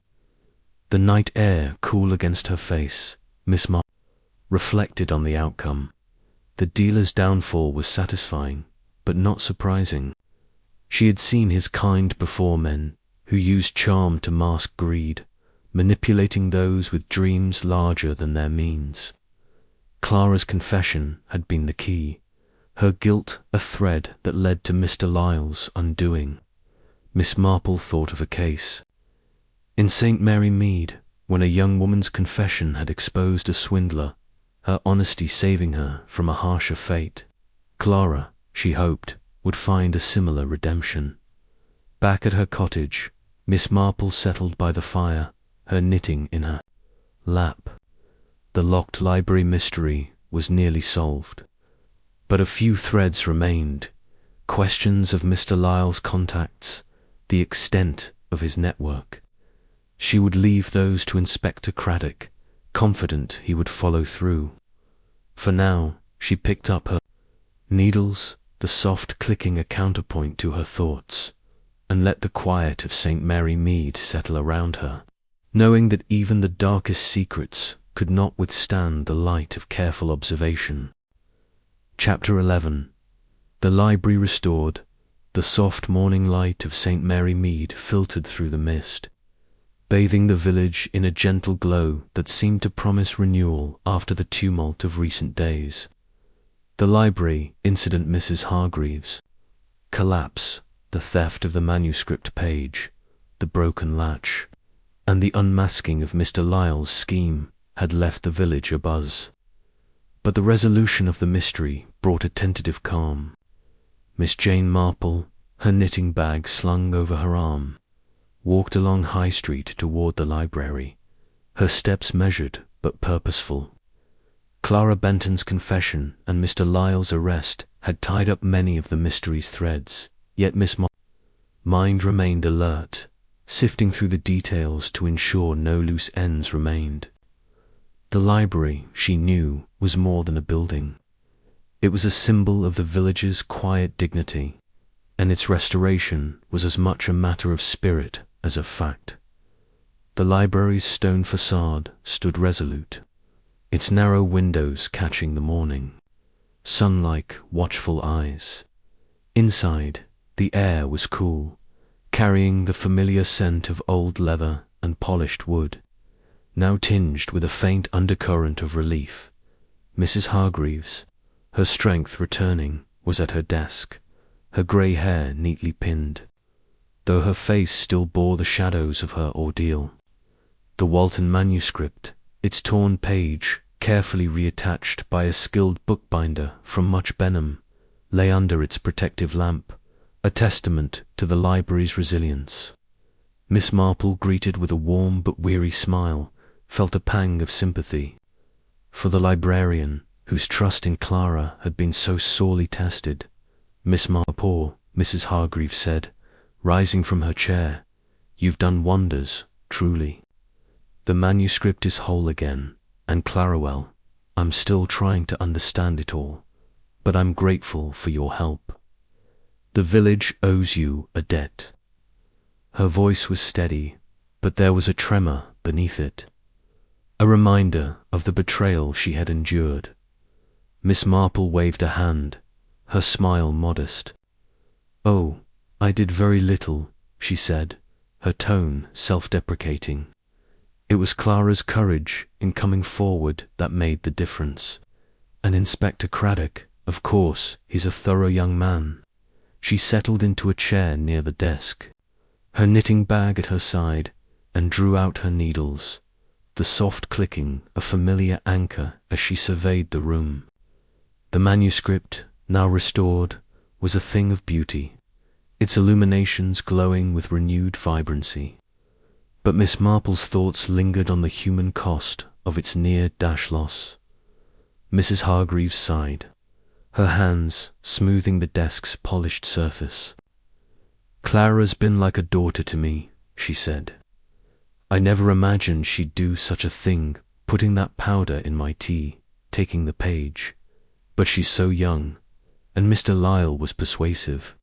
The night air cool against her face, Miss Marple reflected on the outcome. The dealer's downfall was satisfying, but not surprising. She had seen his kind before men who used charm to mask greed, manipulating those with dreams larger than their means. Clara's confession had been the key, her guilt a thread that led to Mr. Lyle's undoing. Miss Marple thought of a case in St. Mary Mead, when a young woman's confession had exposed a swindler, her honesty saving her from a harsher fate. Clara, she hoped, would find a similar redemption. Back at her cottage, Miss Marple settled by the fire, her knitting in her lap. The locked library mystery was nearly solved, but a few threads remained. Questions of Mr. Lyle's contacts, the extent of his network. She would leave those to Inspector Craddock, confident he would follow through. For now, she picked up her needles, the soft clicking a counterpoint to her thoughts, and let the quiet of St. Mary Mead settle around her, knowing that even the darkest secrets could not withstand the light of careful observation. Chapter 11. The library restored, the soft morning light of St. Mary Mead filtered through the mist, bathing the village in a gentle glow that seemed to promise renewal after the tumult of recent days. The library incident, Mrs. Hargreaves' collapse, the theft of the manuscript page, the broken latch, and the unmasking of Mr. Lyle's scheme had left the village abuzz. But the resolution of the mystery brought a tentative calm. Miss Jane Marple, her knitting bag slung over her arm, walked along High Street toward the library, her steps measured but purposeful. Clara Benton's confession and Mr. Lyle's arrest had tied up many of the mystery's threads, yet Miss Marple's mind remained alert, sifting through the details to ensure no loose ends remained. The library, she knew, was more than a building. It was a symbol of the village's quiet dignity, and its restoration was as much a matter of spirit as of fact. The library's stone facade stood resolute, its narrow windows catching the morning sun like watchful eyes. Inside, the air was cool, carrying the familiar scent of old leather and polished wood, now tinged with a faint undercurrent of relief. Mrs. Hargreaves, her strength returning, was at her desk, her grey hair neatly pinned, though her face still bore the shadows of her ordeal. The Walton manuscript, its torn page carefully reattached by a skilled bookbinder from Much Benham, lay under its protective lamp, a testament to the library's resilience. Miss Marple, greeted with a warm but weary smile, felt a pang of sympathy. For the librarian, whose trust in Clara had been so sorely tested, Miss Marple, Mrs. Hargreaves said, rising from her chair, "You've done wonders, truly. The manuscript is whole again, and Clarawell, I'm still trying to understand it all, but I'm grateful for your help. The village owes you a debt." Her voice was steady, but there was a tremor beneath it, a reminder of the betrayal she had endured. Miss Marple waved a hand, her smile modest. "Oh, I did very little," she said, her tone self-deprecating. It was Clara's courage in coming forward that made the difference. And Inspector Craddock, of course, he's a thorough young man. She settled into a chair near the desk, her knitting bag at her side, and drew out her needles, the soft clicking a familiar anchor as she surveyed the room. The manuscript, now restored, was a thing of beauty, its illuminations glowing with renewed vibrancy. But Miss Marple's thoughts lingered on the human cost of its near-loss. Mrs. Hargreaves sighed, her hands smoothing the desk's polished surface. "Clara's been like a daughter to me," she said. "I never imagined she'd do such a thing, putting that powder in my tea, taking the page. But she's so young, and Mr. Lyle was persuasive.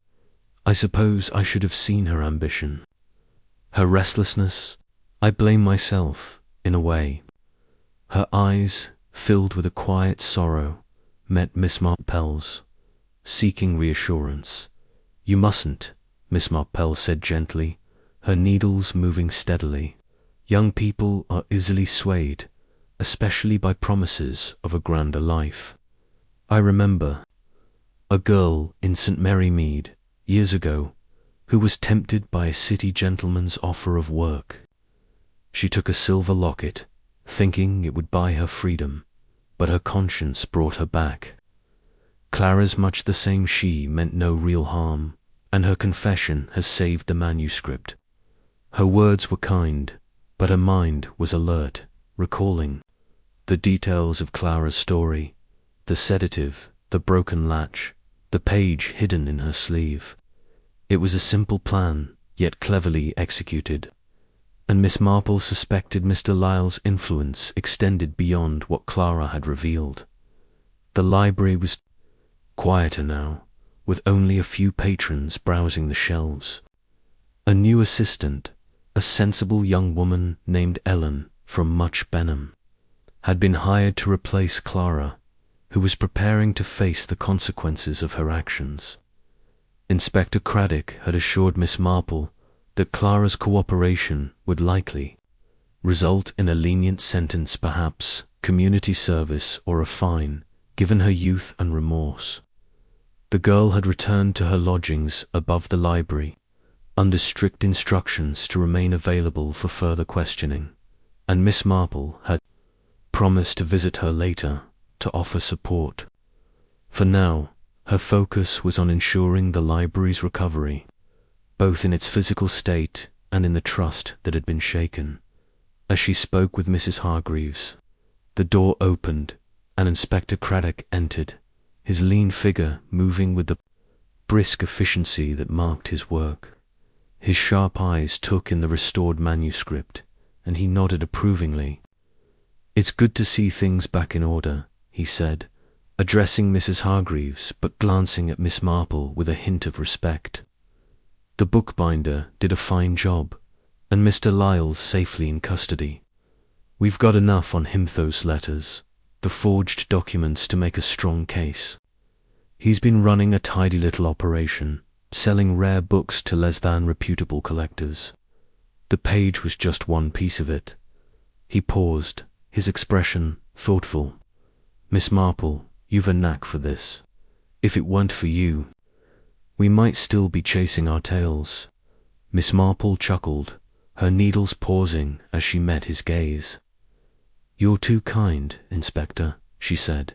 I suppose I should have seen her ambition. Her restlessness, I blame myself, in a way." Her eyes, filled with a quiet sorrow, met Miss Marple's, seeking reassurance. "You mustn't," Miss Marple said gently, her needles moving steadily. "Young people are easily swayed, especially by promises of a grander life. I remember a girl in St. Mary Mead, years ago, who was tempted by a city gentleman's offer of work. She took a silver locket, thinking it would buy her freedom, but her conscience brought her back. Clara's much the same she meant no real harm, and her confession has saved the manuscript. Her words were kind, but her mind was alert, recalling the details of Clara's story, the sedative, the broken latch, the page hidden in her sleeve. It was a simple plan, yet cleverly executed, and Miss Marple suspected Mr. Lyle's influence extended beyond what Clara had revealed. The library was quieter now, with only a few patrons browsing the shelves. A new assistant, a sensible young woman named Ellen from Much Benham, had been hired to replace Clara, who was preparing to face the consequences of her actions. Inspector Craddock had assured Miss Marple that Clara's cooperation would likely result in a lenient sentence, perhaps community service or a fine, given her youth and remorse. The girl had returned to her lodgings above the library, under strict instructions to remain available for further questioning, and Miss Marple had promised to visit her later to offer support. For now, her focus was on ensuring the library's recovery, both in its physical state and in the trust that had been shaken. As she spoke with Mrs. Hargreaves, the door opened and Inspector Craddock entered, his lean figure moving with the brisk efficiency that marked his work. His sharp eyes took in the restored manuscript, and he nodded approvingly. "It's good to see things back in order," he said, addressing Mrs. Hargreaves, but glancing at Miss Marple with a hint of respect. "The bookbinder did a fine job, and Mr. Lyle's safely in custody. We've got enough on Himthos letters, the forged documents to make a strong case. He's been running a tidy little operation, selling rare books to less than reputable collectors. The page was just one piece of it." He paused, his expression thoughtful. "Miss Marple, you've a knack for this. If it weren't for you, we might still be chasing our tails." Miss Marple chuckled, her needles pausing as she met his gaze. "You're too kind, Inspector," she said.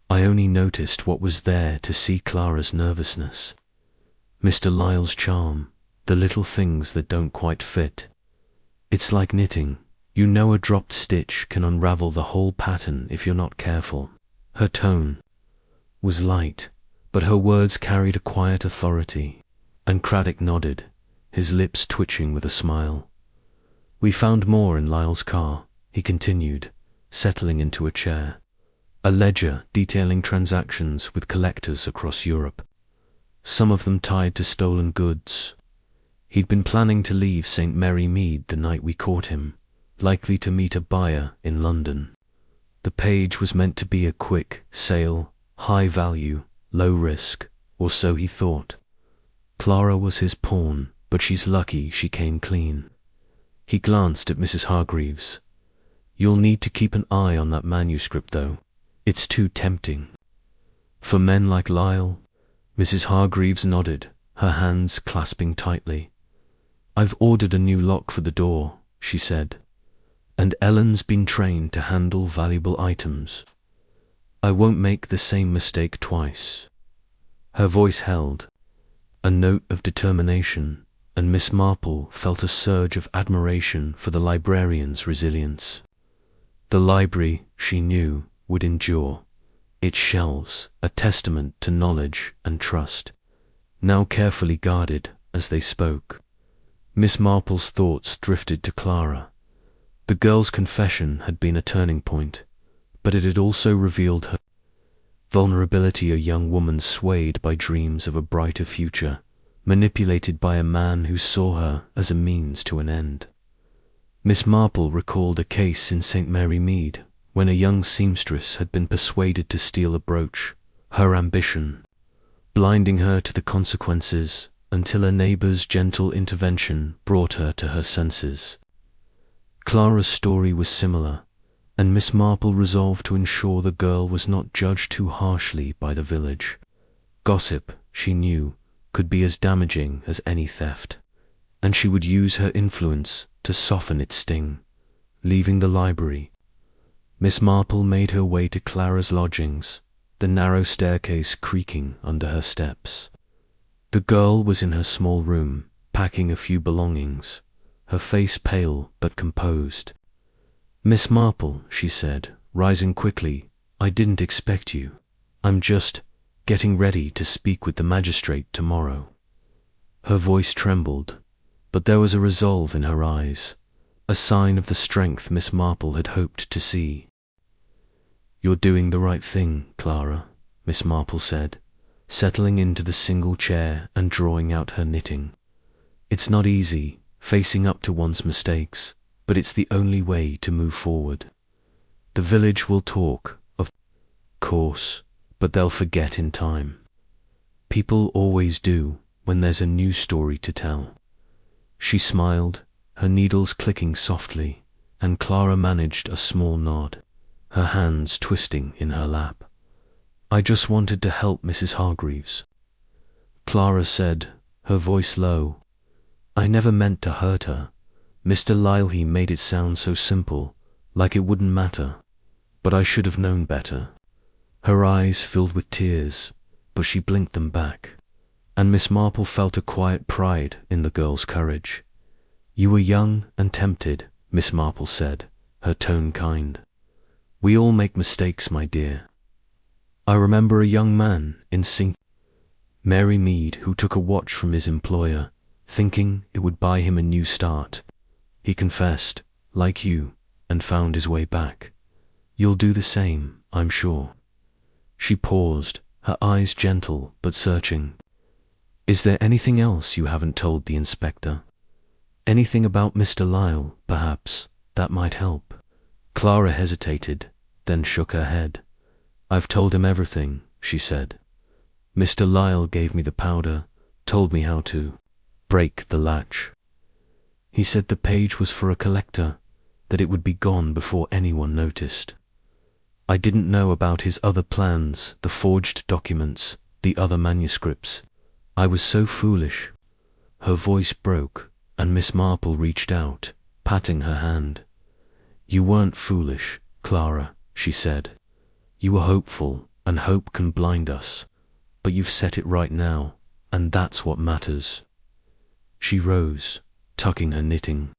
"I only noticed what was there to see Clara's nervousness. Mr. Lyle's charm, the little things that don't quite fit. It's like knitting. You know a dropped stitch can unravel the whole pattern if you're not careful." Her tone was light, but her words carried a quiet authority, and Craddock nodded, his lips twitching with a smile. "We found more in Lyle's car," he continued, settling into a chair. "A ledger detailing transactions with collectors across Europe, some of them tied to stolen goods. He'd been planning to leave St. Mary Mead the night we caught him, likely to meet a buyer in London. The page was meant to be a quick sale, high value, low risk, or so he thought. Clara was his pawn, but she's lucky she came clean." He glanced at Mrs. Hargreaves. "You'll need to keep an eye on that manuscript, though. It's too tempting." "For men like Lyle?" Mrs. Hargreaves nodded, her hands clasping tightly. "I've ordered a new lock for the door," she said, "and Ellen's been trained to handle valuable items. I won't make the same mistake twice." Her voice held, a note of determination, and Miss Marple felt a surge of admiration for the librarian's resilience. The library, she knew, would endure, its shelves a testament to knowledge and trust, now carefully guarded as they spoke. Miss Marple's thoughts drifted to Clara. The girl's confession had been a turning point, but it had also revealed her vulnerability, a young woman swayed by dreams of a brighter future, manipulated by a man who saw her as a means to an end. Miss Marple recalled a case in St. Mary Mead, when a young seamstress had been persuaded to steal a brooch, her ambition blinding her to the consequences until a neighbour's gentle intervention brought her to her senses. Clara's story was similar, and Miss Marple resolved to ensure the girl was not judged too harshly by the village. Gossip, she knew, could be as damaging as any theft, and she would use her influence to soften its sting. Leaving the library, Miss Marple made her way to Clara's lodgings, the narrow staircase creaking under her steps. The girl was in her small room, packing a few belongings, her face pale but composed. "Miss Marple," she said, rising quickly, "I didn't expect you. I'm just getting ready to speak with the magistrate tomorrow." Her voice trembled, but there was a resolve in her eyes, a sign of the strength Miss Marple had hoped to see. "You're doing the right thing, Clara," Miss Marple said, settling into the single chair and drawing out her knitting. "It's not easy, facing up to one's mistakes, but it's the only way to move forward. The village will talk, of course, but they'll forget in time. People always do when there's a new story to tell." She smiled, her needles clicking softly, and Clara managed a small nod, her hands twisting in her lap. "I just wanted to help Mrs. Hargreaves," Clara said, her voice low. "I never meant to hurt her. Mr. Lyle made it sound so simple, like it wouldn't matter, but I should have known better." Her eyes filled with tears, but she blinked them back, and Miss Marple felt a quiet pride in the girl's courage. "You were young and tempted," Miss Marple said, her tone kind. "We all make mistakes, my dear. I remember a young man in St. Mary Mead who took a watch from his employer, thinking it would buy him a new start. He confessed, like you, and found his way back. You'll do the same, I'm sure." She paused, her eyes gentle but searching. "Is there anything else you haven't told the inspector? Anything about Mr. Lyle, perhaps, that might help?" Clara hesitated, then shook her head. "I've told him everything," she said. "Mr. Lyle gave me the powder, told me how to break the latch. He said the page was for a collector, that it would be gone before anyone noticed. I didn't know about his other plans, the forged documents, the other manuscripts. I was so foolish." Her voice broke, and Miss Marple reached out, patting her hand. "You weren't foolish, Clara," she said. "You were hopeful, and hope can blind us, but you've set it right now, and that's what matters." She rose, tucking her knitting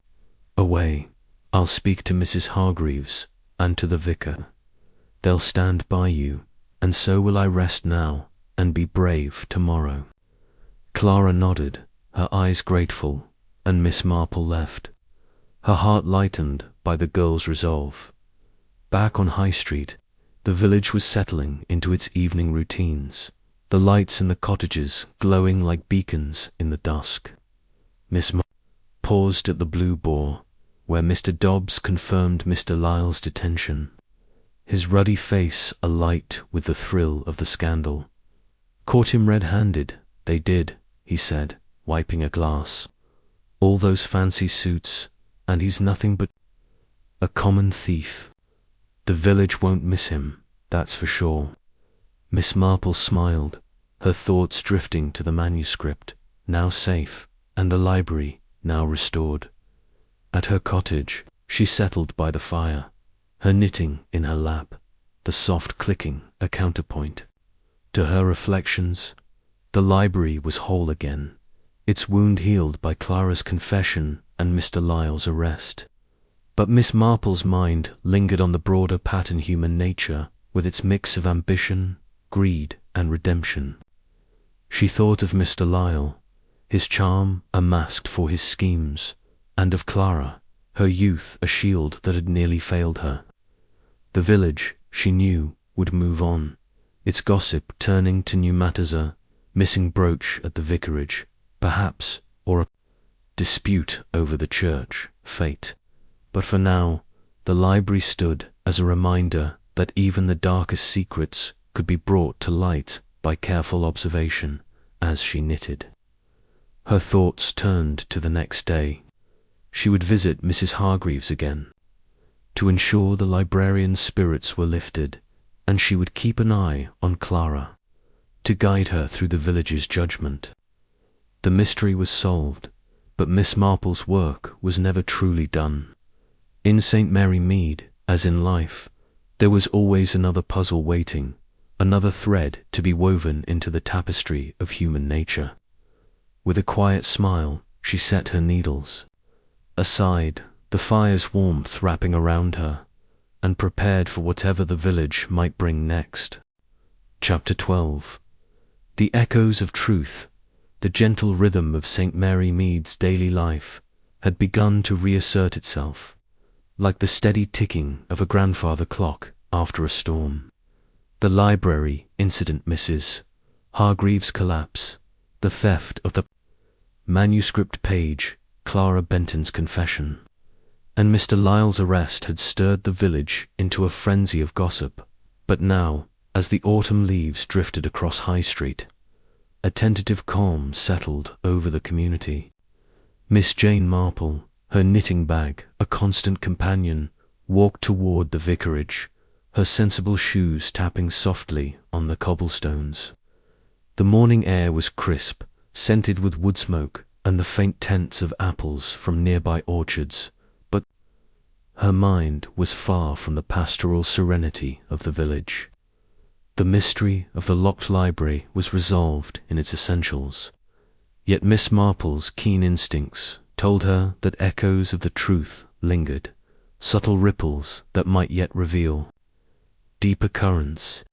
away. "I'll speak to Mrs. Hargreaves and to the vicar. They'll stand by you, and so will I rest now and be brave tomorrow." Clara nodded, her eyes grateful, and Miss Marple left, her heart lightened by the girl's resolve. Back on High Street, the village was settling into its evening routines, the lights in the cottages glowing like beacons in the dusk. Miss Marple paused at the Blue Boar, where Mr. Dobbs confirmed Mr. Lyle's detention, his ruddy face alight with the thrill of the scandal. "Caught him red-handed, they did," he said, wiping a glass. "All those fancy suits, and he's nothing but a common thief. The village won't miss him, that's for sure." Miss Marple smiled, her thoughts drifting to the manuscript, now safe, and the library, now restored. At her cottage, she settled by the fire, her knitting in her lap, the soft clicking a counterpoint. To her reflections, the library was whole again, its wound healed by Clara's confession and Mr. Lyle's arrest. But Miss Marple's mind lingered on the broader pattern human nature, with its mix of ambition, greed, and redemption. She thought of Mr. Lyle, his charm a mask for his schemes, and of Clara, her youth a shield that had nearly failed her. The village, she knew, would move on, its gossip turning to new matters, a missing brooch at the vicarage, perhaps, or a dispute over the church, fate. But for now, the library stood as a reminder that even the darkest secrets could be brought to light by careful observation as she knitted. Her thoughts turned to the next day. She would visit Mrs. Hargreaves again, to ensure the librarian's spirits were lifted, and she would keep an eye on Clara, to guide her through the village's judgment. The mystery was solved, but Miss Marple's work was never truly done. In St. Mary Mead, as in life, there was always another puzzle waiting, another thread to be woven into the tapestry of human nature. With a quiet smile, she set her needles aside, the fire's warmth wrapping around her, and prepared for whatever the village might bring next. Chapter 12. The echoes of truth, the gentle rhythm of St. Mary Mead's daily life, had begun to reassert itself, like the steady ticking of a grandfather clock after a storm. The library incident, Mrs. Hargreaves' collapse, the theft of the manuscript page, Clara Benton's confession, and Mr. Lyle's arrest had stirred the village into a frenzy of gossip. But now, as the autumn leaves drifted across High Street, a tentative calm settled over the community. Miss Jane Marple, her knitting bag a constant companion, walked toward the vicarage, her sensible shoes tapping softly on the cobblestones. The morning air was crisp, scented with wood smoke and the faint tints of apples from nearby orchards, but her mind was far from the pastoral serenity of the village. The mystery of the locked library was resolved in its essentials, yet Miss Marple's keen instincts told her that echoes of the truth lingered, subtle ripples that might yet reveal deeper currents.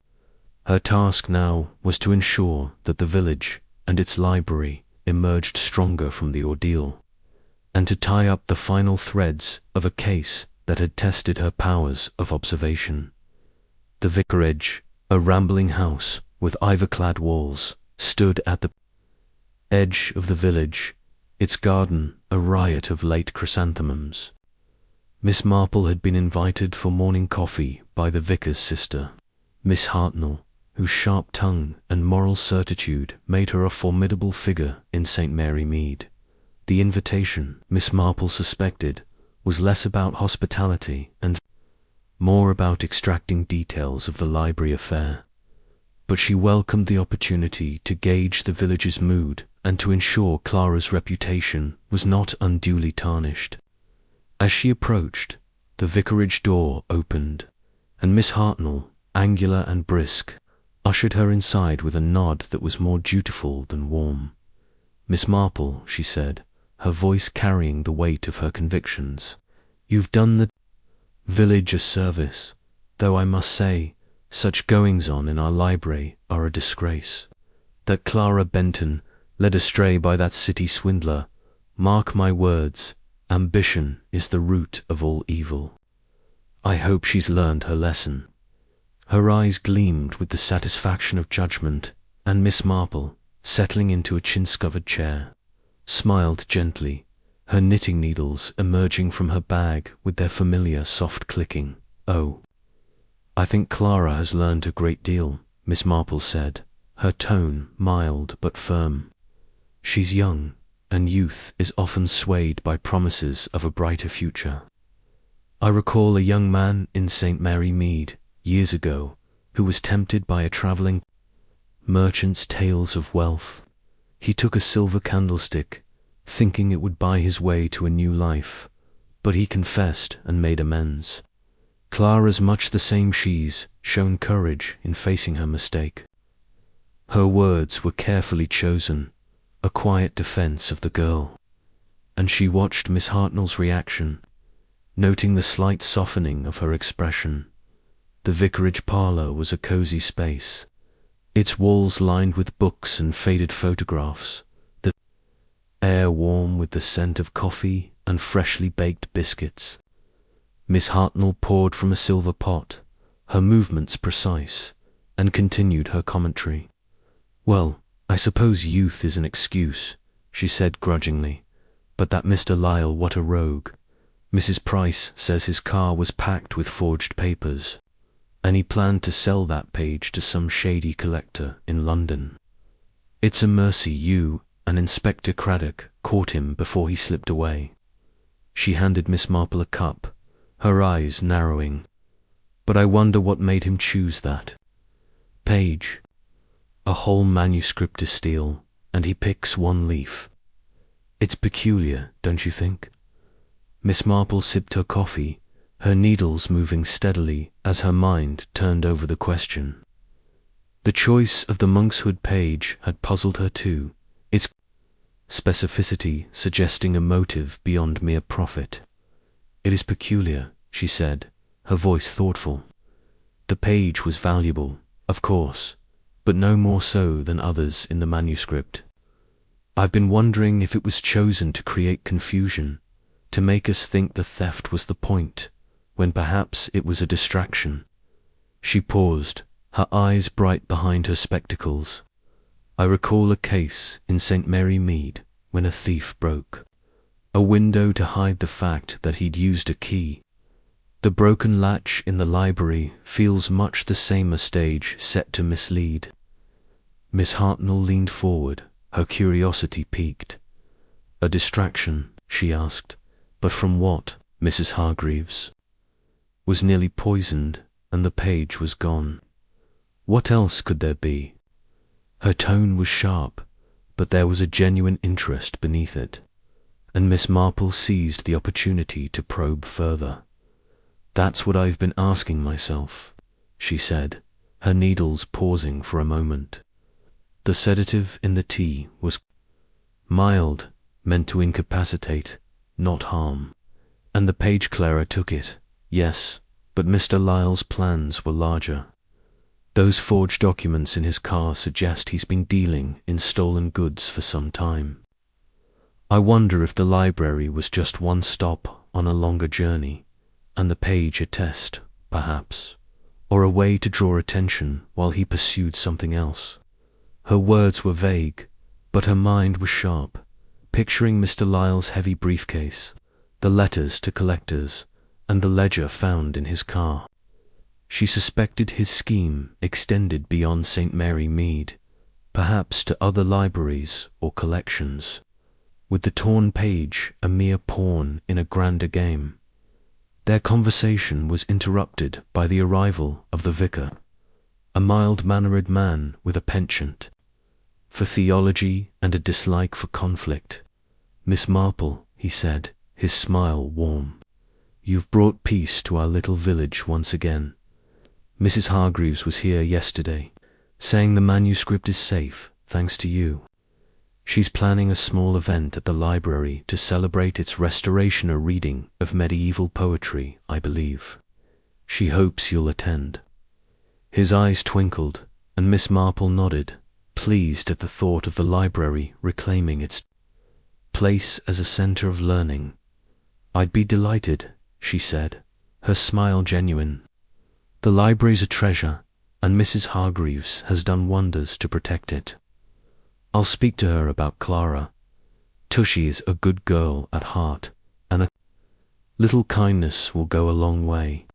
Her task now was to ensure that the village and its library emerged stronger from the ordeal, and to tie up the final threads of a case that had tested her powers of observation. The vicarage, a rambling house with ivy-clad walls, stood at the edge of the village, its garden a riot of late chrysanthemums. Miss Marple had been invited for morning coffee by the vicar's sister, Miss Hartnell, whose sharp tongue and moral certitude made her a formidable figure in St. Mary Mead. The invitation, Miss Marple suspected, was less about hospitality and more about extracting details of the library affair. But she welcomed the opportunity to gauge the village's mood and to ensure Clara's reputation was not unduly tarnished. As she approached, the vicarage door opened, and Miss Hartnell, angular and brisk, ushered her inside with a nod that was more dutiful than warm. "Miss Marple," she said, her voice carrying the weight of her convictions, "you've done the village a service, though I must say, such goings-on in our library are a disgrace. That Clara Benton, led astray by that city swindler, mark my words, ambition is the root of all evil. I hope she's learned her lesson." Her eyes gleamed with the satisfaction of judgment, and Miss Marple, settling into a chintz-covered chair, smiled gently, her knitting needles emerging from her bag with their familiar soft clicking. "Oh, I think Clara has learned a great deal," Miss Marple said, her tone mild but firm. "She's young, and youth is often swayed by promises of a brighter future. I recall a young man in St. Mary Mead, years ago, who was tempted by a travelling merchant's tales of wealth. He took a silver candlestick, thinking it would buy his way to a new life, but he confessed and made amends. Clara's much the same. She's shown courage in facing her mistake." Her words were carefully chosen, a quiet defense of the girl, and she watched Miss Hartnell's reaction, noting the slight softening of her expression. The vicarage parlour was a cosy space, its walls lined with books and faded photographs, the air warm with the scent of coffee and freshly baked biscuits. Miss Hartnell poured from a silver pot, her movements precise, and continued her commentary. "Well, I suppose youth is an excuse," she said grudgingly, "but that Mr. Lyle, what a rogue. Mrs. Price says his car was packed with forged papers, and he planned to sell that page to some shady collector in London. It's a mercy you and Inspector Craddock caught him before he slipped away." She handed Miss Marple a cup, her eyes narrowing. "But I wonder what made him choose that page. A whole manuscript to steal, and he picks one leaf. It's peculiar, don't you think?" Miss Marple sipped her coffee, her needles moving steadily as her mind turned over the question. The choice of the monkshood page had puzzled her too, its specificity suggesting a motive beyond mere profit. "It is peculiar," she said, her voice thoughtful. "The page was valuable, of course, but no more so than others in the manuscript. I've been wondering if it was chosen to create confusion, to make us think the theft was the point, when perhaps it was a distraction." She paused, her eyes bright behind her spectacles. "I recall a case in St. Mary Mead when a thief broke a window to hide the fact that he'd used a key. The broken latch in the library feels much the same a stage set to mislead." Miss Hartnell leaned forward, her curiosity piqued. "A distraction?" she asked. "But from what, Mrs. Hargreaves? Was nearly poisoned, and the page was gone. What else could there be?" Her tone was sharp, but there was a genuine interest beneath it, and Miss Marple seized the opportunity to probe further. "That's what I've been asking myself," she said, her needles pausing for a moment. "The sedative in the tea was mild, meant to incapacitate, not harm. And the page Clara took it, yes, but Mr. Lyle's plans were larger. Those forged documents in his car suggest he's been dealing in stolen goods for some time. I wonder if the library was just one stop on a longer journey, and the page a test, perhaps, or a way to draw attention while he pursued something else." Her words were vague, but her mind was sharp, picturing Mr. Lyle's heavy briefcase, the letters to collectors, and the ledger found in his car. She suspected his scheme extended beyond St. Mary Mead, perhaps to other libraries or collections, with the torn page a mere pawn in a grander game. Their conversation was interrupted by the arrival of the vicar, a mild-mannered man with a penchant for theology and a dislike for conflict. "Miss Marple," he said, his smile warm, "you've brought peace to our little village once again. Mrs. Hargreaves was here yesterday, saying the manuscript is safe, thanks to you. She's planning a small event at the library to celebrate its restoration, a reading of medieval poetry, I believe. She hopes you'll attend." His eyes twinkled, and Miss Marple nodded, pleased at the thought of the library reclaiming its place as a centre of learning. "I'd be delighted," she said, her smile genuine. "The library's a treasure, and Mrs. Hargreaves has done wonders to protect it. I'll speak to her about Clara. Tushy's a good girl at heart, and a little kindness will go a long way."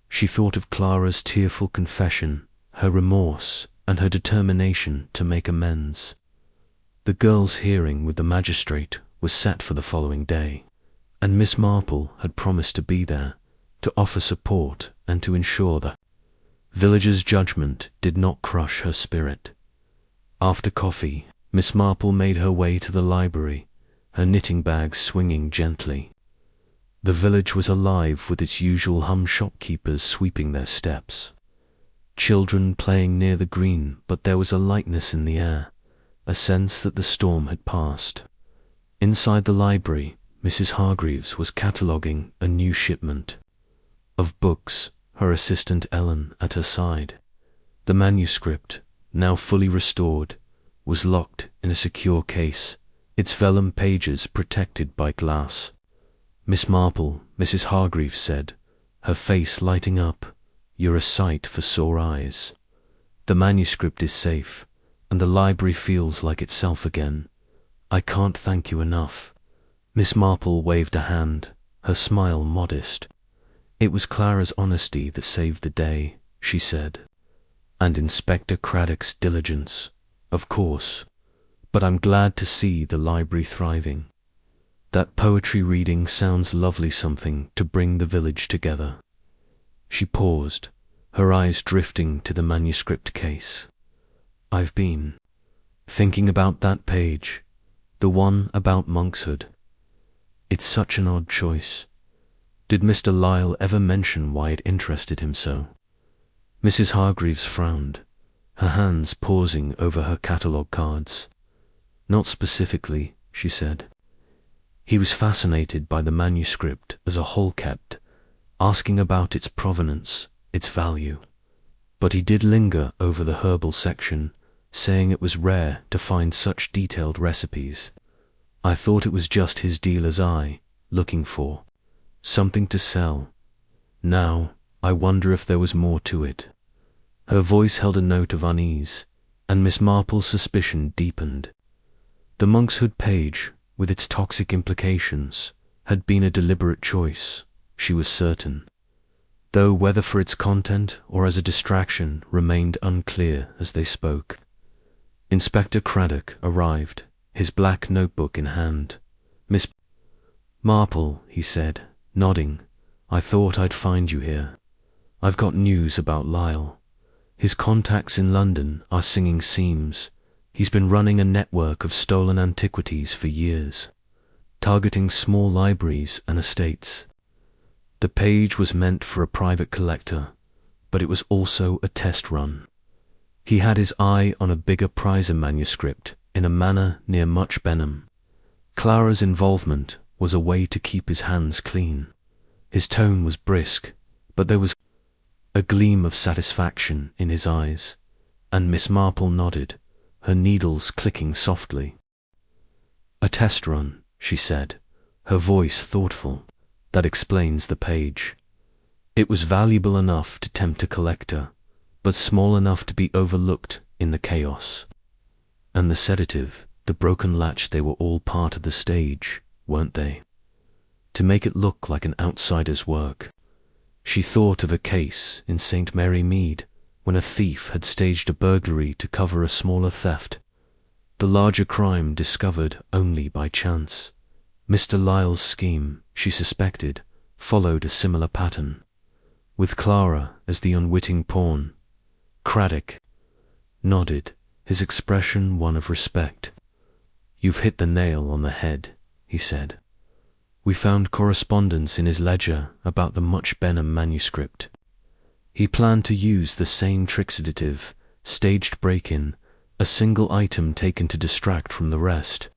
She thought of Clara's tearful confession, her remorse, and her determination to make amends. The girl's hearing with the magistrate was set for the following day, and Miss Marple had promised to be there, to offer support and to ensure the villagers' judgment did not crush her spirit. After coffee, Miss Marple made her way to the library, her knitting bag swinging gently. The village was alive with its usual shopkeepers sweeping their steps, children playing near the green, but there was a lightness in the air, a sense that the storm had passed. Inside the library, Mrs. Hargreaves was cataloguing a new shipment of books, her assistant Ellen at her side. The manuscript, now fully restored, was locked in a secure case, its vellum pages protected by glass. "Miss Marple," Mrs. Hargreaves said, her face lighting up, "you're a sight for sore eyes. The manuscript is safe, and the library feels like itself again. I can't thank you enough." Miss Marple waved a hand, her smile modest. "It was Clara's honesty that saved the day," she said. "And Inspector Craddock's diligence, of course. But I'm glad to see the library thriving. That poetry reading sounds lovely, something to bring the village together." She paused, her eyes drifting to the manuscript case. "I've been thinking about that page, the one about monkshood. It's such an odd choice. Did Mr. Lyle ever mention why it interested him so?" Mrs. Hargreaves frowned, her hands pausing over her catalogue cards. Not specifically, she said. He was fascinated by the manuscript as a whole, kept asking about its provenance, its value. But he did linger over the herbal section, saying it was rare to find such detailed recipes. I thought it was just his dealer's eye, looking for something to sell. Now, I wonder if there was more to it. Her voice held a note of unease, and Miss Marple's suspicion deepened. The monk's hood page, with its toxic implications, had been a deliberate choice, she was certain, though whether for its content or as a distraction remained unclear as they spoke. Inspector Craddock arrived, his black notebook in hand. "Miss Marple," he said, nodding, "I thought I'd find you here. I've got news about Lyle. His contacts in London are singing seams. He's been running a network of stolen antiquities for years, targeting small libraries and estates. The page was meant for a private collector, but it was also a test run. He had his eye on a bigger prize manuscript in a manor near Much Benham. Clara's involvement was a way to keep his hands clean." His tone was brisk, but there was a gleam of satisfaction in his eyes, and Miss Marple nodded, her needles clicking softly. "A test run," she said, her voice thoughtful. "That explains the page. It was valuable enough to tempt a collector, but small enough to be overlooked in the chaos. And the sedative, the broken latch, they were all part of the stage, weren't they? To make it look like an outsider's work." She thought of a case in St. Mary Mead when a thief had staged a burglary to cover a smaller theft, the larger crime discovered only by chance. Mr. Lyle's scheme, she suspected, followed a similar pattern, with Clara as the unwitting pawn. Craddock nodded, his expression one of respect. "You've hit the nail on the head," he said. "We found correspondence in his ledger about the Much Benham manuscript. He planned to use the same tricksedative, staged break-in, a single item taken to distract from the rest.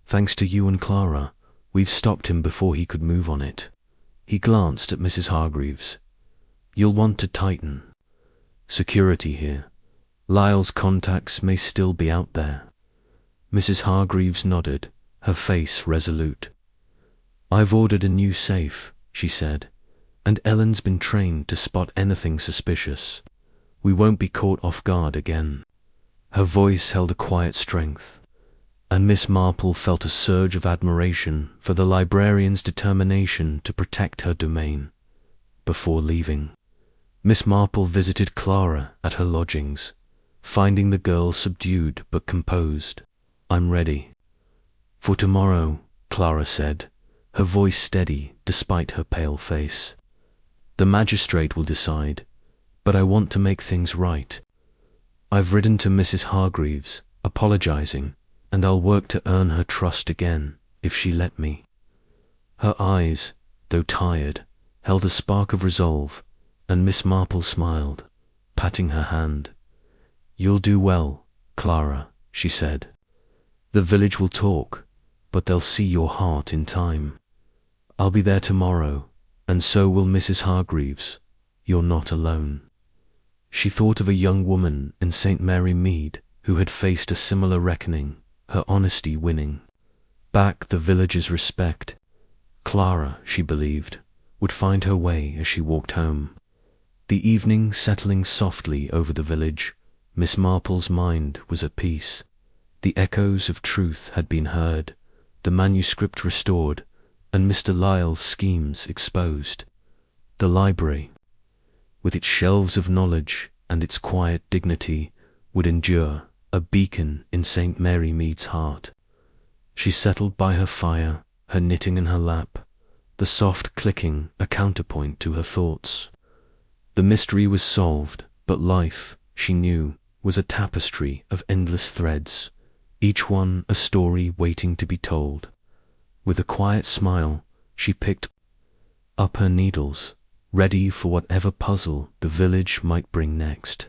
Thanks to you and Clara, we've stopped him before he could move on it." He glanced at Mrs. Hargreaves. "You'll want to tighten security here. Lyle's contacts may still be out there." Mrs. Hargreaves nodded, her face resolute. "I've ordered a new safe," she said, "and Ellen's been trained to spot anything suspicious. We won't be caught off guard again." Her voice held a quiet strength, and Miss Marple felt a surge of admiration for the librarian's determination to protect her domain. Before leaving, Miss Marple visited Clara at her lodgings, finding the girl subdued but composed. "I'm ready for tomorrow," Clara said, her voice steady despite her pale face. "The magistrate will decide, but I want to make things right. I've written to Mrs. Hargreaves, apologizing, and I'll work to earn her trust again, if she let me." Her eyes, though tired, held a spark of resolve, and Miss Marple smiled, patting her hand. "You'll do well, Clara," she said. "The village will talk, but they'll see your heart in time. I'll be there tomorrow, and so will Mrs. Hargreaves. You're not alone." She thought of a young woman in St. Mary Mead who had faced a similar reckoning, her honesty winning back the village's respect. Clara, she believed, would find her way as she walked home. The evening settling softly over the village, Miss Marple's mind was at peace. The echoes of truth had been heard, the manuscript restored, and Mr. Lyle's schemes exposed. The library, with its shelves of knowledge and its quiet dignity, would endure, a beacon in St. Mary Mead's heart. She settled by her fire, her knitting in her lap, the soft clicking a counterpoint to her thoughts. The mystery was solved, but life, she knew, was a tapestry of endless threads, each one a story waiting to be told. With a quiet smile, she picked up her needles, ready for whatever puzzle the village might bring next.